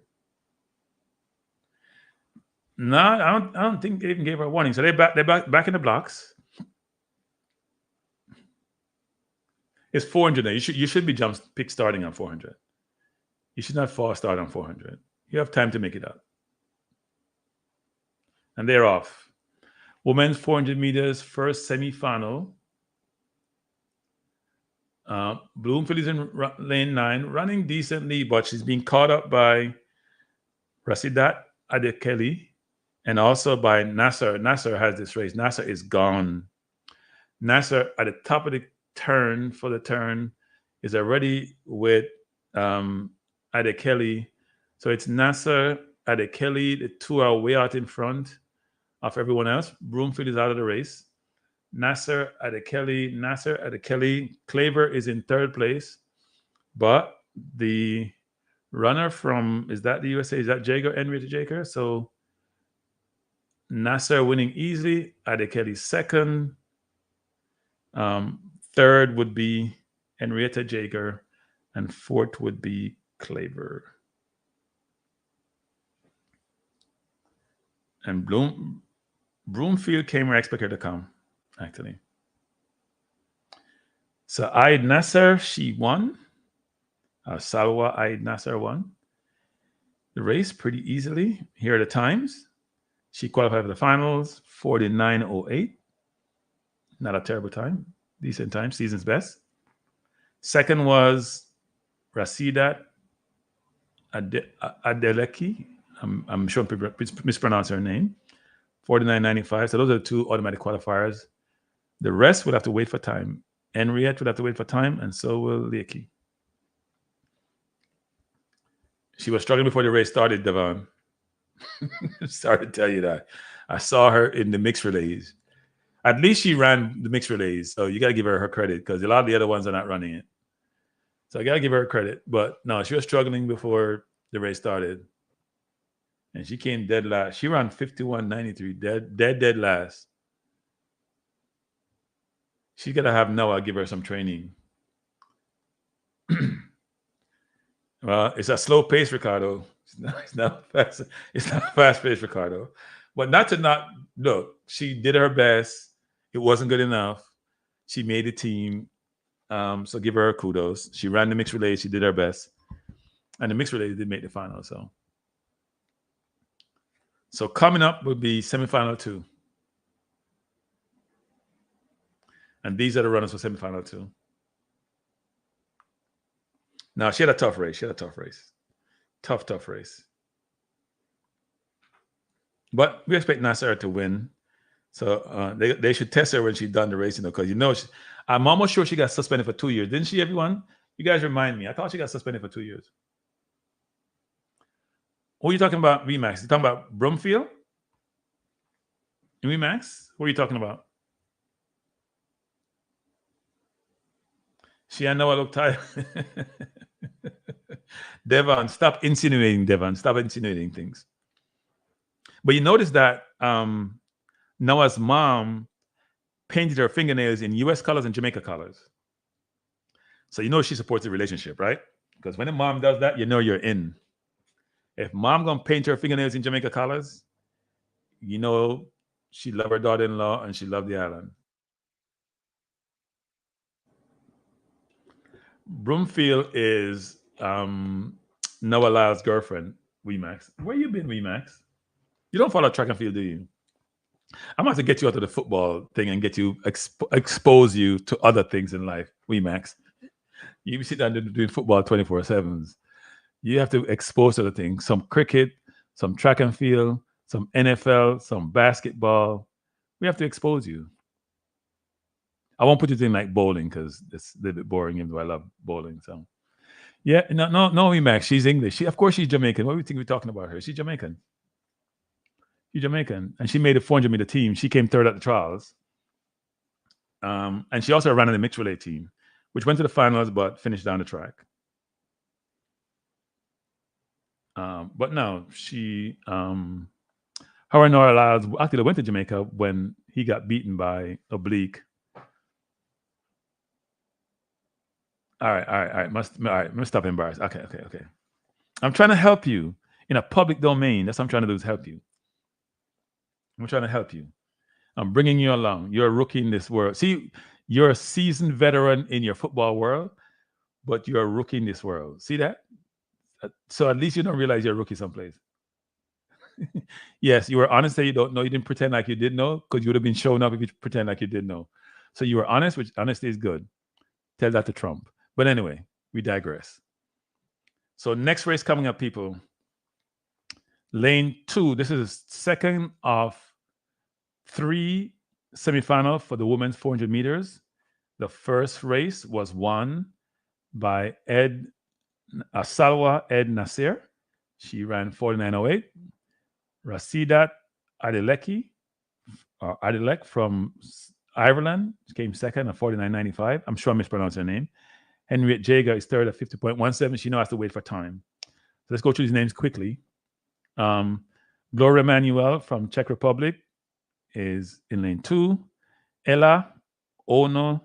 No, I don't think they even gave her a warning. So they're back in the blocks. It's 400 now. You should be pick starting on 400. You should not false start on 400. You have time to make it up. And they're off. Women's 400 meters first semifinal. Bloomfield is in lane 9, running decently, but she's being caught up by Rasidat Adekeli and also by Nasser. Nasser has this race. Nasser is gone. Nasser at the top of the turn is already with Adekeli. So it's Nasser, Adekeli. The two are way out in front of everyone else. Bloomfield is out of the race. Nasser Adekeli. Claver is in 3rd place, but the runner from, is that the USA? Is that Jager, Henrietta Jager? So Nasser winning easily. Adekeli 2nd. 3rd would be Henrietta Jager. And fourth would be Claver. And Broomfield came where I expected her to come, actually. So Aid Nasser, she won. Salwa Aid Nasser won the race pretty easily. Here are the times. She qualified for the finals, 49.08. Not a terrible time. Decent time, season's best. Second was Rasidat Adeleki. I'm sure I'm mispronouncing her name. 49.95. So those are the two automatic qualifiers. The rest would have to wait for time. Henriette would have to wait for time, and so will Leaki. She was struggling before the race started, Devon. Sorry to tell you that. I saw her in the mixed relays. At least she ran the mixed relays, so you got to give her credit because a lot of the other ones are not running it. So I got to give her credit. But no, she was struggling before the race started. And she came dead last. She ran 51.93, dead last. She's got to have Noah give her some training. Well, it's a slow pace, Ricardo. It's not fast. It's not fast pace, Ricardo. But look. She did her best. It wasn't good enough. She made the team. So give her kudos. She ran the mixed relay. She did her best, and the mixed relay did make the final. So coming up would be semifinal 2, and these are the runners for semifinal 2. Now, she had a tough race. Tough race. But we expect Nasser to win. So they should test her when she's done the race, because I'm almost sure she got suspended for 2 years. Didn't she, everyone? You guys remind me. I thought she got suspended for 2 years. Who are you talking about, Remax? You talking about Broomfield? Remax? What are you talking about? I know I look tired. Devon, stop insinuating, Stop insinuating things. But you notice that Noah's mom painted her fingernails in U.S. colors and Jamaica colors. So she supports the relationship, right? Because when a mom does that, you're in. If mom gonna paint her fingernails in Jamaica colors, she love her daughter-in-law and she love the island. Broomfield is Noah Lyle's girlfriend, Weemax. Where you been, Weemax? You don't follow track and field, do you? I'm about to get you out of the football thing and get you expose you to other things in life, Weemax. You sit down doing football 24/7s. You have to expose other things. Some cricket, some track and field, some NFL, some basketball. We have to expose you. I won't put you in like bowling because it's a little bit boring, even though I love bowling. So, yeah, no, Max. She's English. Of course, she's Jamaican. What do you think we're talking about her? She's Jamaican. And she made a 400-meter team. She came third at the trials. And she also ran in the mixed relay team, which went to the finals but finished down the track. But no, she, her and Nora Lyles actually went to Jamaica when he got beaten by Oblique. All right. Must stop embarrassed. Okay. I'm trying to help you in a public domain. That's what I'm trying to do, is help you. I'm trying to help you. I'm bringing you along. You're a rookie in this world. See, you're a seasoned veteran in your football world, but you're a rookie in this world. See that? So at least you don't realize you're a rookie someplace. Yes, you were honest that you don't know. You didn't pretend like you did know, because you would have been showing up if you pretend like you did know. So you were honest, which honesty is good. Tell that to Trump. But anyway, we digress. So next race coming up, people. Lane 2. This is second of 3 semifinals for the women's 400 meters. The first race was won by Salwa Ed Nasser. She ran 49.08. Rasidat Adelek from Ireland came second at 49.95. I'm sure I mispronounced her name. Henriette Jager is third at 50.17. She now has to wait for time. So let's go through these names quickly. Gloria Manuel from Czech Republic is in lane 2. Ella Ono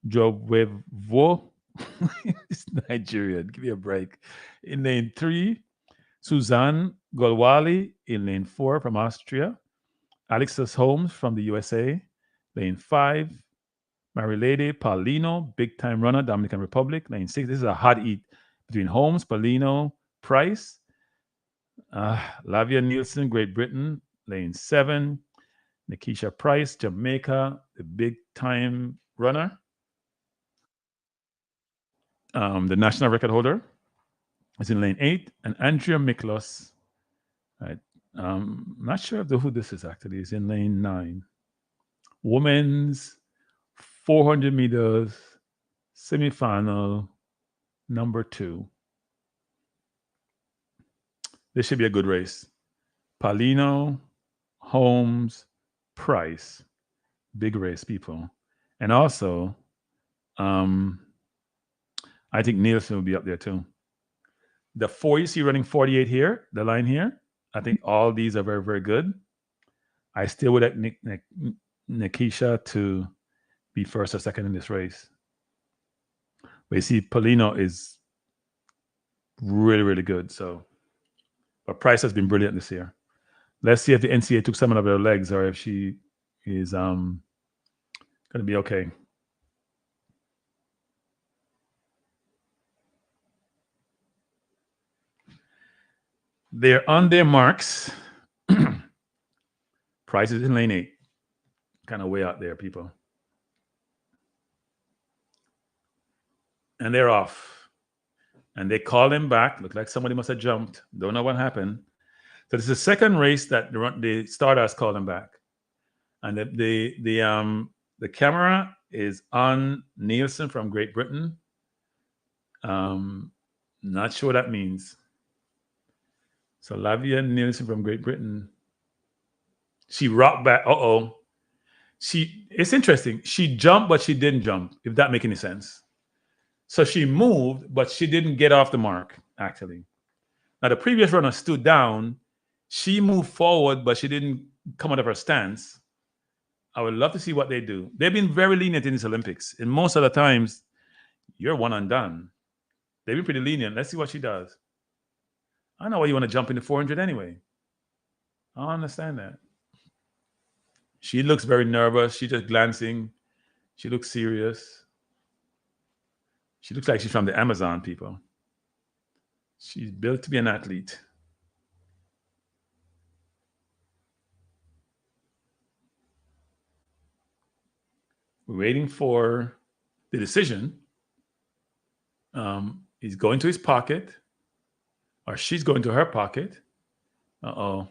Jovevo It's Nigerian. Give me a break. In lane 3, Suzanne Golwali. In lane 4 from Austria. Alexis Holmes from the USA. Lane 5, Marilady Paulino, big time runner, Dominican Republic. Lane 6, this is a hot eat between Holmes, Paulino, Price. Lavia Nielsen, Great Britain. Lane 7, Nikisha Price, Jamaica, the big time runner. The national record holder is in lane 8, and Andrea Miklos. Right. Not sure who this is actually. Is in lane 9. Women's 400 meters semifinal number 2. This should be a good race. Paulino, Holmes, Price. Big race, people. And also, I think Nielsen will be up there too. The 4 you see running 48 here, the line here, I think all these are very, very good. I still would like Nikisha to be first or second in this race. But you see, Paulino is really, really good. So, but Price has been brilliant this year. Let's see if the NCAA took some of her legs or if she is going to be okay. They're on their marks. Price is in lane 8. Kind of way out there, people. And they're off. And they call him back. Look like somebody must have jumped. Don't know what happened. So this is the second race that the Stardust called him back. And the camera is on Nielsen from Great Britain. Not sure what that means. So Lavia Nielsen from Great Britain. She rocked back. It's interesting. She jumped, but she didn't jump, if that makes any sense. So she moved, but she didn't get off the mark, actually. Now, the previous runner stood down. She moved forward, but she didn't come out of her stance. I would love to see what they do. They've been very lenient in these Olympics. And most of the times, you're one and done. They've been pretty lenient. Let's see what she does. I know why you want to jump into 400 anyway. I understand that. She looks very nervous. She's just glancing. She looks serious. She looks like she's from the Amazon, people. She's built to be an athlete. We're waiting for the decision. He's going to his pocket, or she's going to her pocket. Oh,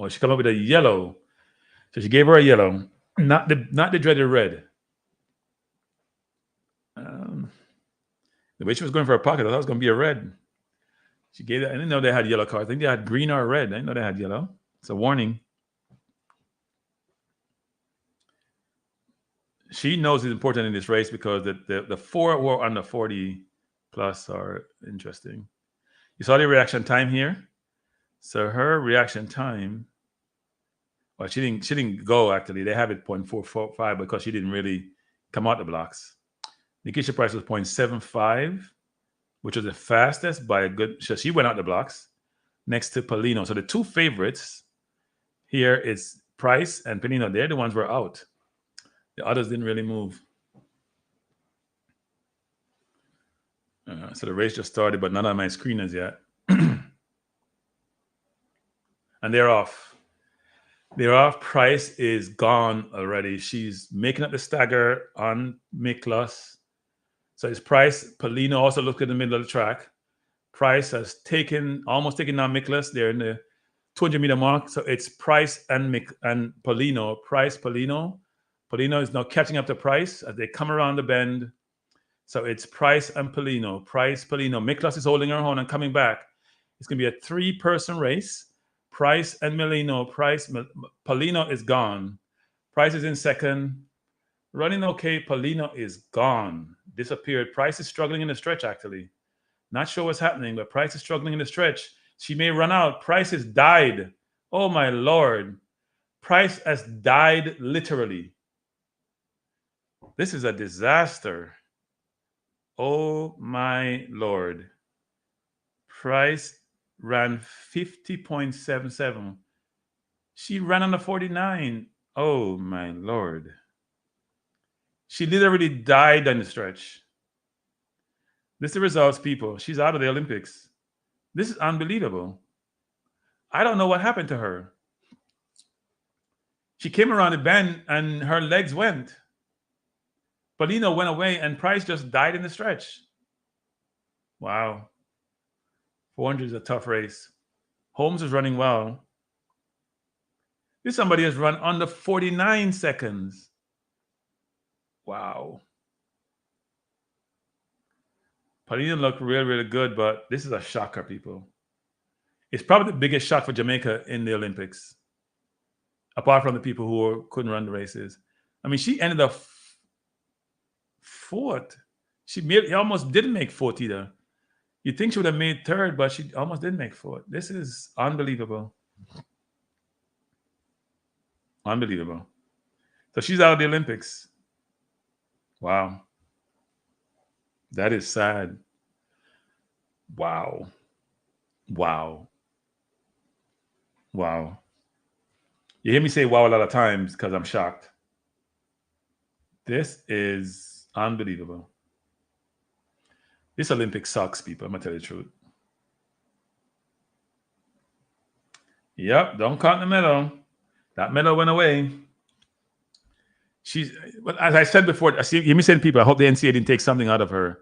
she came up with a yellow. So she gave her a yellow, not the dreaded red. The way she was going for her pocket, I thought it was going to be a red. She gave it. I didn't know they had yellow cards. I think they had green or red. I didn't know they had yellow. It's a warning. She knows it's important in this race because the 4 who are under 40 plus are interesting. You saw the reaction time here. So her reaction time, well, she didn't go actually. They have it 0.445 because she didn't really come out the blocks. Nikisha Price was 0.75, which was the fastest by a good. So she went out the blocks next to Paulino. So the two favorites here is Price and Paulino. They're the ones who were out. The others didn't really move. So the race just started, but none of my screeners yet. And they're off. They're off. Price is gone already. She's making up the stagger on Miklos. So it's Price. Paulino also looked in the middle of the track. Price has almost taken down Miklos. They're in the 200-meter mark. So it's Price and Paulino. Price, Paulino. Paulino is now catching up to Price as they come around the bend. So it's Price and Paulino. Price, Paulino. Miklos is holding her on and coming back. It's going to be a 3-person race. Price and Paulino. Paulino is gone. Price is in second. Running okay. Paulino is gone. Disappeared. Price is struggling in the stretch, actually. Not sure what's happening, but Price is struggling in the stretch. She may run out. Price has died. Oh, my Lord. Price has died literally. This is a disaster. Oh my Lord. Price ran 50.77. She ran on the 49. Oh my Lord. She literally died on the stretch. This is the results, people. She's out of the Olympics. This is unbelievable. I don't know what happened to her. She came around the bend and her legs went. Polino went away and Price just died in the stretch. Wow. 400 is a tough race. Holmes is running well. This somebody has run under 49 seconds. Wow. Polino looked really, really good, but this is a shocker, people. It's probably the biggest shock for Jamaica in the Olympics, apart from the people who couldn't run the races. I mean, she ended up fourth. She almost didn't make fourth either. You'd think she would have made third, but she almost didn't make fourth. This is unbelievable. Unbelievable. So she's out of the Olympics. Wow. That is sad. Wow. Wow. Wow. You hear me say wow a lot of times because I'm shocked. This is unbelievable. This Olympic sucks, people. I'm going to tell you the truth. Yep, don't count the medal. That medal went away. But as I said before, you hear me saying, people, I hope the NCAA didn't take something out of her.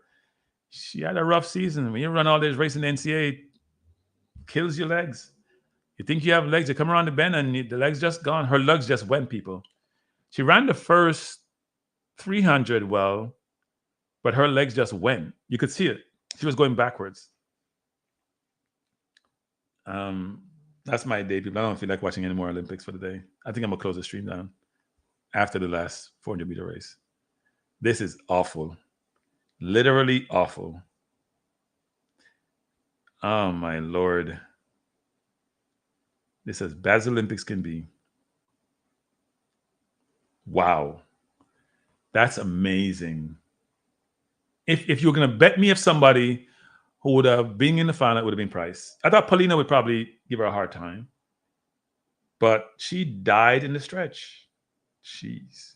She had a rough season. When you run all this race in the NCAA, kills your legs. You think you have legs, you come around the bend and the legs just gone. Her legs just went, people. She ran the first 300 well, but her legs just went. You could see it. She was going backwards. That's my day, people. I don't feel like watching any more Olympics for the day. I think I'm going to close the stream down after the last 400-meter race. This is awful. Literally awful. Oh, my Lord. This is as bad as Olympics can be. Wow. That's amazing. If you're going to bet me if somebody who would have been in the final, it would have been Price. I thought Polina would probably give her a hard time. But she died in the stretch. Jeez.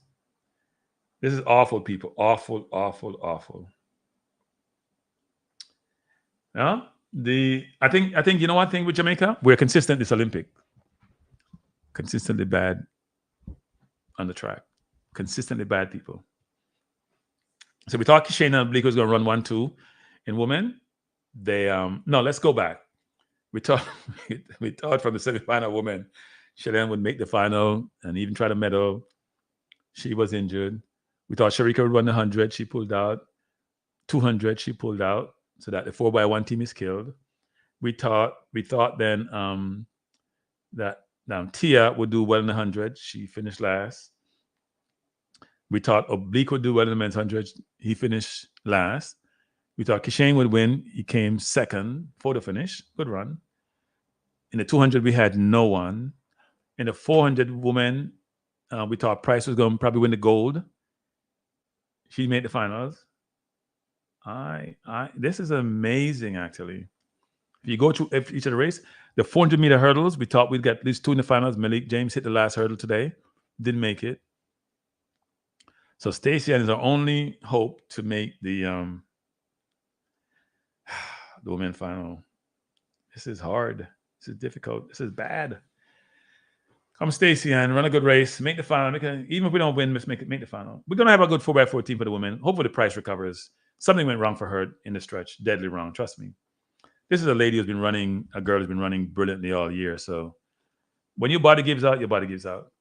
This is awful, people. Awful, awful, awful. Yeah? I think you know one thing with Jamaica? We're consistent this Olympic. Consistently bad on the track. Consistently bad people. So we thought Kishana and Blake was going to run 1-2 in women. No, let's go back. We thought from the semifinal women, Shailen would make the final and even try to medal. She was injured. We thought Sharika would run the 100. She pulled out. 200, she pulled out. So that the 4x1 team is killed. We thought then that Tia would do well in the 100. She finished last. We thought Oblique would do well in the men's 100. He finished last. We thought Kishane would win. He came second for the finish. Good run. In the 200, we had no one. In the 400 women, we thought Price was going to probably win the gold. She made the finals. This is amazing, actually. If you go through each of the race, the 400-meter hurdles, we thought we'd get at least two in the finals. Malik James hit the last hurdle today. Didn't make it. So Stacey is our only hope to make the women final. This is hard. This is difficult. This is bad. Come Stacey and run a good race. Make the final. Even if we don't win, let's make the final. We're going to have a good 4x4 team for the women. Hopefully the Price recovers. Something went wrong for her in the stretch. Deadly wrong. Trust me. This is a girl who's been running brilliantly all year. So when your body gives out, your body gives out.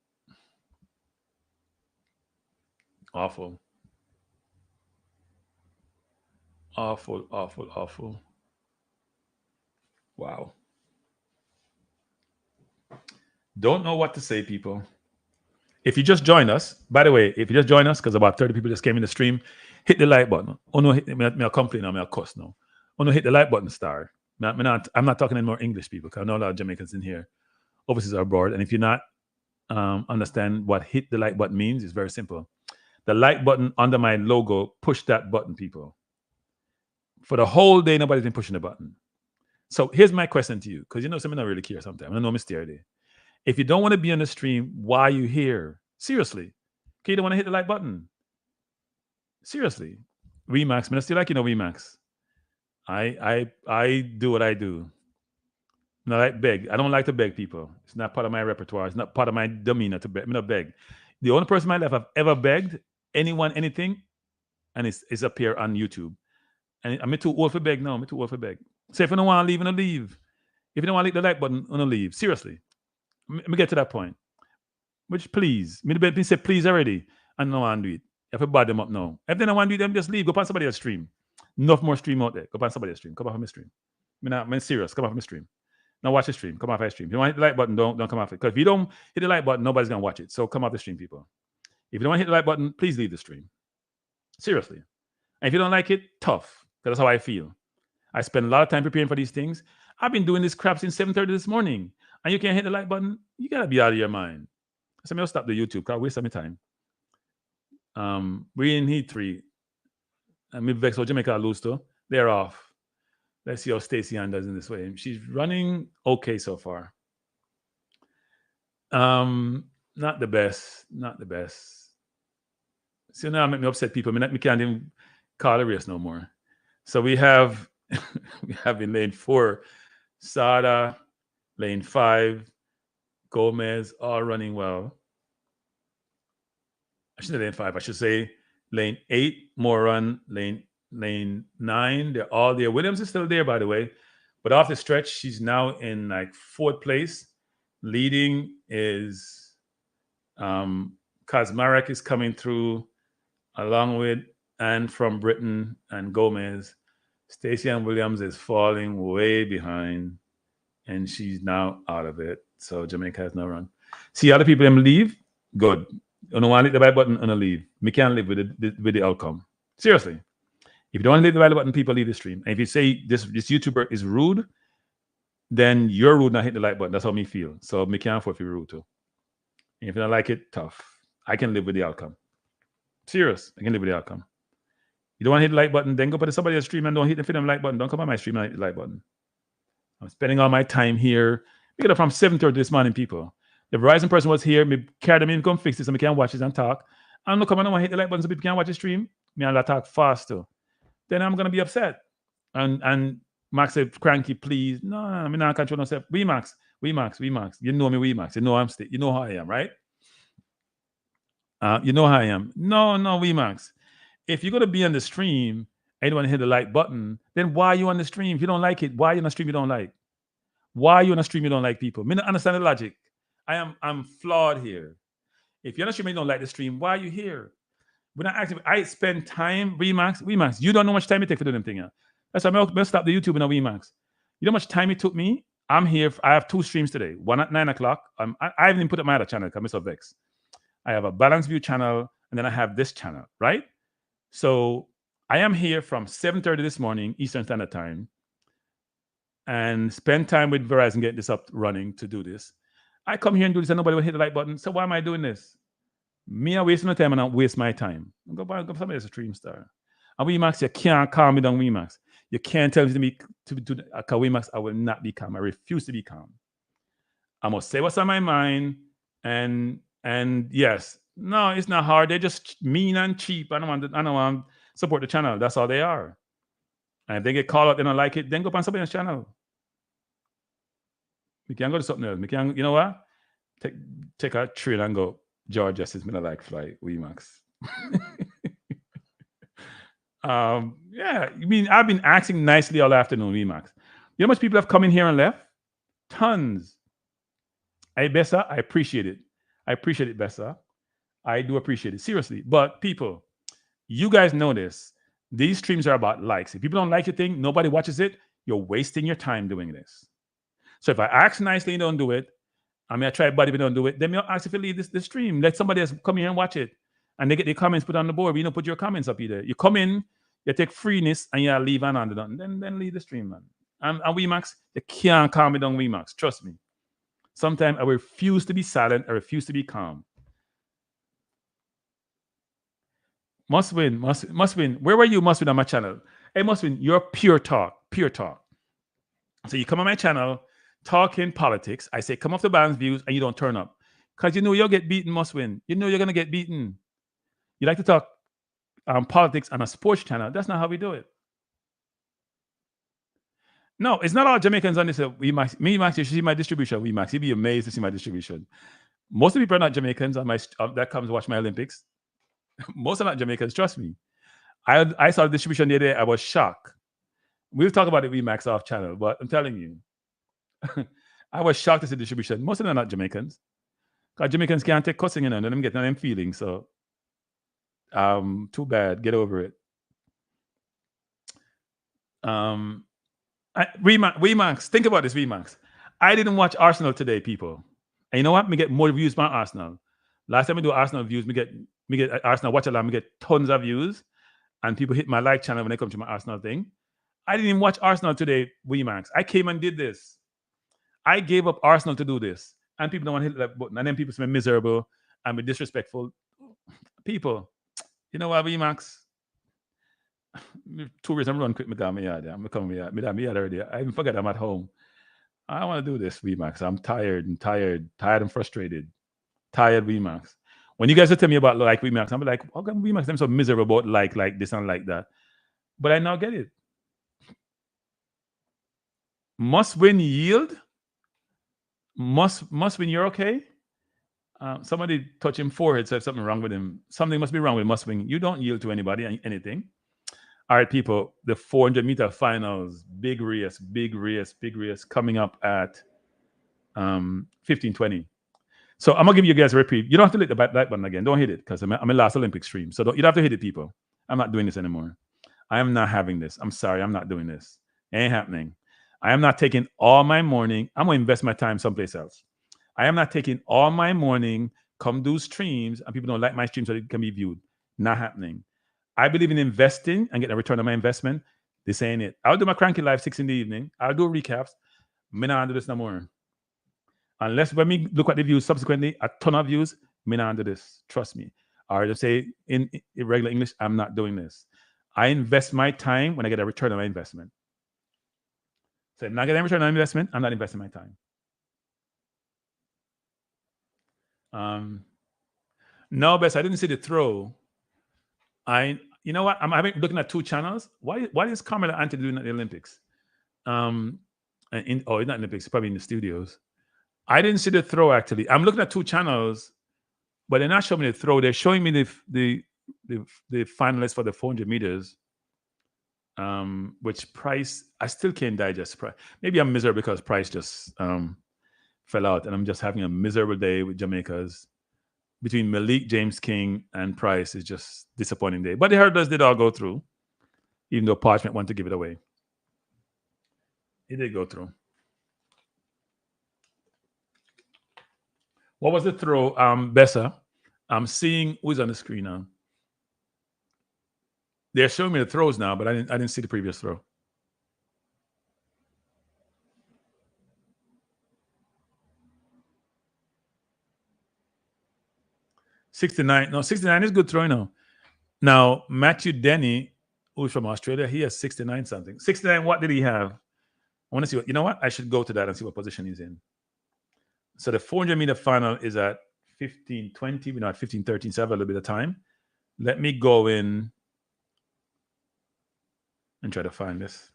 Awful. Awful, awful, awful. Wow. Don't know what to say, people. If you just join us, by the way, because about 30 people just came in the stream, hit the like button. Oh no, I'll complain now, I'll cuss now. Oh no, hit the like button, star. I'm not talking any more English people, because I know a lot of Jamaicans in here, overseas or abroad. And if you're not understand what hit the like button means, it's very simple. The like button under my logo, push that button, people. For the whole day, nobody's been pushing the button. So here's my question to you, because you know something I don't really care sometimes. I know mystery. If you don't want to be on the stream, why are you here? Seriously. Okay, you don't want to hit the like button. Seriously. Remax, man, I still like, Remax. I do what I do. No, like beg. I don't like to beg people. It's not part of my repertoire. It's not part of my demeanor to beg. I'm not beg. The only person in my life I've ever begged anyone anything, and it's up here on YouTube. And I'm too old for beg now. I'm too old for beg. So if you don't want to leave, I'm leave. If you don't want to hit the like button, I'm leave. Seriously. Let me get to that point. Which please. Me say please already. And no one do it. If I bad them up now. If they don't want to do it, them just leave. Go find somebody else stream. Enough more stream out there. Go find somebody else stream. Come off my stream. I'm serious. Come off my stream. Now watch the stream. Come off my stream. If you want to hit the like button, don't come off it. Because if you don't hit the like button, nobody's gonna watch it. So come off the stream, people. If you don't want to hit the like button, please leave the stream. Seriously. And if you don't like it, tough. Because that's how I feel. I spend a lot of time preparing for these things. I've been doing this crap since 7:30 this morning. And you can't hit the like button. You gotta be out of your mind. So I'll stop the YouTube because I waste my time. We're in Heat 3. And Vex or Jamaica lose to. They're off. Let's see how Stacey Ann does in this way. She's running okay so far. Not the best. Not the best. So now make me upset people. Me can't even call a race no more. So we have in lane 4, Sada, lane 5, Gomez, all running well. I shouldn't say lane 5. I should say lane 8, Moran, lane 9. They're all there. Williams is still there, by the way. But off the stretch, she's now in like 4th place. Leading is Kazmarek is coming through along with Anne from Britain and Gomez. Stacey Ann Williams is falling way behind, and she's now out of it. So Jamaica has no run. See other people them leave? Good. You don't want to hit the buy button and leave. Me can't live with the outcome. Seriously. If you don't want to hit the buy button, people leave the stream. And if you say this YouTuber is rude, then you're rude, not hit the like button. That's how me feel. So me can't afford to be rude too. And if you don't like it, tough. I can live with the outcome. Serious. I can live with the outcome. You don't want to hit the like button, then go put somebody else's stream and don't hit the like button. Don't come on my stream and hit the like button. I'm spending all my time here. We got up from 7:30 this morning, people. The Verizon person was here. Me carry them in, come fix this, so we can watch this and talk. I'm not coming on and hit the like button so people can watch the stream. Me and I talk faster. Then I'm gonna be upset. And Max said, Kranky, please. No, I'm not control myself. We Max. You know me, we Max. You know I'm you know how I am, right? You know how I am. No, we Max. If you're gonna be on the stream and you want to hit the like button, then why are you on the stream? If you don't like it, why are you on the stream you don't like? Why are you on the stream you don't like people? Me not understand the logic. I'm flawed here. If you're on the stream and you don't like the stream, why are you here? When I spend time, Remax, you don't know how much time it takes for doing them thing. Yeah? That's why I'm going to stop the YouTube and a Remax. You know how much time it took me? I'm here. I have 2 streams today. One at 9 o'clock. I haven't even put up my other channel because I'm so vexed. I have a Balance View channel and then I have this channel, right? So I am here from 7:30 this morning, Eastern Standard Time, and spend time with Verizon getting this up running to do this. I come here and do this and nobody will hit the like button. So why am I doing this? Me, I'm wasting my time and I waste my time. Go somebody else a stream star. And Wemax, you can't calm me down, Wemax. You can't tell me to do that. Wemax, I will not be calm. I refuse to be calm. I must say what's on my mind. And yes, no, it's not hard. They're just mean and cheap. I don't want to support the channel. That's all they are. And if they get called out, they don't like it, then go on somebody else's channel. We can go to something else. We can, you know what? Take a train and go. Georgia says me not like fly Wemax. Yeah, I mean, I've been acting nicely all afternoon, Wemax. You know how much people have come in here and left? Tons. Hey, Bessa, I appreciate it. I appreciate it, Bessa. I do appreciate it, seriously. But people, you guys know this. These streams are about likes. If people don't like your thing, nobody watches it, you're wasting your time doing this. So if I ask nicely and don't do it, I try body if you don't do it, then you'll ask if you leave this stream. Let somebody else come here and watch it. And they get their comments put on the board. You know, put your comments up either. You come in, you take freeness, and you leave and on done. Then leave the stream, man. And Wemax, you can't calm me down, Wemax. Trust me. Sometimes I refuse to be silent. I refuse to be calm. Must win. Must win. Where were you? Must win on my channel. Hey, must win. You're pure talk. Pure talk. So you come on my channel, talking politics. I say, come off the balance views, and you don't turn up. Because you know you'll get beaten, must win. You know you're gonna get beaten. You like to talk politics on a sports channel. That's not how we do it. No, it's not all Jamaicans on this. WeMax, me, Max, you should see my distribution. WeMax, you'd be amazed to see my distribution. Most of the people are not Jamaicans on my that comes to watch my Olympics. Most are not Jamaicans, trust me. I saw the distribution the other day. I was shocked. We'll talk about it WeMax off channel, but I'm telling you, I was shocked to see the distribution. Most of them are not Jamaicans. Because Jamaicans can't take cussing in and them get them feelings. So too bad. Get over it. WeMax, think about this, WeMax. I didn't watch Arsenal today, people. And you know what? Me get more views by Arsenal. Last time we do Arsenal views, me get Arsenal watchalong, me get tons of views. And people hit my like channel when they come to my Arsenal thing. I didn't even watch Arsenal today, WeMax. I came and did this. I gave up Arsenal to do this. And people don't want to hit that button. And then people say miserable and be disrespectful. People, you know what, WeMax? 2 reasons I'm run quick. I'm coming already. I even forgot I'm at home. I don't want to do this, WeMax. I'm tired and frustrated. Tired, WeMax. When you guys will tell me about like WeMax, I'm like, how come WeMax them so miserable about like this and like that? But I now get it. Must win yield. Must win. You're okay. Somebody touch him forehead, said something wrong with him. Something must be wrong with must win. You don't yield to anybody anything. All right, people. The 400-meter finals, big race coming up at 15:20. So I'm gonna give you guys a reprieve. You don't have to hit the like button again. Don't hit it because I'm a last Olympic stream. So you don't have to hit it, people. I'm not doing this anymore. I am not having this. I'm sorry. I'm not doing this. It ain't happening. I am not taking all my morning. I'm going to invest my time someplace else. I am not taking all my morning, come do streams, and people don't like my streams so it can be viewed. Not happening. I believe in investing and getting a return on my investment. This ain't it. I'll do my Kranky live 6 in the evening. I'll do recaps. Me not do this no more. Unless when we look at the views subsequently, a ton of views, me not do this. Trust me. Or just say in regular English, I'm not doing this. I invest my time when I get a return on my investment. So if I'm not getting a return on investment, I'm not investing my time. No, Bess, I didn't see the throw. You know what? I'm looking at 2 channels. What is Carmela Anthony doing at the Olympics? It's not Olympics, probably in the studios. I didn't see the throw actually. I'm looking at 2 channels, but they're not showing me the throw. They're showing me the finalists for the 400 meters. Which Price, I still can't digest Price. Maybe I'm miserable because Price just fell out, and I'm just having a miserable day with Jamaicans. Between Malik, James King, and Price is just disappointing day. But the hurdles did all go through, even though Parchment wanted to give it away. It did go through. What was the throw, Bessa? I'm seeing who's on the screen now. They're showing me the throws now, but I didn't see the previous throw. $69. No, 69 is good throwing now. Now, Matthew Denny, who's from Australia, he has 69 something. 69, what did he have? I want to see what, you know what? I should go to that and see what position he's in. So the 400-meter final is at 15:20. We're not 15:13, so I have a little bit of time. Let me go in and try to find this.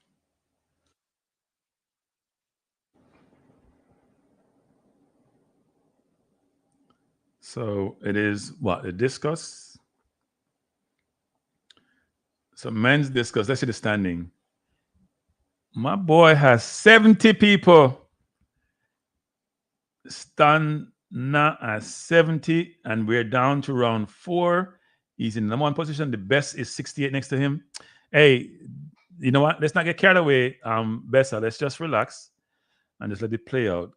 So it is what? The discus. So men's discus. Let's see the standing. My boy has 70 people. Stand now at 70, and we're down to round 4. He's in the number 1 position. The best is 68 next to him. Hey, you know what? Let's not get carried away, Bessa. Let's just relax and just let it play out.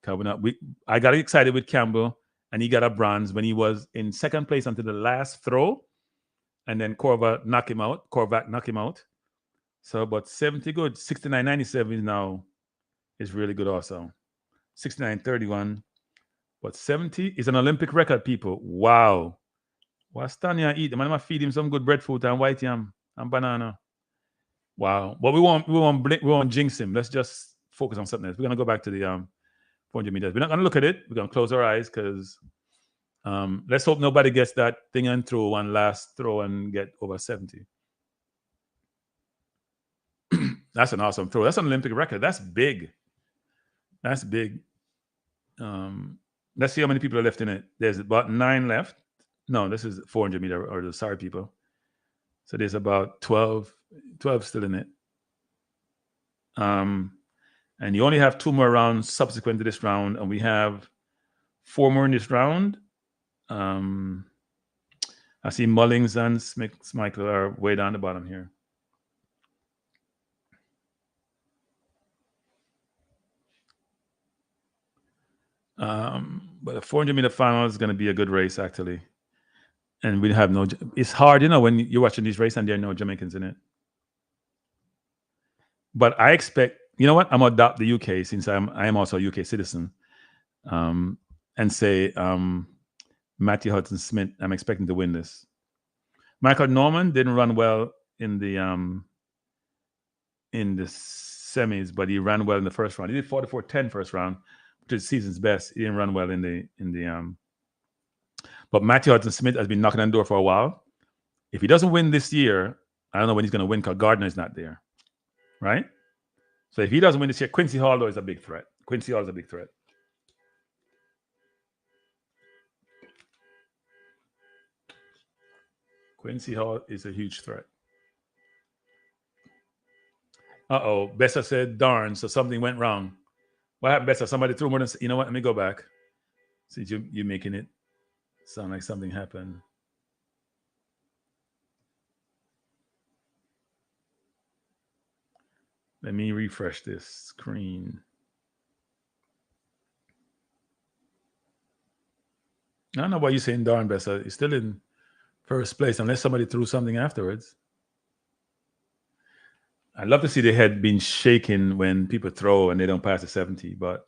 I got excited with Campbell, and he got a bronze when he was in 2nd place until the last throw, and then Korvac knocked him out. So, but 70 good. 69.97 now is really good also. 69.31. But 70 is an Olympic record, people. Wow. What's Tanya eat? Man, I feed him some good breadfruit and white yam and banana. Wow. But we won't jinx him. Let's just focus on something else. We're gonna go back to the 400 meters. We're not gonna look at it. We're gonna close our eyes because let's hope nobody gets that thing and throw one last throw and get over 70. That's an awesome throw. That's an Olympic record. That's big. That's big. Let's see how many people are left in it. There's about 9 left. No, this is 400 meter or the sorry people. So there's about 12 still in it. And you only have 2 more rounds subsequent to this round, and we have 4 more in this round. I see Mullings and Michael are way down the bottom here. But the 400 meter final is going to be a good race, actually. And we have no. It's hard, when you're watching these races and there are no Jamaicans in it. But I expect, you know what? I'm gonna adopt the UK since I am also a UK citizen, and say Matthew Hudson Smith. I'm expecting to win this. Michael Norman didn't run well in the semis, but he ran well in the first round. He did 44.10 first round, which is season's best. He didn't run well in the. But Matthew Hudson Smith has been knocking on the door for a while. If he doesn't win this year, I don't know when he's going to win because Gardner is not there, right? So if he doesn't win this year, Quincy Hall though is a big threat. Quincy Hall is a big threat. Quincy Hall is a huge threat. Uh-oh. Bessa said, darn, so something went wrong. What happened, Bessa? Somebody threw more than... You know what? Let me go back. See, you're making it sound like something happened. Let me refresh this screen. I don't know why you're saying darn, Bessa. You're still in first place unless somebody threw something afterwards. I'd love to see the head being shaken when people throw and they don't pass the 70, but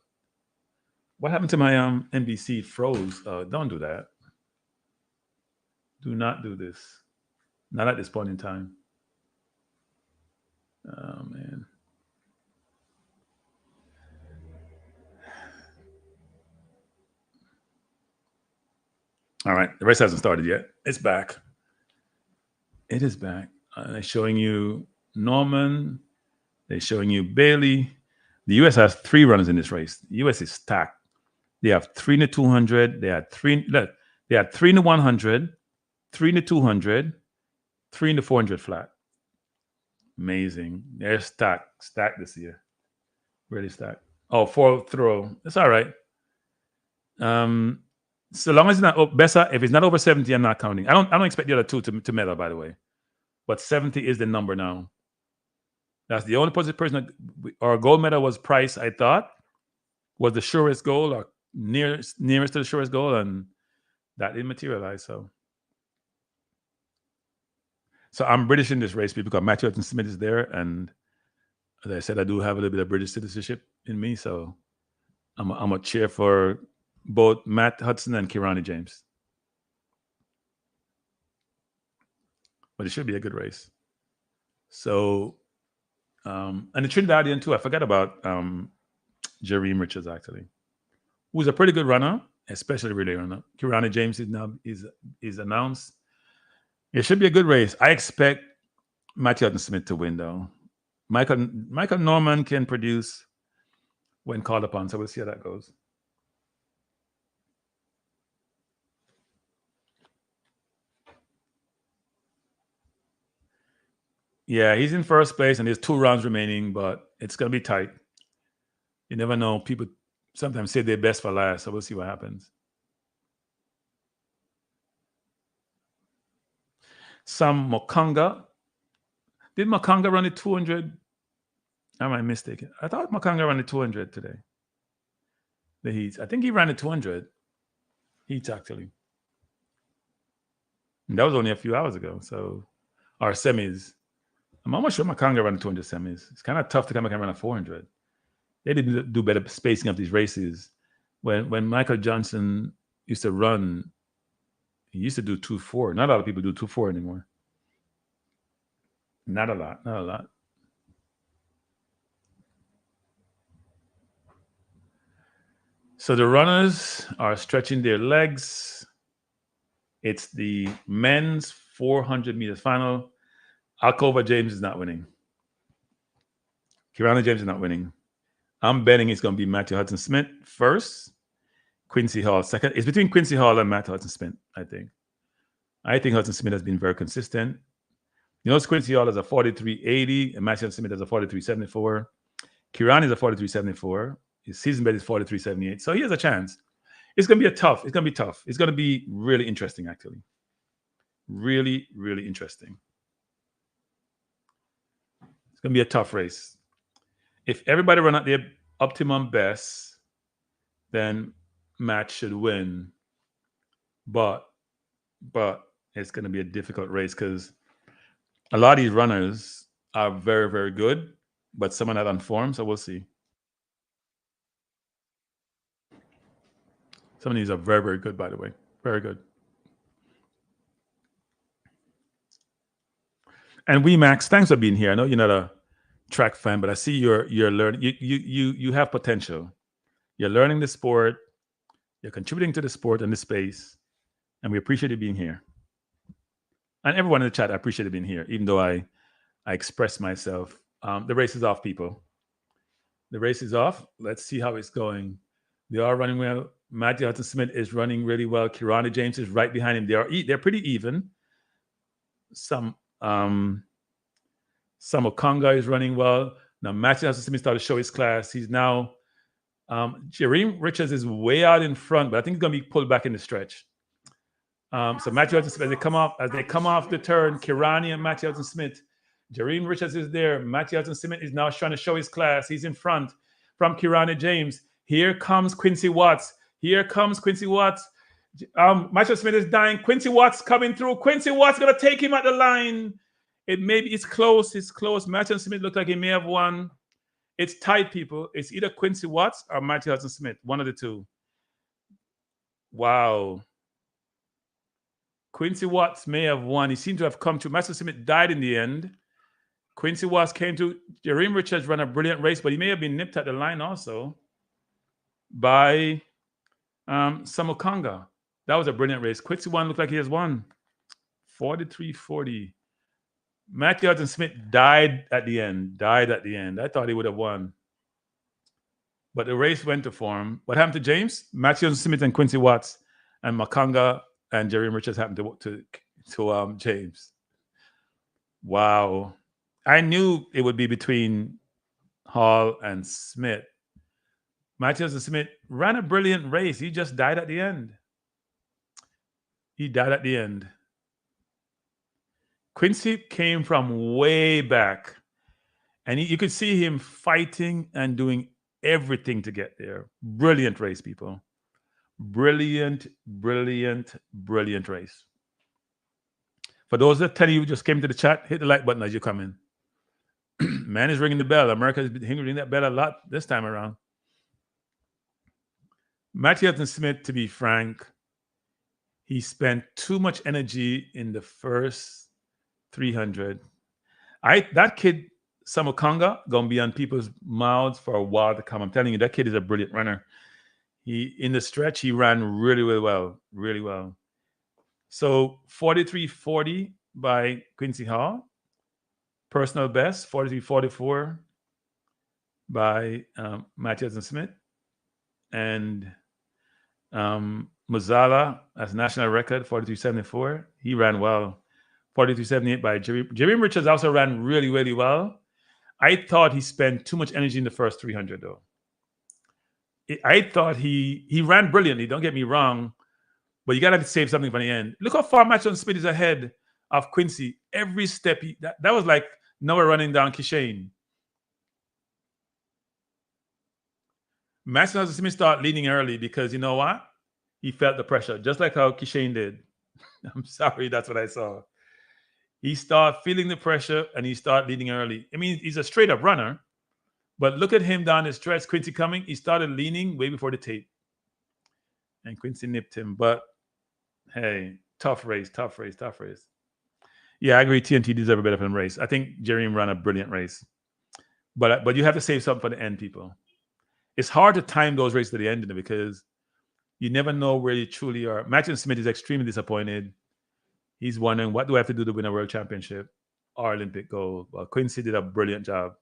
what happened to my NBC? It froze. Don't do that. Do not do this. Not at this point in time. Oh, man. All right. The race hasn't started yet. It's back. It is back. They're showing you Norman. They're showing you Bailey. The U.S. has 3 runners in this race. The U.S. is stacked. They have 3 in the 200. They had 3 in the 100, 3 in the 200, 3 in the 400 flat. Amazing. They're stacked this year. Really stacked. Oh, 4 throw. It's all right. So long as it's not Bessa, if it's not over 70, I'm not counting. I don't expect the other 2 to medal, by the way. But 70 is the number now. That's the only person. Our gold medal was Price, I thought, was the surest goal or nearest to the surest goal, and that didn't materialize. So I'm British in this race because Matthew Hudson Smith is there, and as I said, I do have a little bit of British citizenship in me, so I'm a cheer for both Matt Hudson and Kirani James. But it should be a good race. So, and the Trinidadian too, I forgot about Jareem Richards, actually, who's a pretty good runner, especially relay runner. Kirani James is announced. It should be a good race. I expect Matthew Hudson Smith to win, though. Michael Norman can produce when called upon, so we'll see how that goes. Yeah, he's in first place, and there's 2 rounds remaining, but it's going to be tight. You never know. People sometimes say they're best for last, so we'll see what happens. Sam Mokonga. Did Mokonga run the 200? Am I mistaken? I thought Mokonga ran the 200 today. The heats. I think he ran the 200 heats, actually. And that was only a few hours ago. So, our semis. I'm almost sure Mokonga ran the 200 semis. It's kind of tough to come back and run a 400. They didn't do better spacing of these races. When Michael Johnson used to run He used to do 2.4. Not a lot of people do 2.4 anymore. Not a lot. Not a lot. So the runners are stretching their legs. It's the men's 400 meters final. Alcova James is not winning. Kirana James is not winning. I'm betting it's going to be Matthew Hudson Smith first, Quincy Hall second. It's between Quincy Hall and Matthew Hudson Smith, I think. I think Hudson Smith has been very consistent. You know, Quincy Hall is a 43.80 and Matthew Hudson Smith is a 43.74. Kirana is a 43.74. His season bet is 43.78. So he has a chance. It's going to be it's going to be tough. It's going to be really interesting, actually. Really, really interesting. It's going to be a tough race. If everybody run at their optimum best, then Matt should win. But it's going to be a difficult race because a lot of these runners are very, very good, but some are not on form, so we'll see. Some of these are very, very good, by the way. Very good. And Max, thanks for being here. I know you're not a track fan, but I see you're learning. You have potential. You're learning the sport. You're contributing to the sport and the space, and we appreciate you being here. And everyone in the chat, I appreciate you being here, even though I express myself. The race is off, people. The race is off. Let's see how it's going. They are running well. Matthew Hudson Smith is running really well. Kirana James is right behind him. They're pretty even. Some Okonga is running well. Now Matthew Hudson Smith started to show his class. He's now Jareem Richards is way out in front, but I think he's going to be pulled back in the stretch. So Matthew Hudson Smith, as they come off the turn, Kirani and Matthew Hudson Smith. Jareem Richards is there. Matthew Hudson Smith is now trying to show his class. He's in front from Kirani James. Here comes Quincy Watts. Matthew Smith is dying. Quincy Watts coming through. Quincy Watts going to take him at the line. It's close. Matthew Smith looked like he may have won. It's tight, people. It's either Quincy Watts or Matthew Hudson Smith. One of the two. Wow. Quincy Watts may have won. He seemed to have come to. Matthew Smith died in the end. Quincy Watts came to. Jareem Richards ran a brilliant race, but he may have been nipped at the line also by Samokonga. That was a brilliant race. Quincy one looked like he has won. 43.40. Matthew Hudson Smith died at the end. I thought he would have won. But the race went to form. What happened to James? Matthew Hudson Smith and Quincy Watts and Makonga and Jareem Richards happened to James. Wow. I knew it would be between Hall and Smith. Matthew Hudson Smith ran a brilliant race. He just died at the end. Quincy came from way back, and you could see him fighting and doing everything to get there. Brilliant race, people. Brilliant race. For those that tell you just came to the chat, hit the like button as you come in. Man is ringing the bell. America has been ringing that bell a lot this time around. Matthew Hudson Smith, to be frank, he spent too much energy in the first 300. That kid, Samokonga, gonna be on people's mouths for a while to come. I'm telling you, that kid is a brilliant runner. In the stretch, he ran really well. So 43.40 by Quincy Hall. Personal best, 43.44 by Matthew Hudson Smith. And Muzala as national record, 43.74. He ran well. 43.78 by Jareem Richards also ran really well. I thought he spent too much energy in the first 300, though. I thought he ran brilliantly, don't get me wrong, but you got to save something for the end. Look how far Matthew Smith is ahead of Quincy. Every step, that was like Noah running down Kishane. Matthew Smith started leading early because you know what? He felt the pressure, just like how Kishane did. I'm sorry, that's what I saw. He started feeling the pressure and he started leading early. I mean, he's a straight up runner, but look at him down the stretch. Quincy coming, he started leaning way before the tape. And Quincy nipped him. But hey, Tough race. Yeah, I agree. TNT deserve a better film race. I think Jeremy ran a brilliant race, but you have to save something for the end, people. It's hard to time those races to the end because you never know where you truly are. Matthew Smith is extremely disappointed. He's wondering, what do I have to do to win a world championship or Olympic gold? Well, Quincy did a brilliant job.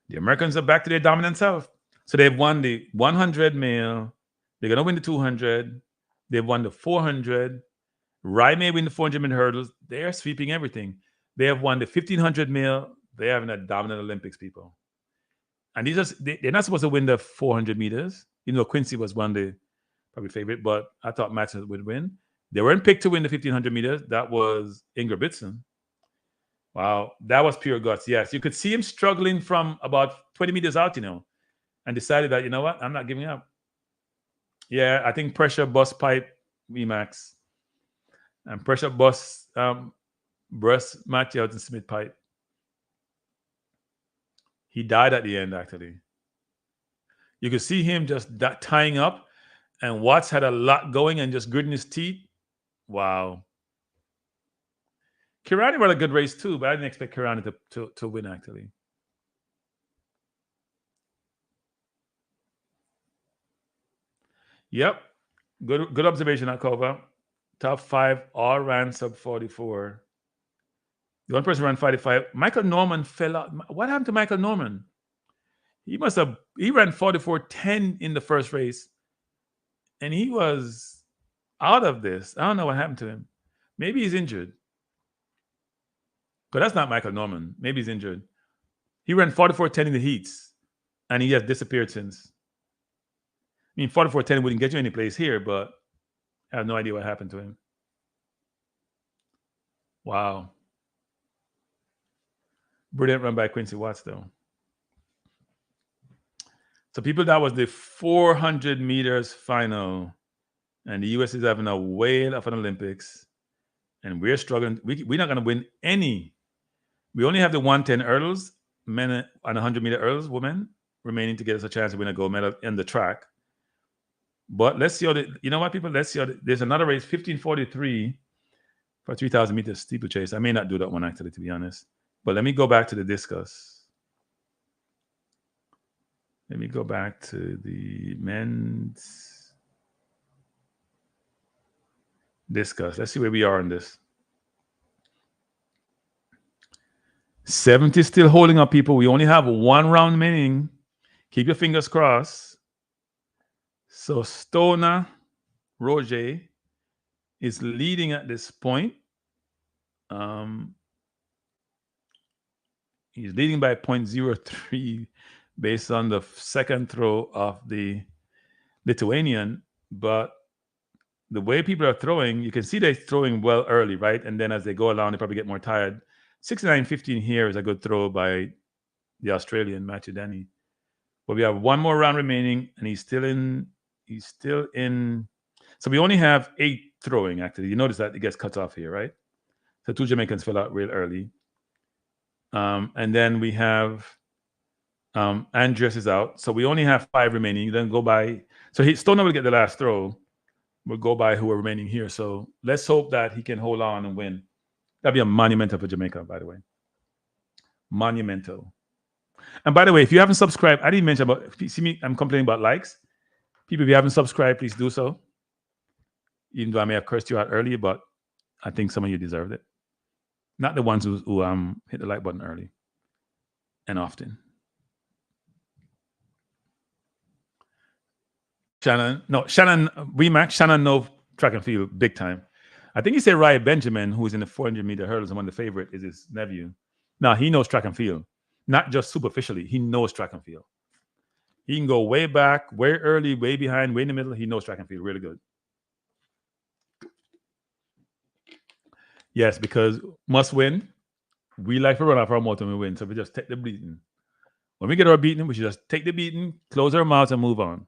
The Americans are back to their dominant self. So they've won the 100 male. They're going to win the 200. They've won the 400. Rye may win the 400 meter hurdles. They're sweeping everything. They have won the 1500 male. They're having a dominant Olympics, people. And they're not supposed to win the 400 meters. You know, Quincy was one of the probably favorite, but I thought Matt would win. They weren't picked to win the 1500 meters. That was Ingrid Bitson. Wow, that was pure guts. Yes, you could see him struggling from about 20 meters out, and decided that, you know what, I'm not giving up. Yeah, I think pressure bust pipe Remax and pressure bust breast Matthew and Smith pipe. He died at the end, actually. You could see him just tying up, and Watts had a lot going and just gritting his teeth. Wow. Kirani ran a good race too, but I didn't expect Kirani to win, actually. Yep. Good observation, Akova. Top 5 all ran sub 44. The one person ran 45. Michael Norman fell out. What happened to Michael Norman? He ran 44.10 in the first race, and he was out of this. I don't know what happened to him. Maybe he's injured. But that's not Michael Norman. Maybe he's injured. He ran 44.10 in the heats, and he has disappeared since. I mean, 44.10 wouldn't get you any place here, but I have no idea what happened to him. Wow. Brilliant run by Quincy Watts, though. So, people, that was the 400 meters final. And the U.S. is having a whale of an Olympics. And we're struggling. We're not going to win any. We only have the 110 hurdles, men, and 100 meter hurdles, women, remaining to get us a chance to win a gold medal in the track. But let's see you know what, people? Let's see there's another race, 1543 for 3,000 meters steeplechase. I may not do that one, actually, to be honest. But let me go back to the discus. Let me go back to the men's discus. Let's see where we are on this. 70 still holding up, people. We only have one round remaining. Keep your fingers crossed. So Stoner Roger is leading at this point. He's leading by 0.03 based on the second throw of the Lithuanian. But the way people are throwing, you can see they're throwing well early, right? And then as they go along, they probably get more tired. 69.15 here is a good throw by the Australian, Matthew Denny. But we have one more round remaining, and he's still in. So we only have 8 throwing, actually. You notice that it gets cut off here, right? So 2 Jamaicans fell out real early. And then we have Andres is out. So we only have 5 remaining. Then go by. So Stoner will get the last throw. We'll go by who are remaining here. So let's hope that he can hold on and win. That'd be a monumental for Jamaica, by the way. Monumental. And by the way, if you haven't subscribed, I didn't mention if you see me, I'm complaining about likes. People, if you haven't subscribed, please do so. Even though I may have cursed you out earlier, but I think some of you deserved it. Not the ones who hit the like button early and often. Shannon Nove track and field, big time. I think he said Ryan Benjamin, who's in the 400 meter hurdles and one of the favorite, is his nephew. Now, he knows track and field, not just superficially. He knows track and field. He can go way back, way early, way behind, way in the middle. He knows track and field really good. Yes, because must win. We like to run off our mouth when we win, so we just take the beating. When we get our beating, we should just take the beating, close our mouths, and move on.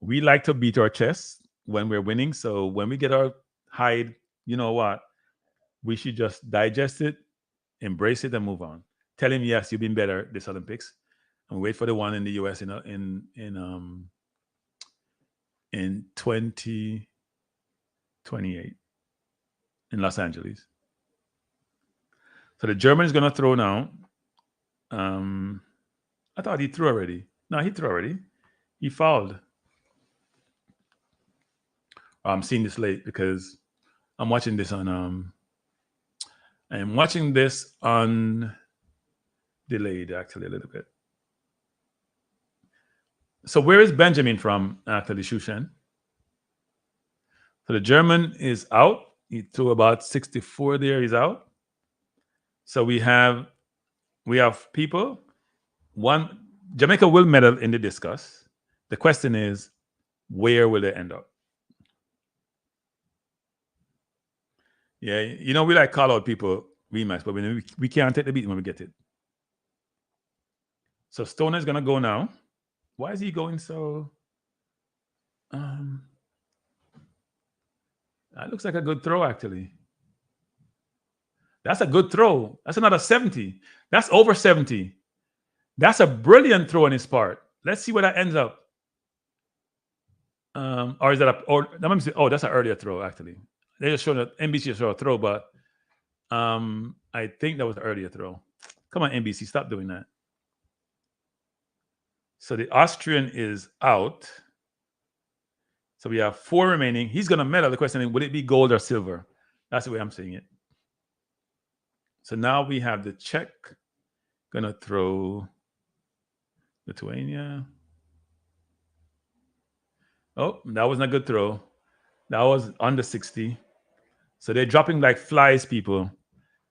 We like to beat our chests when we're winning, so when we get our hide, you know what? We should just digest it, embrace it, and move on. Tell him, yes, you've been better this Olympics, and wait for the one in the US in 20. 28 in Los Angeles. So the German is going to throw now. I thought he threw already. No, he threw already. He fouled. I'm seeing this late because I'm watching this on delayed actually a little bit. So where is Benjamin from actually, Shushan? So the German is out. He threw about 64 there. He's out. So we have people. One, Jamaica will medal in the discus. The question is, where will they end up? Yeah, we like call out people rematch, but we can't take the beat when we get it. So Stoner is gonna go now. Why is he going so? That looks like a good throw, actually. That's a good throw. That's another 70. That's over 70. That's a brilliant throw on his part. Let's see where that ends up. Or is that that's an earlier throw, actually. They just showed that NBC showed a throw, but I think that was an earlier throw. Come on, NBC, stop doing that. So the Austrian is out. So we have 4 remaining. He's going to medal. The question is, would it be gold or silver? That's the way I'm seeing it. So now we have the Czech going to throw Lithuania. Oh, that wasn't a good throw. That was under 60. So they're dropping like flies, people.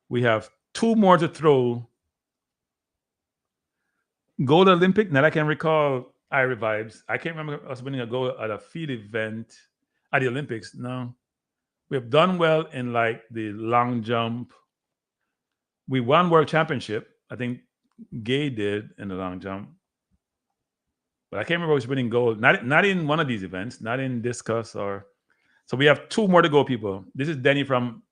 We have 2 more to throw. Gold Olympic. Now I can recall Ira vibes. I can't remember us winning a gold at a field event at the Olympics. No. We have done well in like the long jump. We won world championship. I think Gay did in the long jump. But I can't remember us winning gold. Not in one of these events, not in discus or. So we have 2 more to go, people. This is Denny from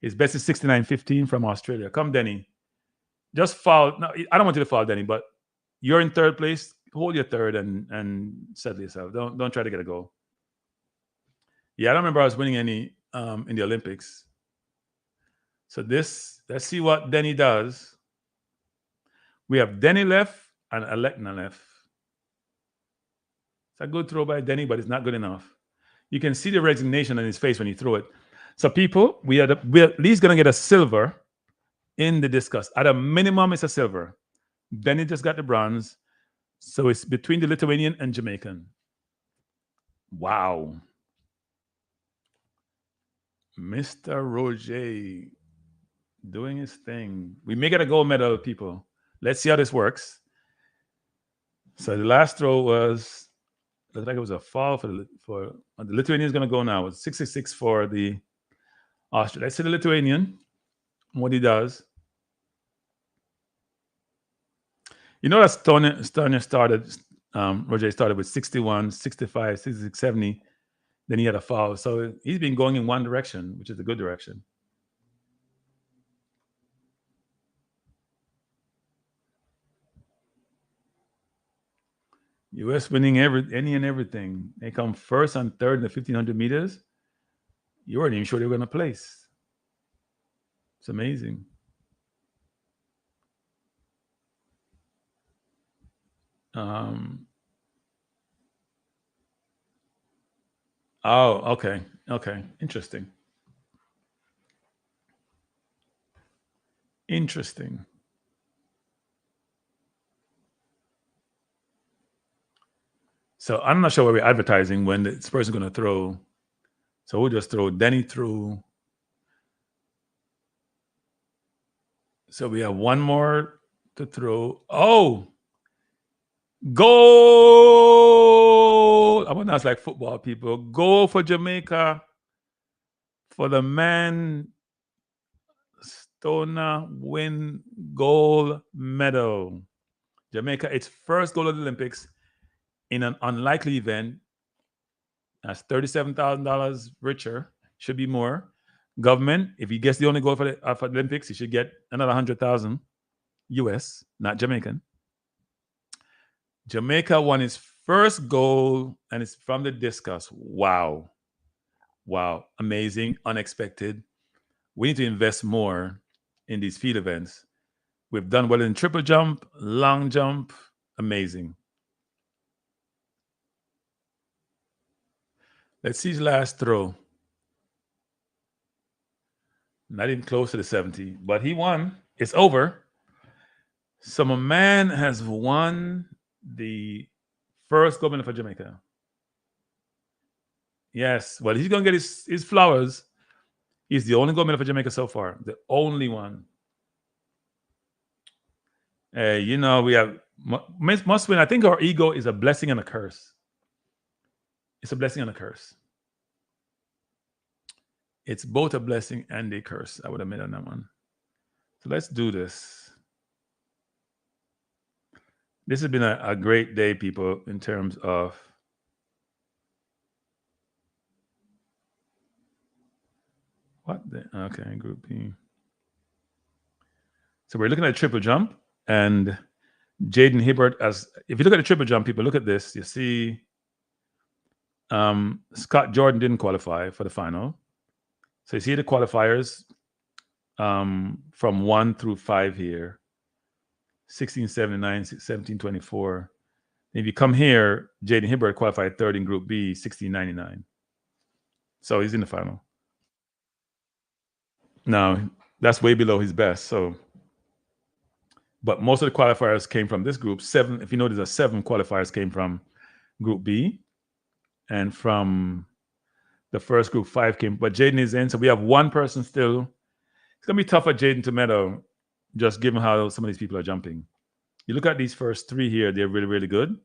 his best is 69.15 from Australia. Come, Denny. Just foul. No, I don't want you to foul, Denny, but you're in 3rd place. Hold your 3rd and settle yourself. Don't try to get a goal. Yeah, I don't remember I was winning any in the Olympics. So let's see what Denny does. We have Denny left and Alekna left. It's a good throw by Denny, but it's not good enough. You can see the resignation on his face when he threw it. So people, we're at least going to get a silver in the discus. At a minimum, it's a silver. Denny just got the bronze. So it's between the Lithuanian and Jamaican. Wow. Mr. Roger doing his thing. We may get a gold medal, people. Let's see how this works. So the last throw looked like it was a foul for the Lithuanian is going to go now. It's 66 for the Austrian. Let's see the Lithuanian, what he does. You know that Stoner started, Roger started with 61, 65, 66, 70. Then he had a foul. So he's been going in one direction, which is a good direction. U.S. winning any and everything. They come 1st and 3rd in the 1,500 meters. You weren't even sure they were going to place. It's amazing. Oh, okay. Interesting. So I'm not sure where we're advertising when this person's going to throw. So we'll just throw Denny through. So we have 1 more to throw. Oh, goal! I want to ask like football people. Goal for Jamaica for the man. Stoner win gold medal. Jamaica, its first gold of the Olympics in an unlikely event. That's $37,000 richer. Should be more. Government, if he gets the only gold for the Olympics, he should get another 100,000 US, not Jamaican. Jamaica won its first gold, and it's from the discus. Wow. Wow, amazing, unexpected. We need to invest more in these field events. We've done well in triple jump, long jump, amazing. Let's see his last throw. Not even close to the 70, but he won. It's over. So my man has won the first gold medal for Jamaica. Yes. Well, he's going to get his flowers. He's the only gold medal for Jamaica so far. The only one. We have must win. I think our ego is a blessing and a curse. It's a blessing and a curse. It's both a blessing and a curse. I would admit on that one. So let's do this. This has been a great day, people, in terms of okay, Group B. So we're looking at triple jump, and Jaden Hibbert, if you look at the triple jump, people, look at this. You see Scott Jordan didn't qualify for the final. So you see the qualifiers from 1 through 5 here. 1679, 1724. If you come here, Jaden Hibbert qualified third in Group B, 1699. So he's in the final. Now, that's way below his best. So, but most of the qualifiers came from this group. 7, if you notice, 7 qualifiers came from Group B. And from the first group, 5 came. But Jaden is in. So we have one person still. It's going to be tough for Jaden to medal, just given how some of these people are jumping. You look at these first 3 here, they're really, really good.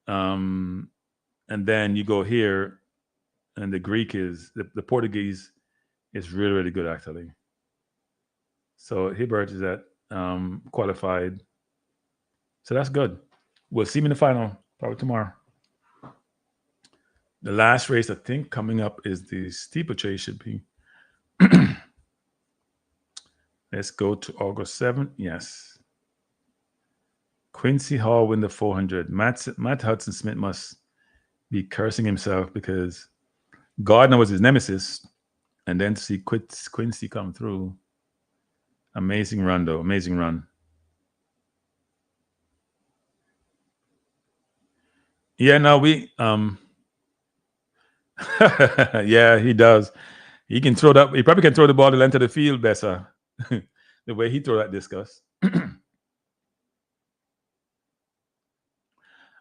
And then you go here, and the Greek is, the Portuguese is really, really good, actually. So Hibbert is at qualified. So that's good. We'll see him in the final, probably tomorrow. The last race, I think, coming up is the steeplechase should be. Let's go to August 7th. Yes. Quincy Hall win the 400. Matt Hudson Smith must be cursing himself because Gardner was his nemesis. And then to see Quincy come through. Amazing run, though. Amazing run. Yeah, no, we yeah, he does. He can throw that. He probably can throw the ball the length of the field better. The way he throw that discus.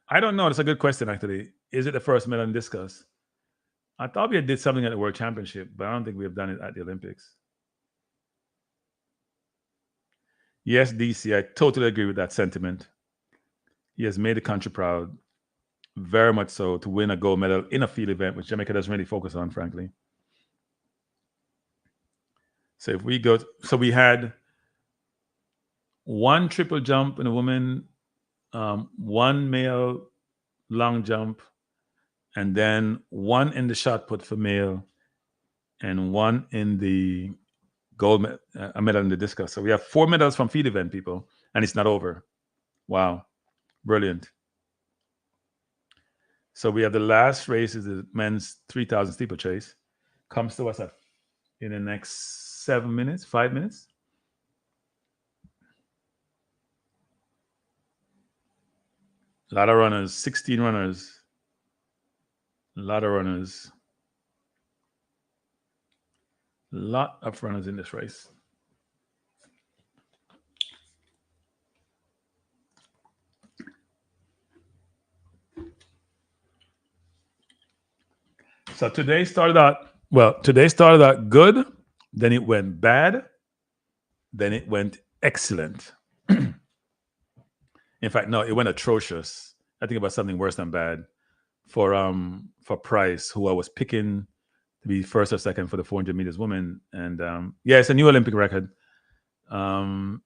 I don't know. That's a good question, actually. Is it the first medal in discus? I thought we did something at the World Championship, but I don't think we have done it at the Olympics. Yes, DC, I totally agree with that sentiment. He has made the country proud, very much so, to win a gold medal in a field event, which Jamaica doesn't really focus on, frankly. So if we go, so we had 1 triple jump in a woman, 1 male long jump, and then 1 in the shot put for male, and 1 in the gold medal in the discus. So we have 4 medals from field event, people, and it's not over. Wow, brilliant. So we have the last race is the men's 3,000 steeplechase. Comes to us in the next 7 minutes, 5 minutes. A lot of runners, 16 runners. A lot of runners. A lot of runners in this race. So today started out good, then it went bad, then it went excellent. In fact, no, it went atrocious. I think about something worse than bad for Price, who I was picking to be first or second for the 400 meters women. And yeah, it's a new Olympic record. And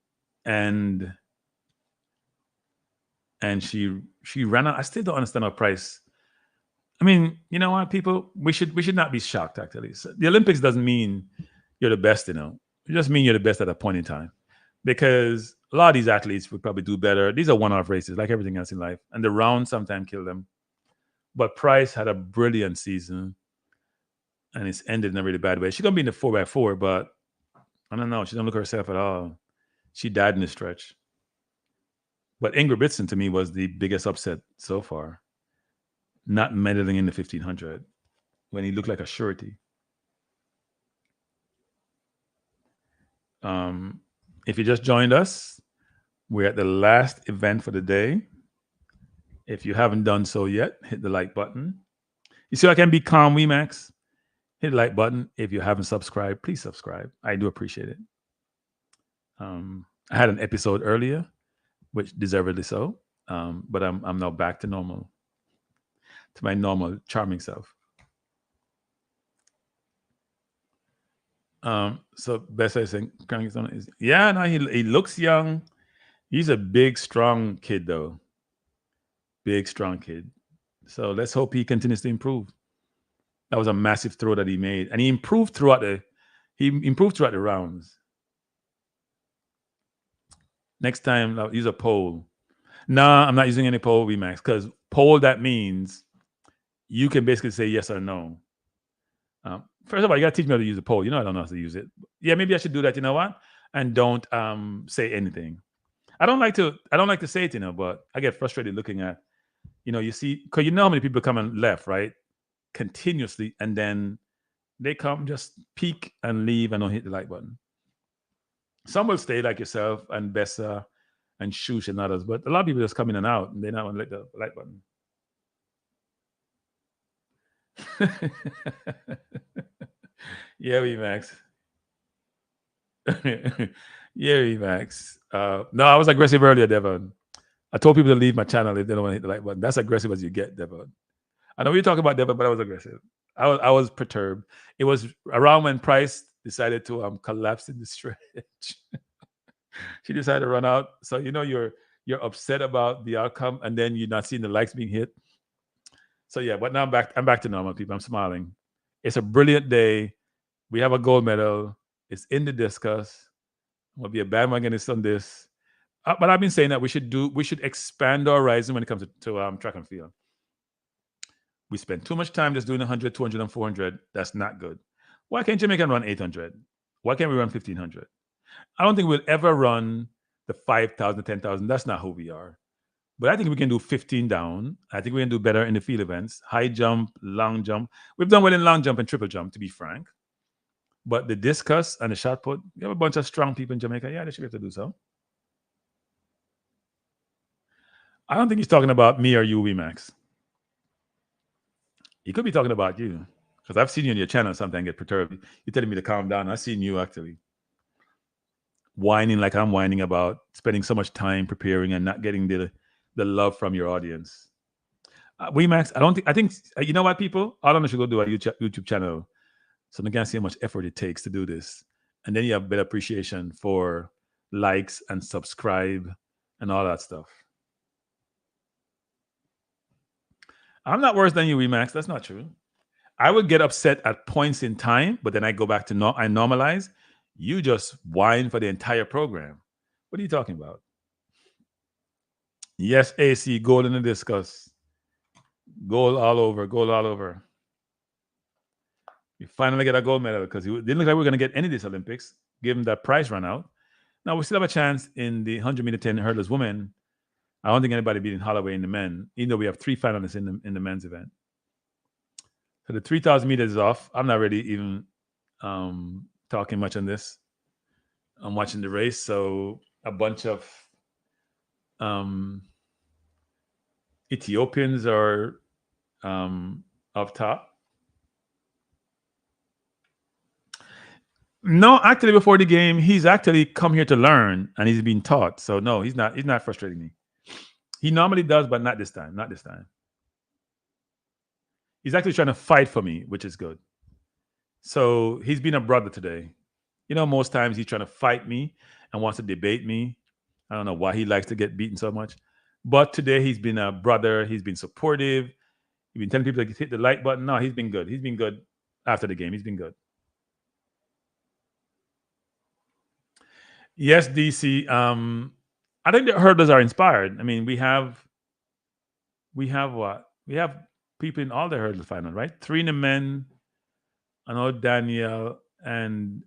she ran out. I still don't understand how Price. I mean, you know what, people? We should not be shocked, actually. So the Olympics doesn't mean you're the best, It just means you're the best at a point in time. Because a lot of these athletes would probably do better. These are one-off races, like everything else in life. And the rounds sometimes kill them. But Price had a brilliant season. and it's ended in a really bad way. She's gonna be in the 4x4, but I don't know. She don't look herself at all. She died in the stretch. But Ingrid Bitson to me was the biggest upset so far. Not meddling in the 1500 when he looked like a surety. If you just joined us, we're at the last event for the day. If you haven't done so yet, hit the like button. You see, I can be calm, Max. Hit the like button. If you haven't subscribed, please subscribe. I do appreciate it. I had an episode earlier, which deservedly so, but I'm now back to normal, to my normal charming self. So best I think Kranky is no, he looks young. He's a big, strong kid though. Big, strong kid. So let's hope he continues to improve. That was a massive throw that he made, and he improved throughout the rounds. Next time, I'll use a poll. Nah, I'm not using any poll, Max, because poll, that means you can basically say yes or no. First of all, you got to teach me how to use a poll. You know I don't know how to use it. Yeah, maybe I should do that. You know what? And don't say anything. I don't like to say it, but I get frustrated looking at, you see, because you know how many people come and left, right? Continuously, and then they come, just peek and leave and don't hit the like button. Some will stay like yourself and Bessa and Shush and others, but a lot of people just come in and out and they not want to hit the like button. Yeah, Max. Yeah, Max. No, I was aggressive earlier, Devon. I told people to leave my channel if they don't want to hit the like button. That's aggressive as you get, Devon. I know you're talking about Devon, but I was aggressive. I was perturbed. It was around when Price decided to collapse in the stretch. She decided to run out. So you're upset about the outcome, and then you're not seeing the likes being hit. So yeah, but now I'm back to normal, people. I'm smiling. It's a brilliant day. We have a gold medal. It's in the discus. I'm gonna be a bandwagonist on this. But I've been saying that we should expand our horizon when it comes to track and field. We spend too much time just doing 100, 200, and 400. That's not good. Why can't Jamaican run 800? Why can't we run 1500? I don't think we'll ever run the 5,000, 10,000. That's not who we are. But I think we can do 15 down. I think we can do better in the field events. High jump, long jump. We've done well in long jump and triple jump, to be frank. But the discus and the shot put, we have a bunch of strong people in Jamaica. Yeah, they should be able to do so. I don't think he's talking about me or you, Max. He could be talking about you. Because I've seen you on your channel sometimes get perturbed. You're telling me to calm down. I've seen you actually whining like I'm whining about spending so much time preparing and not getting the love from your audience. Max, I think, you know what, people? All of us should go do a YouTube channel so they can see how much effort it takes to do this. And then you have better appreciation for likes and subscribe and all that stuff. I'm not worse than you, Max. That's not true. I would get upset at points in time, but then I go back to I normalize. You just whine for the entire program. What are you talking about? Yes, AC, gold in the discus. Gold all over, gold all over. We finally get a gold medal because it didn't look like we were going to get any of these Olympics, given that Price run out. Now, we still have a chance in the 100-meter 10 hurdles women. I don't think anybody beating Holloway in the men, even though we have 3 finalists in the men's event. So the 3,000 meters is off. I'm not really even talking much on this. I'm watching the race. So a bunch of Ethiopians are up top. No, actually, before the game, he's actually come here to learn, and he's been taught. So no, he's not frustrating me. He normally does, but not this time. Not this time. He's actually trying to fight for me, which is good. So he's been a brother today. Most times he's trying to fight me and wants to debate me. I don't know why he likes to get beaten so much. But today he's been a brother. He's been supportive. He's been telling people to hit the like button. No, he's been good. He's been good after the game. He's been good. Yes, DC. I think the hurdles are inspired. I mean, we have what? We have people in all the hurdle final, right? 3 in the men, I know Danielle and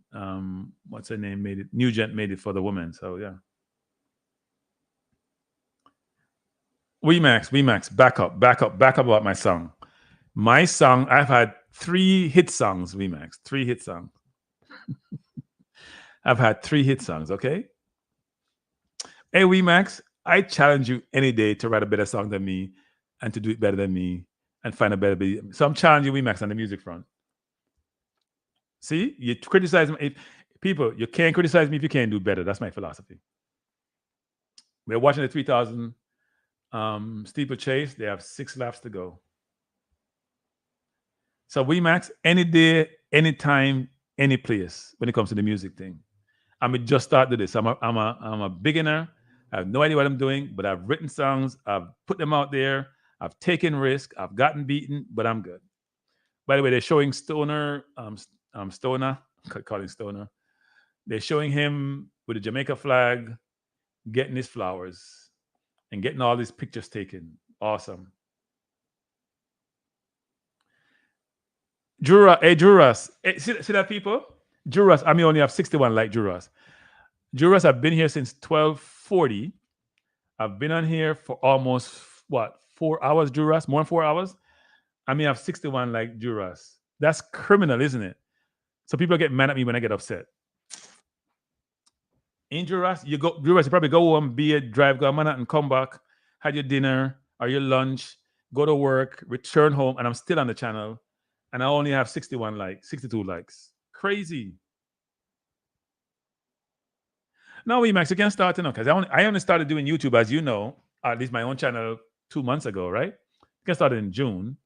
what's her name made it. Nugent made it for the women. So yeah. WeMax, back up about my song. My song, I've had 3 hit songs, WeMax, 3 hit songs. I've had 3 hit songs, okay? Hey, WeMax, I challenge you any day to write a better song than me and to do it better than me and find a better beat. So I'm challenging WeMax on the music front. See, you criticize me. People, you can't criticize me if you can't do better. That's my philosophy. We're watching the 3000 steeplechase. They have 6 laps to go. So WeMax, any day, anytime, any place when it comes to the music thing. I'm just started this. I'm a beginner. I have no idea what I'm doing, but I've written songs. I've put them out there. I've taken risk. I've gotten beaten, but I'm good. By the way, they're showing Stoner, Stoner, calling Stoner. They're showing him with the Jamaica flag, getting his flowers and getting all these pictures taken. Awesome. Juras. Hey, see that, people? Juras, I only have 61 like Juras. Juras, I've been here since 12:40. I've been on here for almost, 4 hours, Juras? More than 4 hours? I have 61 like Juras. That's criminal, isn't it? So people get mad at me when I get upset. In Juras, you probably go home, be a drive, go and come back, had your dinner or your lunch, go to work, return home, and I'm still on the channel. And I only have 61 likes, 62 likes. Crazy. No, WeMax, you can start to know because I only started doing YouTube, as you know, at least my own channel 2 months ago, right? You can start in June.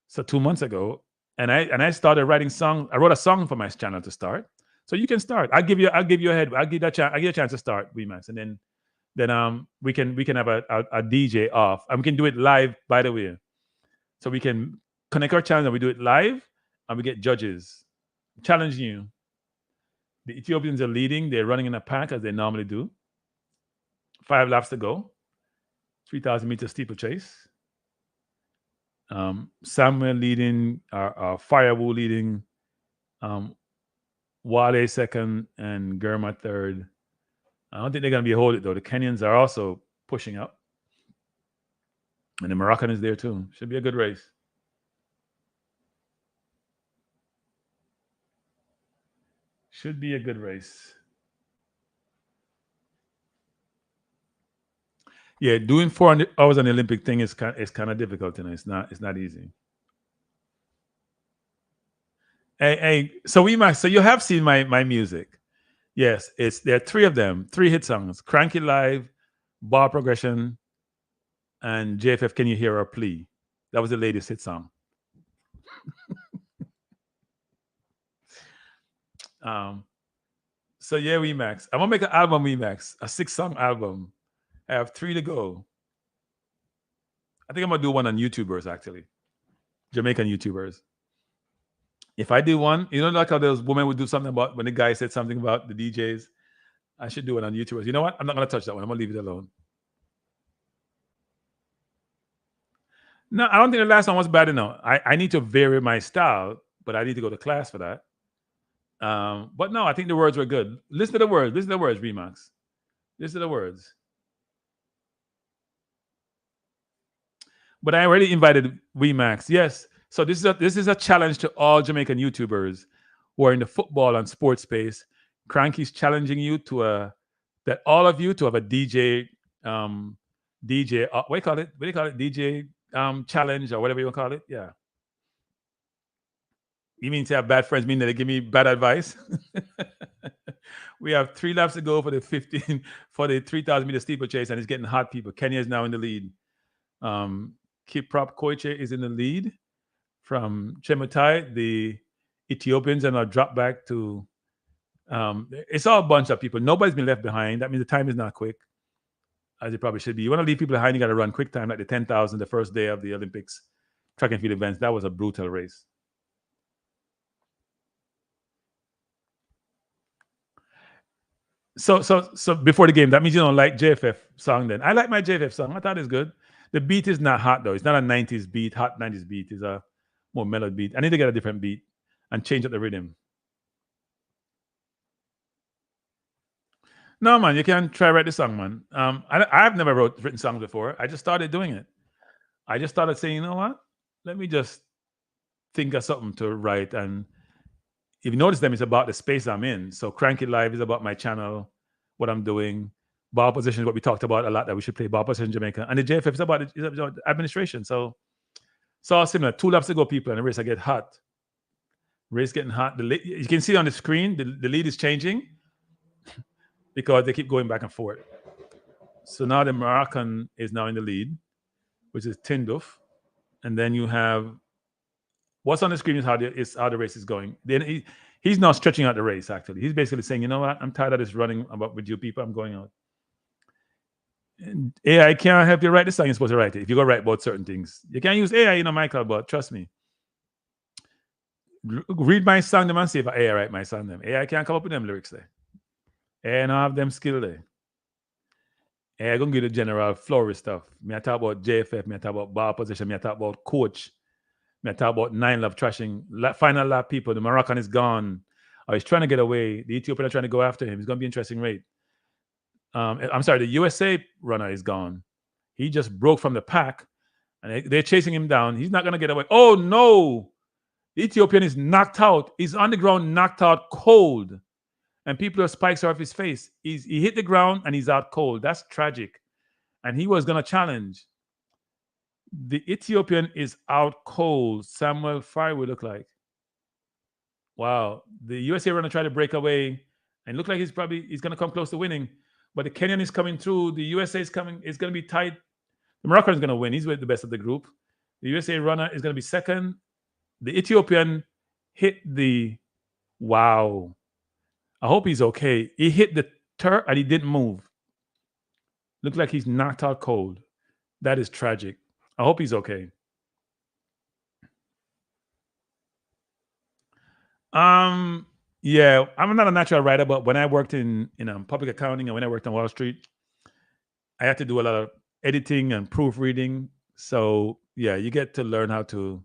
So 2 months ago. And I started writing songs. I wrote a song for my channel to start. So you can start. I'll give you a head. I'll give you a chance to start, WeMax. And then we can have a DJ off. And we can do it live, by the way. So we can connect our channel and we do it live and we get judges. I'm challenging you. The Ethiopians are leading. They're running in a pack as they normally do. 5 laps to go. 3,000 meter steeplechase. Samuel leading, Firewool leading, Wale second, and Germa third. I don't think they're going to be hold it though. The Kenyans are also pushing up, and the Moroccan is there too. Should be a good race. Should be a good race. Yeah, doing 400 hours on the Olympic thing is kind of difficult, It's not easy. Hey, so you have seen my music. Yes, there are 3 of them, 3 hit songs: Kranky Live, Bar Progression, and JFF Can You Hear Our Plea? That was the latest hit song. So yeah, WeMax. I'm gonna make an album, WeMax, a 6-song album. I have 3 to go. I think I'm gonna do one on YouTubers, actually. Jamaican YouTubers. If I do one, like how those women would do something about when the guy said something about the DJs. I should do it on YouTubers. You know what? I'm not gonna touch that one. I'm gonna leave it alone. No, I don't think the last one was bad enough. I need to vary my style, but I need to go to class for that. But no, I think the words were good. Listen to the words, WeMax. Listen to the words. But I already invited WeMax. Yes. So this is a challenge to all Jamaican YouTubers who are in the football and sports space. Kranky's challenging you that all of you to have a DJ what do you call it? What do you call it? DJ challenge or whatever you want to call it. Yeah. You mean to have bad friends mean that they give me bad advice? We have 3 laps to go for the 3,000 meter steeplechase, and it's getting hot, people. Kenya is now in the lead. Kiprop Koiche is in the lead from Chemutai. The Ethiopians are now dropped back to it's all a bunch of people. Nobody's been left behind. That means the time is not quick, as it probably should be. You want to leave people behind, you got to run quick time, like the 10,000, the first day of the Olympics track and field events. That was a brutal race. So before the game, that means you don't like JFF song then. I like my JFF song. I thought it's good. The beat is not hot though. It's not a 90s beat, hot 90s beat. It's a more mellow beat. I need to get a different beat. and change up the rhythm. No, man, you can try write the song, man. I've never written songs before. I just started doing it. I just started saying, you know what? Let me just think of something to write. And if you notice them, it's about the space I'm in. So Kranky Live is about my channel, what I'm doing. Ball position is what we talked about a lot, that we should play ball position in Jamaica. And the JFF is about administration. So it's all similar. 2 laps to go, people, and the race I get hot. Race getting hot. You can see on the screen, the lead is changing because they keep going back and forth. So now the Moroccan is now in the lead, which is Tinduf. And then you have what's on the screen is how the race is going. Then he's now stretching out the race, actually. He's basically saying, you know what? I'm tired of this running about with you people. I'm going out. And AI can't help you write the song. You're supposed to write it. If you go write about certain things, you can't use AI, Michael, but trust me. Read my song, them and see if AI write my song. Them AI can't come up with them lyrics there. AI don't have them skill there. AI gonna give the general flowery stuff. Me I talk about JFF, me I talk about ball position, me I talk about coach, me I talk about 9 lap trashing. Final lap people, the Moroccan is gone. Or he's trying to get away. The Ethiopian are trying to go after him. It's gonna be an interesting rate. I'm sorry, the USA runner is gone. He just broke from the pack and they're chasing him down. He's not gonna get away. Oh no! The Ethiopian is knocked out. He's on the ground, knocked out cold. And people are spikes off his face. He hit the ground and he's out cold. That's tragic. And he was going to challenge. The Ethiopian is out cold. Samuel Fry would look like. Wow. The USA runner tried to break away and look like he's going to come close to winning. But the Kenyan is coming through. The USA is coming. It's going to be tight. The Moroccan is going to win. He's with the best of the group. The USA runner is going to be second. The Ethiopian hit the... Wow. I hope he's okay. He hit the turf and he didn't move. Looked like he's knocked out cold. That is tragic. I hope he's okay. Yeah, I'm not a natural writer, but when I worked in public accounting and when I worked on Wall Street, I had to do a lot of editing and proofreading. So yeah, you get to learn how to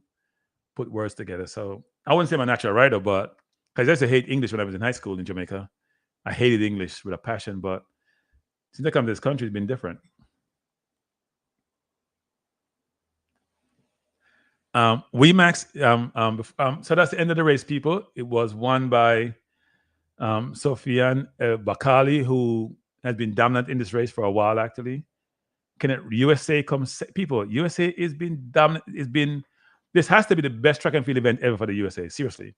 put words together. So I wouldn't say I'm a natural writer, but because I used to hate English when I was in high school in Jamaica. I hated English with a passion, but since I come to this country, it's been different. WeMax, so that's the end of the race, people. It was won by Sofiane Bakali, who has been dominant in this race for a while, actually. USA comes, people, USA has been dominant. This has to be the best track and field event ever for the USA, seriously.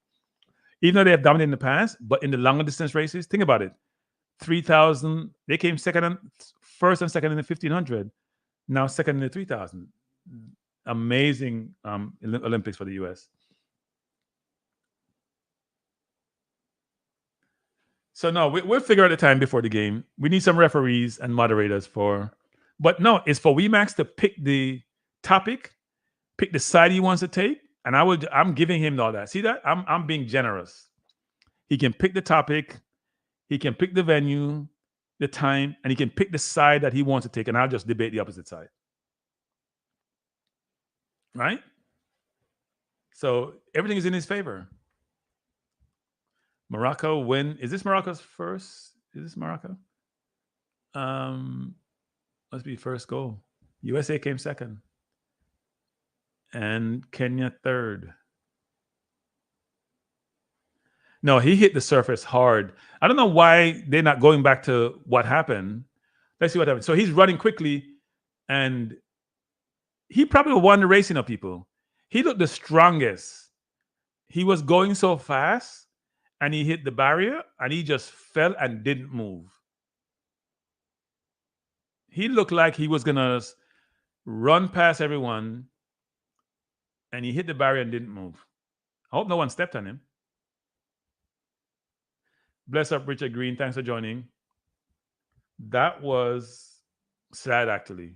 Even though they have dominated in the past, but in the longer distance races, think about it. 3,000, they came first and second in the 1,500. Now second in the 3,000. Amazing Olympics for the US. So no, we'll figure out the time before the game. We need some referees and moderators but no, it's for WeMax to pick the topic, pick the side he wants to take, and I'm giving him all that. See that? I'm being generous. He can pick the topic, he can pick the venue, the time, and he can pick the side that he wants to take, and I'll just debate the opposite side. Right? So everything is in his favor. Morocco win. Is this Morocco's first? Is this Morocco? Must be first goal. USA came second. And Kenya third. No, he hit the surface hard. I don't know why they're not going back to what happened. Let's see what happened. So he's running quickly, and he probably won the race, people. He looked the strongest. He was going so fast, and he hit the barrier, and he just fell and didn't move. He looked like he was going to run past everyone, and he hit the barrier and didn't move. I hope no one stepped on him. Bless up, Richard Green. Thanks for joining. That was sad, actually.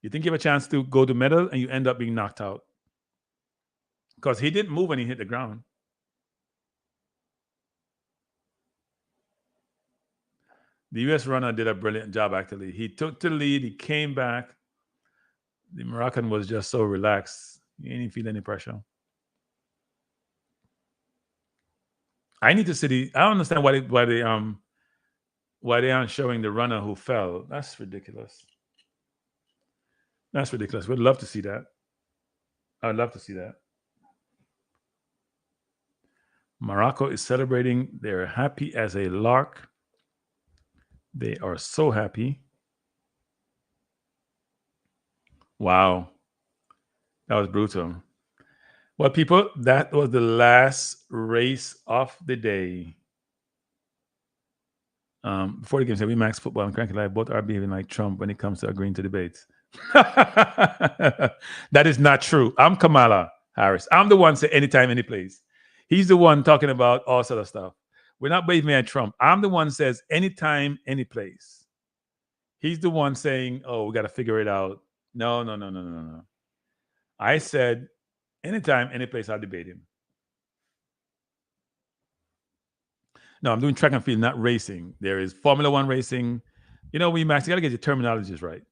You think you have a chance to go to medal, and you end up being knocked out. Because he didn't move when he hit the ground. The U.S. runner did a brilliant job, actually. He took the lead. He came back. The Moroccan was just so relaxed. He didn't feel any pressure. I need to see I don't understand why they aren't showing the runner who fell. That's ridiculous. That's ridiculous. We'd love to see that. I'd love to see that. Morocco is celebrating. They're happy as a lark. They are so happy. Wow. That was brutal. Well, people, that was the last race of the day. Before the game said, we max football and Cranky Live both are behaving like Trump when it comes to agreeing to debates. That is not true. I'm Kamala Harris. I'm the one say anytime, any place. He's the one talking about all sort of stuff. We're not behaving like Trump. I'm the one says anytime, any place. He's the one saying, "Oh, we got to figure it out." No, no, no, no, no, no. I said anytime, any place. I'll debate him. No, I'm doing track and field, not racing. There is Formula One racing. You know, Max, you got to get your terminologies right.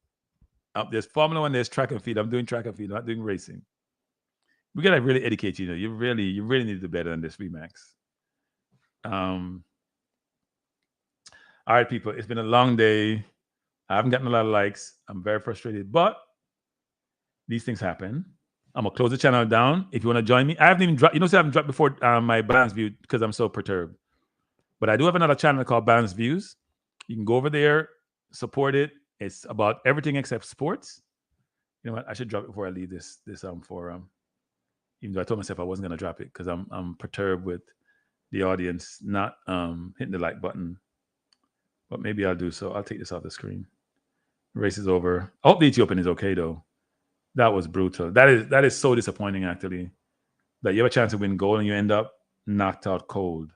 There's Formula One, there's track and field. I'm doing track and field, not doing racing. We got to really educate you. You really need to do better than this, Max. All right, people. It's been a long day. I haven't gotten a lot of likes. I'm very frustrated, but these things happen. I'm gonna close the channel down. If you want to join me, I haven't even dropped. I haven't dropped before my balance view because I'm so perturbed. But I do have another channel called Balance Views. You can go over there, support it. It's about everything except sports. You know what? I should drop it before I leave this forum. Even though I told myself I wasn't gonna drop it because I'm perturbed with the audience not hitting the like button. But maybe I'll do so. I'll take this off the screen. Race is over. I hope the Ethiopian is okay though. That was brutal. That is so disappointing actually. That you have a chance to win gold and you end up knocked out cold.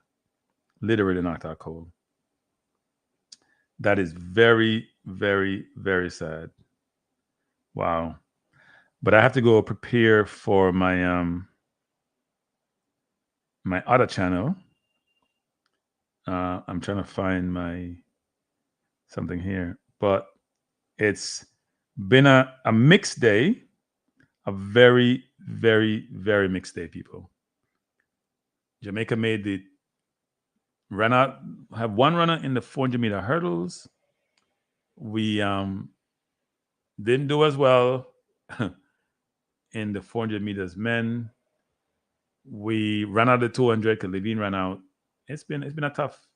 Literally knocked out cold. That is very, very, very sad. Wow. But I have to go prepare for my my other channel. I'm trying to find my something here, but it's been a mixed day, a very, very, very mixed day, people. Jamaica made the have one runner in the 400-meter hurdles. We didn't do as well in the 400 meters men. We ran out of the 200 because Levine ran out. It's been a tough,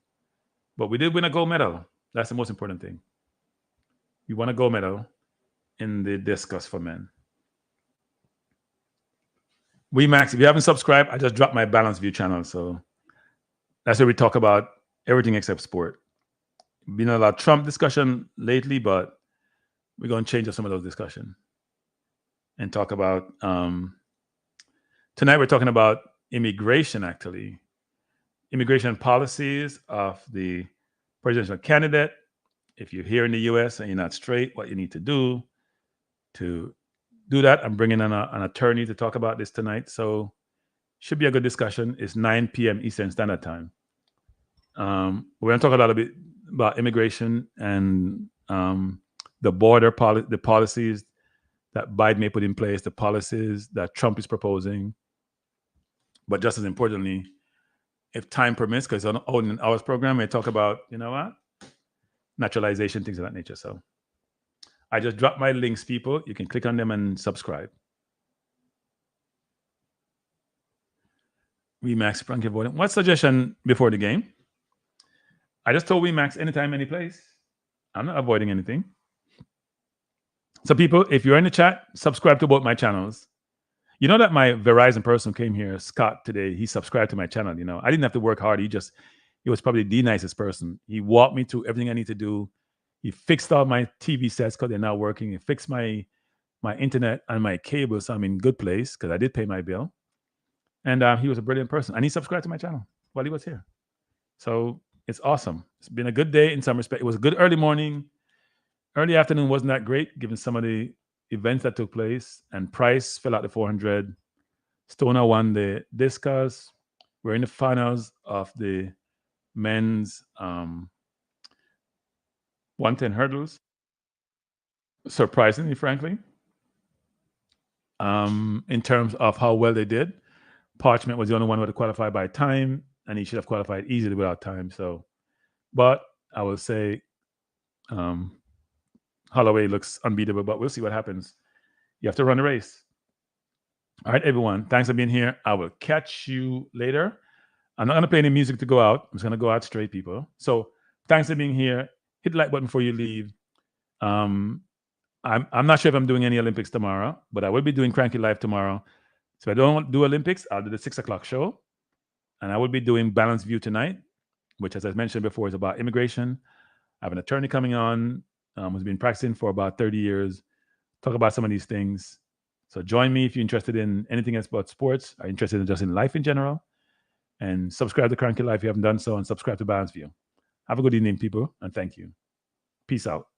but we did win a gold medal. That's the most important thing. We won a gold medal in the discus for men. Max, if you haven't subscribed, I just dropped my Balance View channel, so that's where we talk about everything except sport. Been a lot of Trump discussion lately, but we're going to change up some of those discussions and talk about tonight we're talking about immigration, actually. Immigration policies of the presidential candidate. If you're here in the US and you're not straight, what you need to do that. I'm bringing in an attorney to talk about this tonight. So should be a good discussion. It's 9 p.m. Eastern Standard Time. We're going to talk a little bit about immigration and the border the policies that Biden may put in place, the policies that Trump is proposing. But just as importantly, if time permits, because on an hours program, we talk about, naturalization, things of that nature. So I just dropped my links, people. You can click on them and subscribe. Max Kranky voting. What suggestion before the game? I just told Max anytime, any place. I'm not avoiding anything. So people, if you're in the chat, subscribe to both my channels. You know that my Verizon person came here, Scott, today. He subscribed to my channel. I didn't have to work hard. He was probably the nicest person. He walked me through everything I need to do. He fixed all my TV sets because they're not working. He fixed my internet and my cable, so I'm in good place because I did pay my bill. And he was a brilliant person. And he subscribed to my channel while he was here. So it's awesome. It's been a good day in some respect. It was a good early morning. Early afternoon wasn't that great given some of the events that took place. And Price fell out the 400. Stoner won the discus. We're in the finals of the men's 110 hurdles. Surprisingly, frankly, in terms of how well they did. Parchment was the only one who had to qualify by time. and he should have qualified easily without time. So, but I will say Holloway looks unbeatable, but we'll see what happens. You have to run the race. All right, everyone. Thanks for being here. I will catch you later. I'm not going to play any music to go out. I'm just going to go out straight, people. So thanks for being here. Hit the like button before you leave. I'm not sure if I'm doing any Olympics tomorrow, but I will be doing Kranky Live tomorrow. So if I don't do Olympics, I'll do the 6 o'clock show. And I will be doing Balanced View tonight, which, as I mentioned before, is about immigration. I have an attorney coming on who's been practicing for about 30 years. Talk about some of these things. So join me if you're interested in anything else about sports, are interested in just in life in general. And subscribe to Kranky Life if you haven't done so, and subscribe to Balanced View. Have a good evening, people, and thank you. Peace out.